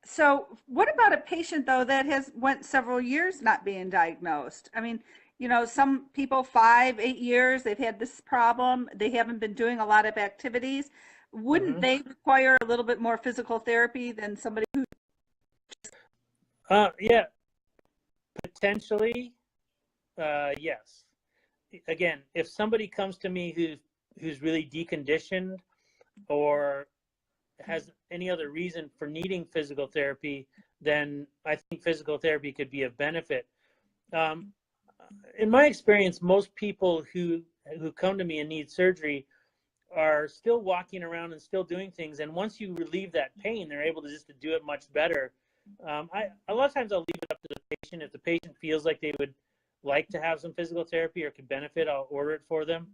So what about a patient though that has went several years not being diagnosed? I mean, some people 5, 8 years, they've had this problem. They haven't been doing a lot of activities. Wouldn't Hmm. they require a little bit more physical therapy than somebody who? Yeah, potentially, yes. Again, if somebody comes to me who's really deconditioned or has any other reason for needing physical therapy, then I think physical therapy could be of benefit. Um, in my experience, most people who come to me and need surgery are still walking around and still doing things. And once you relieve that pain, they're able to just to do it much better. A lot of times I'll leave it up to the patient. If the patient feels like they would like to have some physical therapy or could benefit, I'll order it for them.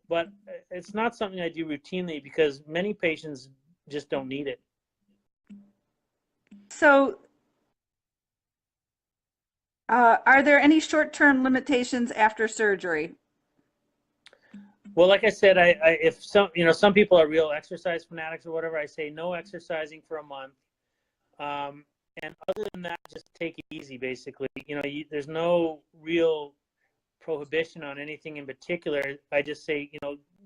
But it's not something I do routinely because many patients just don't need it. So, are there any short-term limitations after surgery? Well, like I said, if some people are real exercise fanatics or whatever, I say no exercising for a month. And other than that, just take it easy, basically. There's no real prohibition on anything in particular. I just say,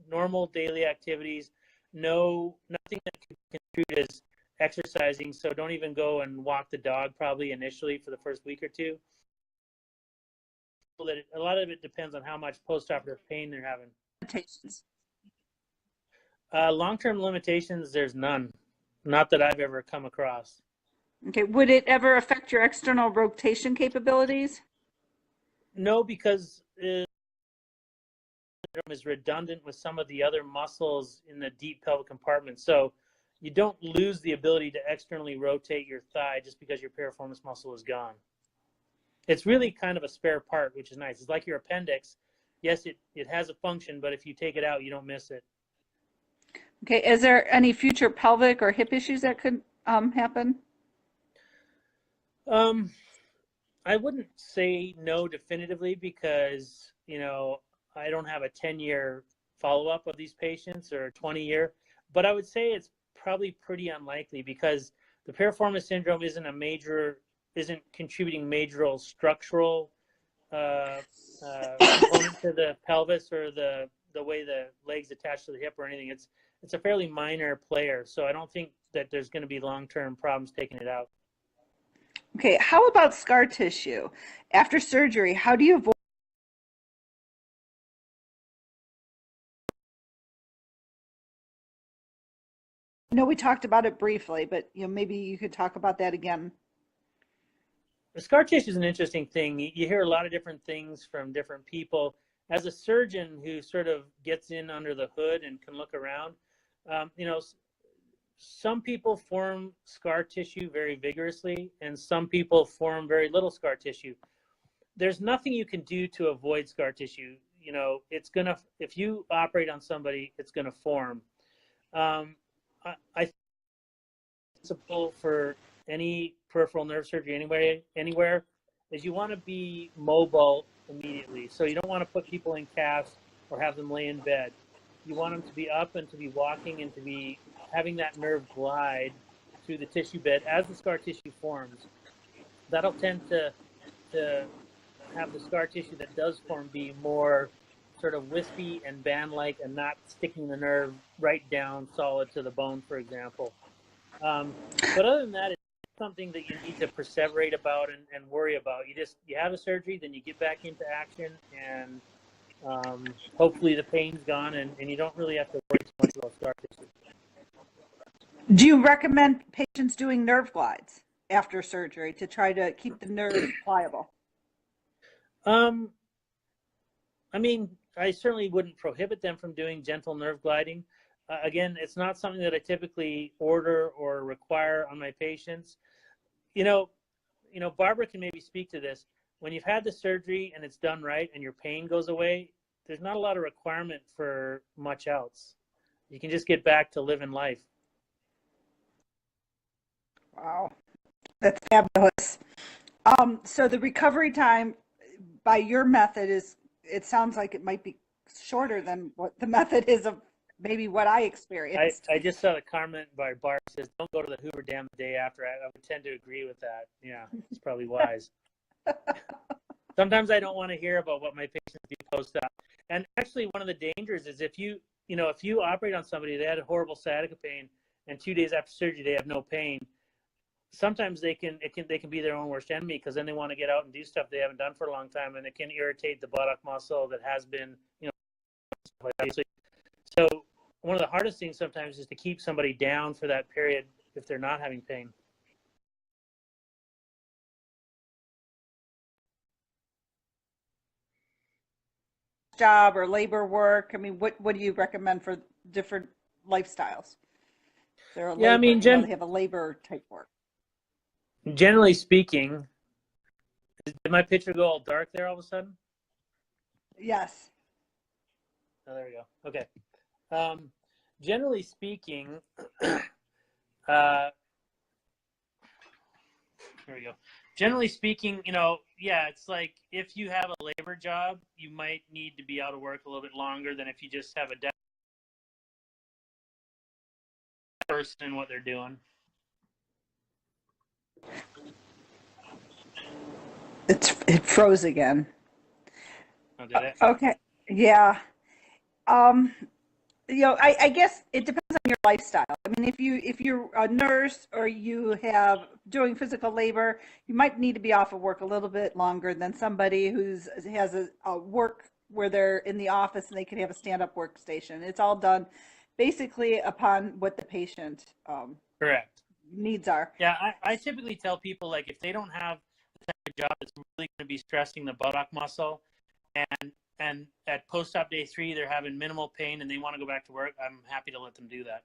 normal daily activities, nothing that can contribute as exercising. So don't even go and walk the dog probably initially for the first week or two. A lot of it depends on how much postoperative pain they're having. Limitations. Long-term limitations, there's none. Not that I've ever come across. Okay. Would it ever affect your external rotation capabilities? No, because is redundant with some of the other muscles in the deep pelvic compartment. So you don't lose the ability to externally rotate your thigh just because your piriformis muscle is gone. It's really kind of a spare part, which is nice. It's like your appendix. Yes, it has a function, but if you take it out, you don't miss it. Okay. Is there any future pelvic or hip issues that could happen? Um, I wouldn't say no definitively because, I don't have a 10-year follow-up of these patients or a 20-year, but I would say it's probably pretty unlikely because the piriformis syndrome isn't contributing major structural component to the pelvis or the way the legs attach to the hip or anything. It's a fairly minor player, so I don't think that there's going to be long-term problems taking it out. Okay. How about scar tissue after surgery? How do you avoid? I know we talked about it briefly, but maybe you could talk about that again. The scar tissue is an interesting thing. You hear a lot of different things from different people. As a surgeon who sort of gets in under the hood and can look around, um, you know, some people form scar tissue very vigorously, and some people form very little scar tissue. There's nothing you can do to avoid scar tissue. It's gonna, if you operate on somebody, it's gonna form. Um, I think it's principle for any peripheral nerve surgery anywhere is you want to be mobile immediately. So you don't want to put people in casts or have them lay in bed. You want them to be up and to be walking and to be having that nerve glide through the tissue bed as the scar tissue forms. That'll tend to have the scar tissue that does form be more sort of wispy and band-like and not sticking the nerve right down solid to the bone, for example. But other than that, it's something that you need to perseverate about and worry about. You have a surgery, then you get back into action, and hopefully the pain's gone, and you don't really have to worry too much about scar tissue. Do you recommend patients doing nerve glides after surgery to try to keep the nerve pliable? Um, I mean, I certainly wouldn't prohibit them from doing gentle nerve gliding. Again, it's not something that I typically order or require on my patients. You know, Barbara can maybe speak to this. When you've had the surgery and it's done right and your pain goes away, there's not a lot of requirement for much else. You can just get back to living life. Wow, that's fabulous. So the recovery time by your method it sounds like it might be shorter than what the method is of maybe what I experienced. I just saw the comment by Bart says, "Don't go to the Hoover Dam the day after." I would tend to agree with that. Yeah, it's probably wise. Sometimes I don't want to hear about what my patients do post-op. And actually, one of the dangers is if you operate on somebody, they had a horrible sciatica pain, and 2 days after surgery they have no pain. Sometimes they can be their own worst enemy, because then they want to get out and do stuff they haven't done for a long time, and it can irritate the buttock muscle that has been, stuff like that. So one of the hardest things sometimes is to keep somebody down for that period if they're not having pain. Job or labor work. I mean, what do you recommend for different lifestyles? They're a Yeah, I mean, they have a labor type work. Generally speaking, did my picture go all dark there all of a sudden? Yes. Oh, there we go. Okay. Generally speaking, there we go. Generally speaking, yeah, it's like if you have a labor job, you might need to be out of work a little bit longer than if you just have a deaf person in what they're doing. It froze again. Oh, did it? Okay. Yeah. I guess it depends on your lifestyle. I mean, if you're a nurse or you have doing physical labor, you might need to be off of work a little bit longer than somebody has a work where they're in the office and they can have a stand-up workstation. It's all done basically upon what the patient Correct. needs are. Yeah, I typically tell people, like, if they don't have the type of job that's really going to be stressing the buttock muscle, and at post-op day 3 they're having minimal pain and they want to go back to work, I'm happy to let them do that.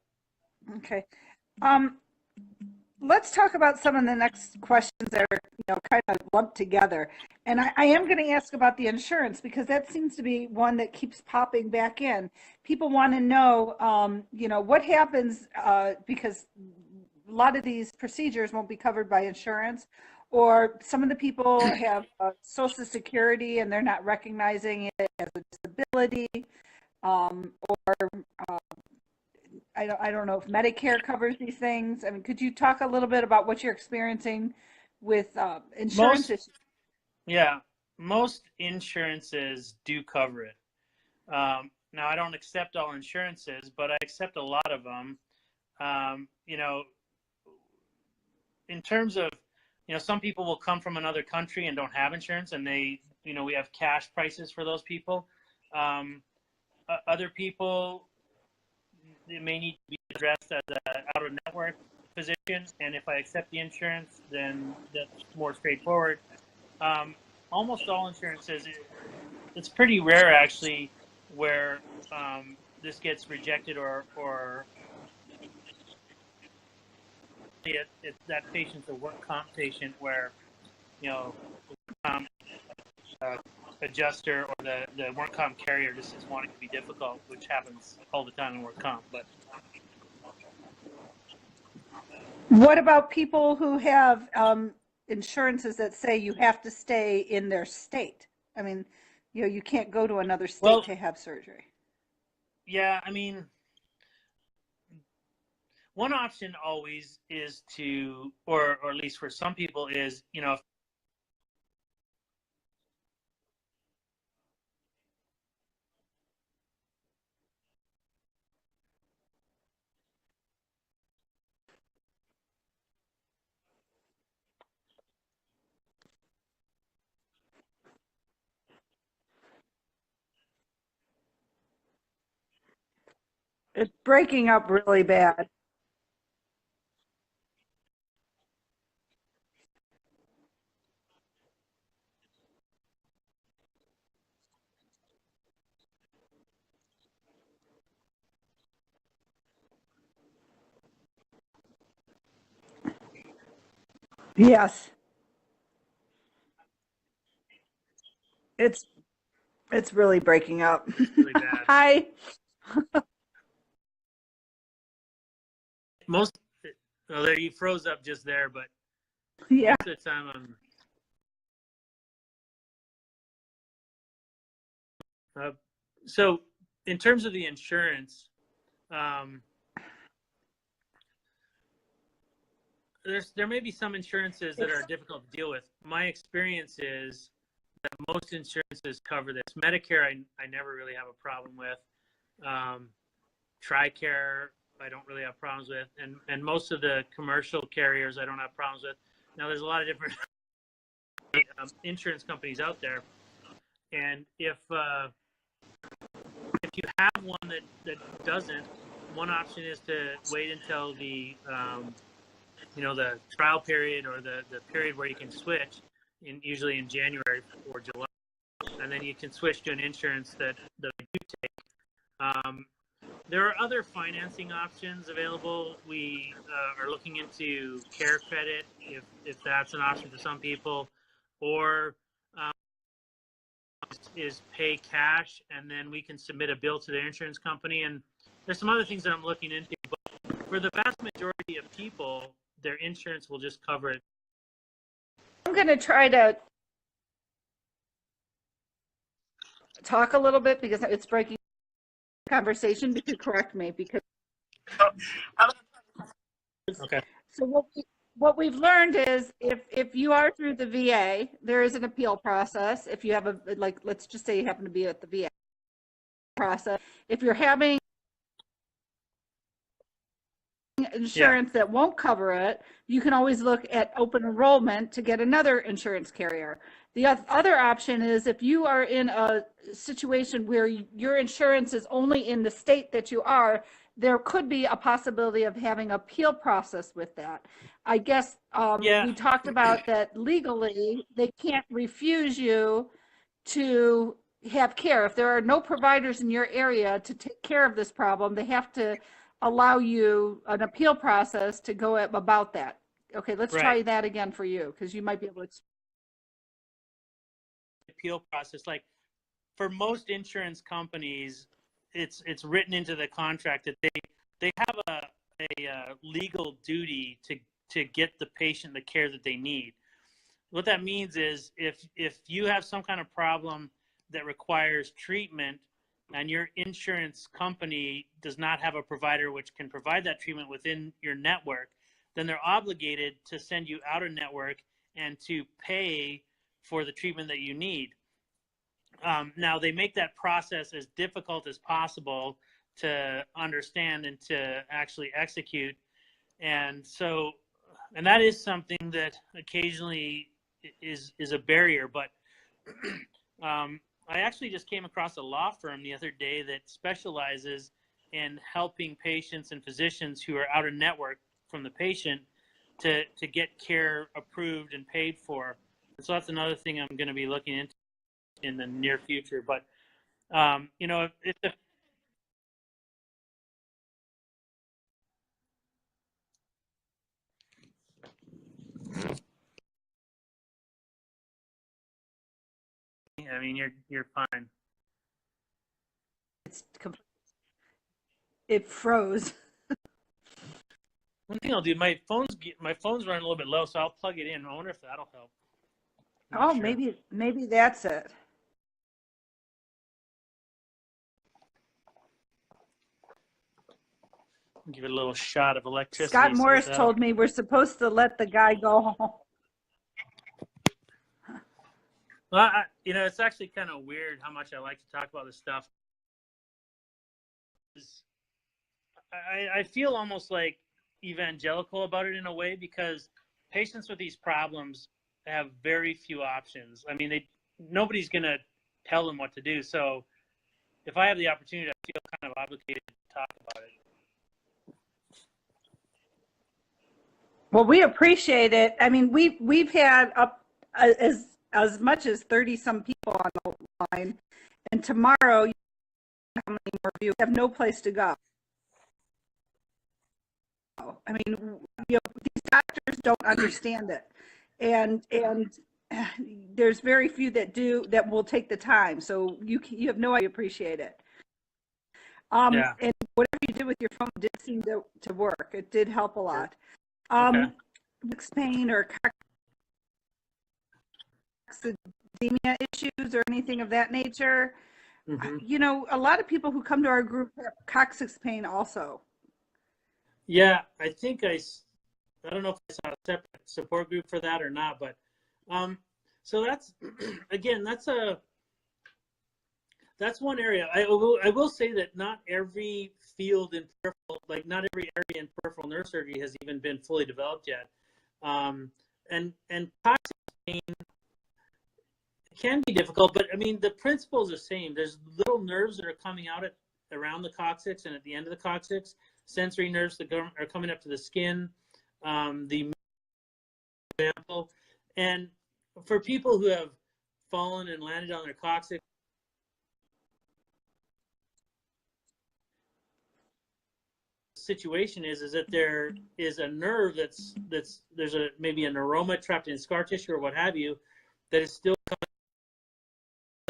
Okay. Let's talk about some of the next questions that are, kind of lumped together. And I am going to ask about the insurance, because that seems to be one that keeps popping back in. People want to know, what happens because a lot of these procedures won't be covered by insurance, or some of the people have Social Security and they're not recognizing it as a disability, or I don't know if Medicare covers these things. I mean, could you talk a little bit about what you're experiencing with insurance issues? Yeah, most insurances do cover it. Now, I don't accept all insurances, but I accept a lot of them. In terms of, some people will come from another country and don't have insurance, and we have cash prices for those people. Other people, it may need to be addressed as an out-of-network physician, and if I accept the insurance, then that's more straightforward. Almost all insurances, it's pretty rare actually where this gets rejected or that patient's a work comp patient where, the work comp adjuster or the work comp carrier just is wanting to be difficult, which happens all the time in work comp. But What about people who have insurances that say you have to stay in their state? I mean, you can't go to another state to have surgery. Yeah, I mean, one option always is to, or at least for some people is, It's breaking up really bad. Yes, it's really breaking up. really bad. Hi. Well, there, you froze up just there, but Yeah. most of the time so in terms of the insurance, there may be some insurances that are difficult to deal with. My experience is that most insurances cover this. Medicare, I never really have a problem with. TRICARE, I don't really have problems with, and most of the commercial carriers I don't have problems with. Now, there's a lot of different insurance companies out there, and if you have one that doesn't, one option is to wait until the the trial period or the period where you can switch, usually in January or July, and then you can switch to an insurance that you take. There are other financing options available. We are looking into care credit, if that's an option for some people, or is pay cash, and then we can submit a bill to the insurance company. And there's some other things that I'm looking into, but for the vast majority of people, their insurance will just cover it. I'm going to try to talk a little bit because it's breaking conversation, but you correct me because okay. So what we've learned is if you are through the VA, there is an appeal process. If you have let's just say you happen to be at the VA process, if you're having insurance that won't cover it, you can always look at open enrollment to get another insurance carrier. The other option is if you are in a situation where your insurance is only in the state that you are, there could be a possibility of having appeal process with that. I guess we talked about that legally, they can't refuse you to have care. If there are no providers in your area to take care of this problem, they have to allow you an appeal process to go about that. Okay, let's try that again for you, because you might be able to. Appeal process, like for most insurance companies, it's written into the contract that they have a legal duty to get the patient the care that they need. What that means is if you have some kind of problem that requires treatment, and your insurance company does not have a provider which can provide that treatment within your network, then they're obligated to send you out of network and to pay for the treatment that you need. Now, they make that process as difficult as possible to understand and to actually execute. And so, and that is something that occasionally is a barrier, but I actually just came across a law firm the other day that specializes in helping patients and physicians who are out of network from the patient to get care approved and paid for. And so that's another thing I'm going to be looking into in the near future. But, I mean, you're fine. It froze. One thing I'll do, my phone's running a little bit low, so I'll plug it in. I wonder if that'll help. Oh, sure. Maybe that's it. Give it a little shot of electricity. Scott Morris told me we're supposed to let the guy go home. Well, it's actually kind of weird how much I like to talk about this stuff. I feel almost like evangelical about it in a way, because patients with these problems have very few options. I mean, nobody's going to tell them what to do. So if I have the opportunity, I feel kind of obligated to talk about it. Well, we appreciate it. I mean, we've had up as much as 30 some people on the line, and tomorrow, how many more of you have no place to go? I mean, these doctors don't understand it, and there's very few that do, that will take the time. So you have no idea. Appreciate it. And whatever you did with your phone did seem to work. It did help a lot. Pain or coccidemia issues or anything of that nature? You know, a lot of people who come to our group have coccyx pain also. Yeah, I think I don't know if I saw a separate support group for that or not, but so that's again, that's one area. I will say that not every field in peripheral, like not every area in peripheral nerve surgery has even been fully developed yet. And coccyx pain can be difficult, but I mean the principle is the same. There's little nerves that are coming out around the coccyx and at the end of the coccyx, sensory nerves that are coming up to the skin, the example. And for people who have fallen and landed on their coccyx, situation is that there is a nerve that's there's maybe a neuroma trapped in scar tissue or what have you that is still coming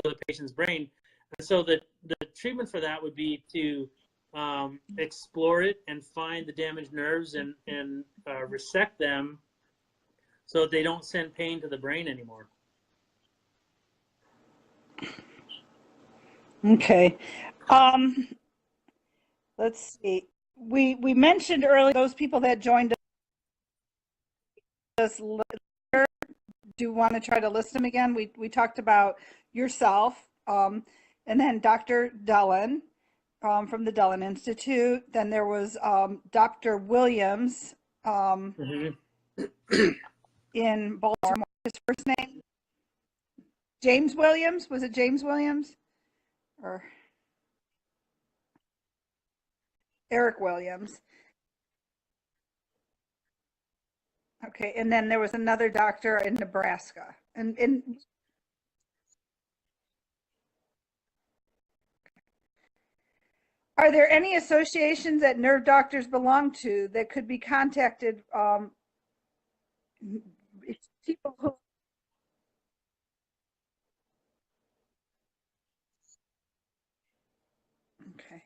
to the patient's brain. And so the treatment for that would be to explore it and find the damaged nerves and resect them so that they don't send pain to the brain anymore. Okay. Let's see. We mentioned earlier those people that joined us later. Do you want to try to list them again? We talked about yourself, and then Dr. Dellen from the Dellen Institute. Then there was Dr. Williams in Baltimore. His first name? James Williams? Was it James Williams? Or Eric Williams? Okay, and then there was another doctor in Nebraska. And are there any associations that nerve doctors belong to that could be contacted? People who okay.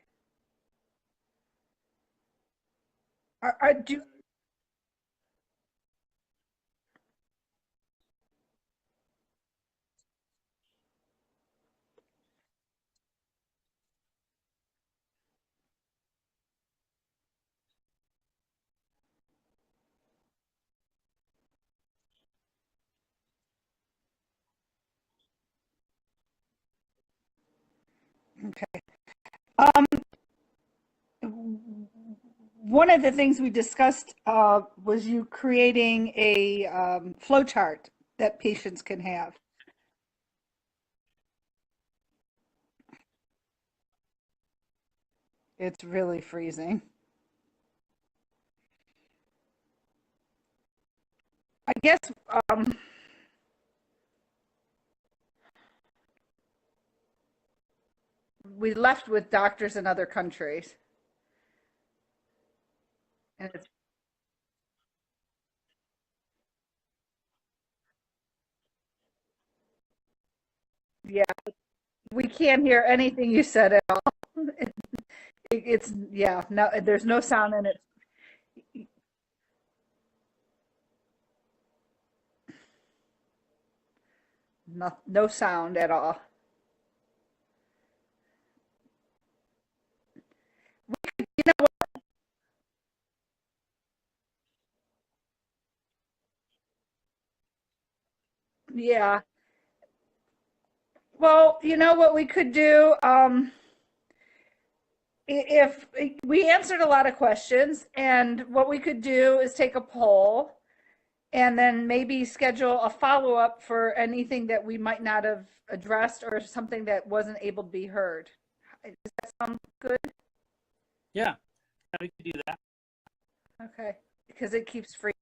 Do okay. One of the things we discussed was you creating a flow chart that patients can have. It's really freezing. I guess we left with doctors in other countries. And it's, yeah, we can't hear anything you said at all. It's, yeah, no, there's no sound in it. No sound at all. You know, yeah. Well, you know what we could do? If we answered a lot of questions, and what we could do is take a poll and then maybe schedule a follow-up for anything that we might not have addressed or something that wasn't able to be heard. Does that sound good? Yeah, we could do that. Okay, because it keeps free.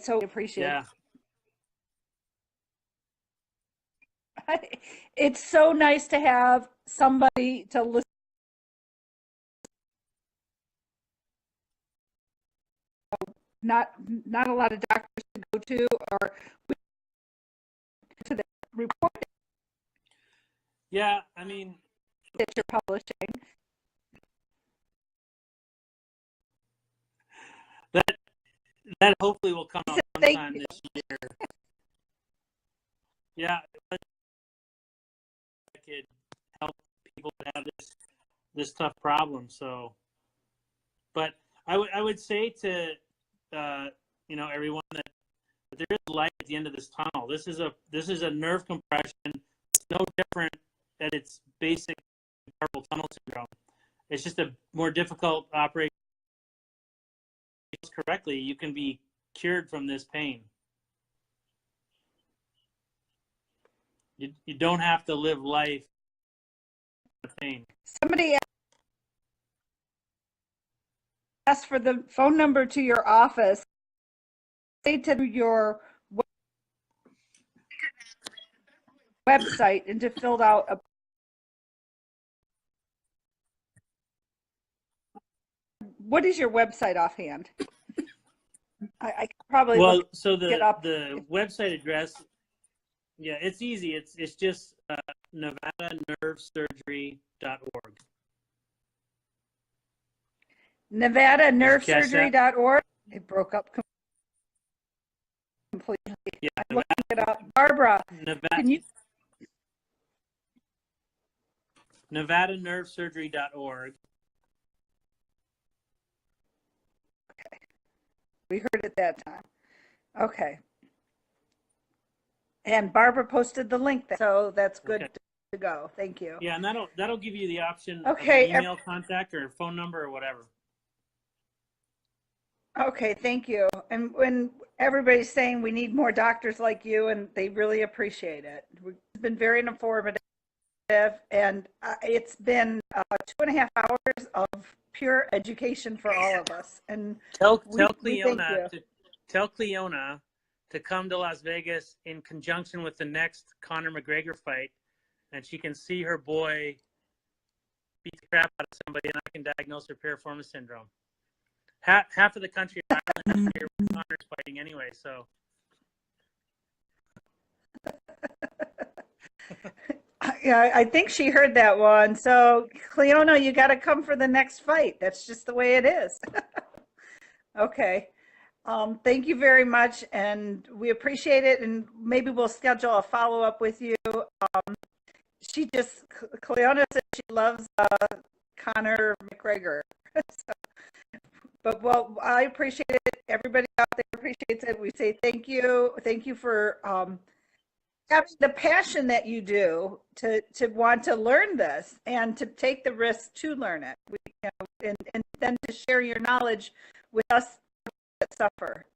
So appreciate Yeah. it. It's so nice to have somebody to listen. Not a lot of doctors to go to or to the report Yeah, I mean, that you're publishing. that hopefully will come out sometime this year. Yeah, I could help people that have this tough problem. So, but I would say to everyone that there is light at the end of this tunnel. This is a nerve compression. It's no different at its basic carpal tunnel syndrome. It's just a more difficult operation. Correctly, you can be cured from this pain. You don't have to live life with pain. Somebody asked for the phone number to your office. Say to your website and to fill out a. What is your website offhand? I could probably look it up. The website address, yeah, it's easy. It's just NevadaNerveSurgery.org. NevadaNerveSurgery.org. It broke up completely. Yeah, I'm looking it up. Barbara, can you? NevadaNerveSurgery.org. Okay. We heard it that time. Okay. And Barbara posted the link there, so that's good to go. Thank you. Yeah, and that'll give you the option of email contact or phone number or whatever. Okay, thank you. And when everybody's saying we need more doctors like you, and they really appreciate it. It's been very informative, and it's been 2.5 hours of pure education for all of us. And tell Cleona to come to Las Vegas in conjunction with the next Conor McGregor fight, and she can see her boy beat the crap out of somebody, and I can diagnose her piriformis syndrome. Half of the country of Ireland is here when Conor's fighting anyway, so. Yeah, I think she heard that one. So, Cleona, you got to come for the next fight. That's just the way it is. Okay. Thank you very much, and we appreciate it, and maybe we'll schedule a follow-up with you. Cleona said she loves Conor McGregor. But, well, I appreciate it. Everybody out there appreciates it. We say thank you. Thank you for having the passion that you do to want to learn this and to take the risk to learn it. And then to share your knowledge with us that suffer.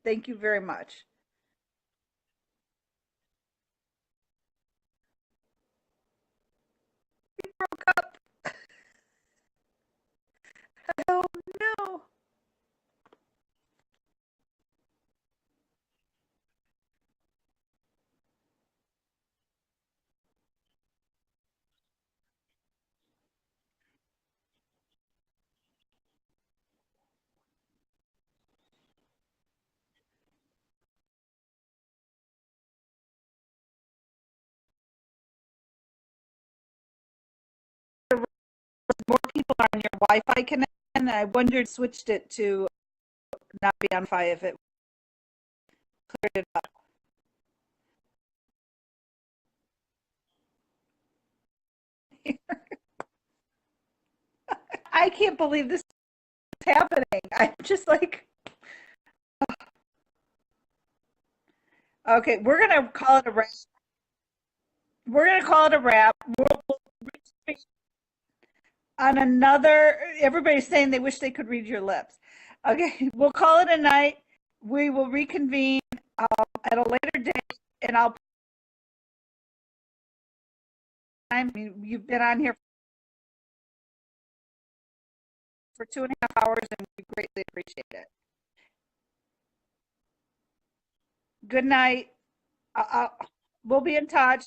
Thank you very much. We broke up. Oh no. More people on your Wi-Fi connection, and I wondered, switched it to not be on Wi-Fi if it cleared it up. I can't believe this is happening. I'm just like, okay, we're gonna call it a wrap. We're gonna call it a wrap. We'll on another. Everybody's saying they wish they could read your lips. Okay, we'll call it a night. We will reconvene at a later date, and you've been on here for 2.5 hours, and we greatly appreciate it. Good night. We'll be in touch.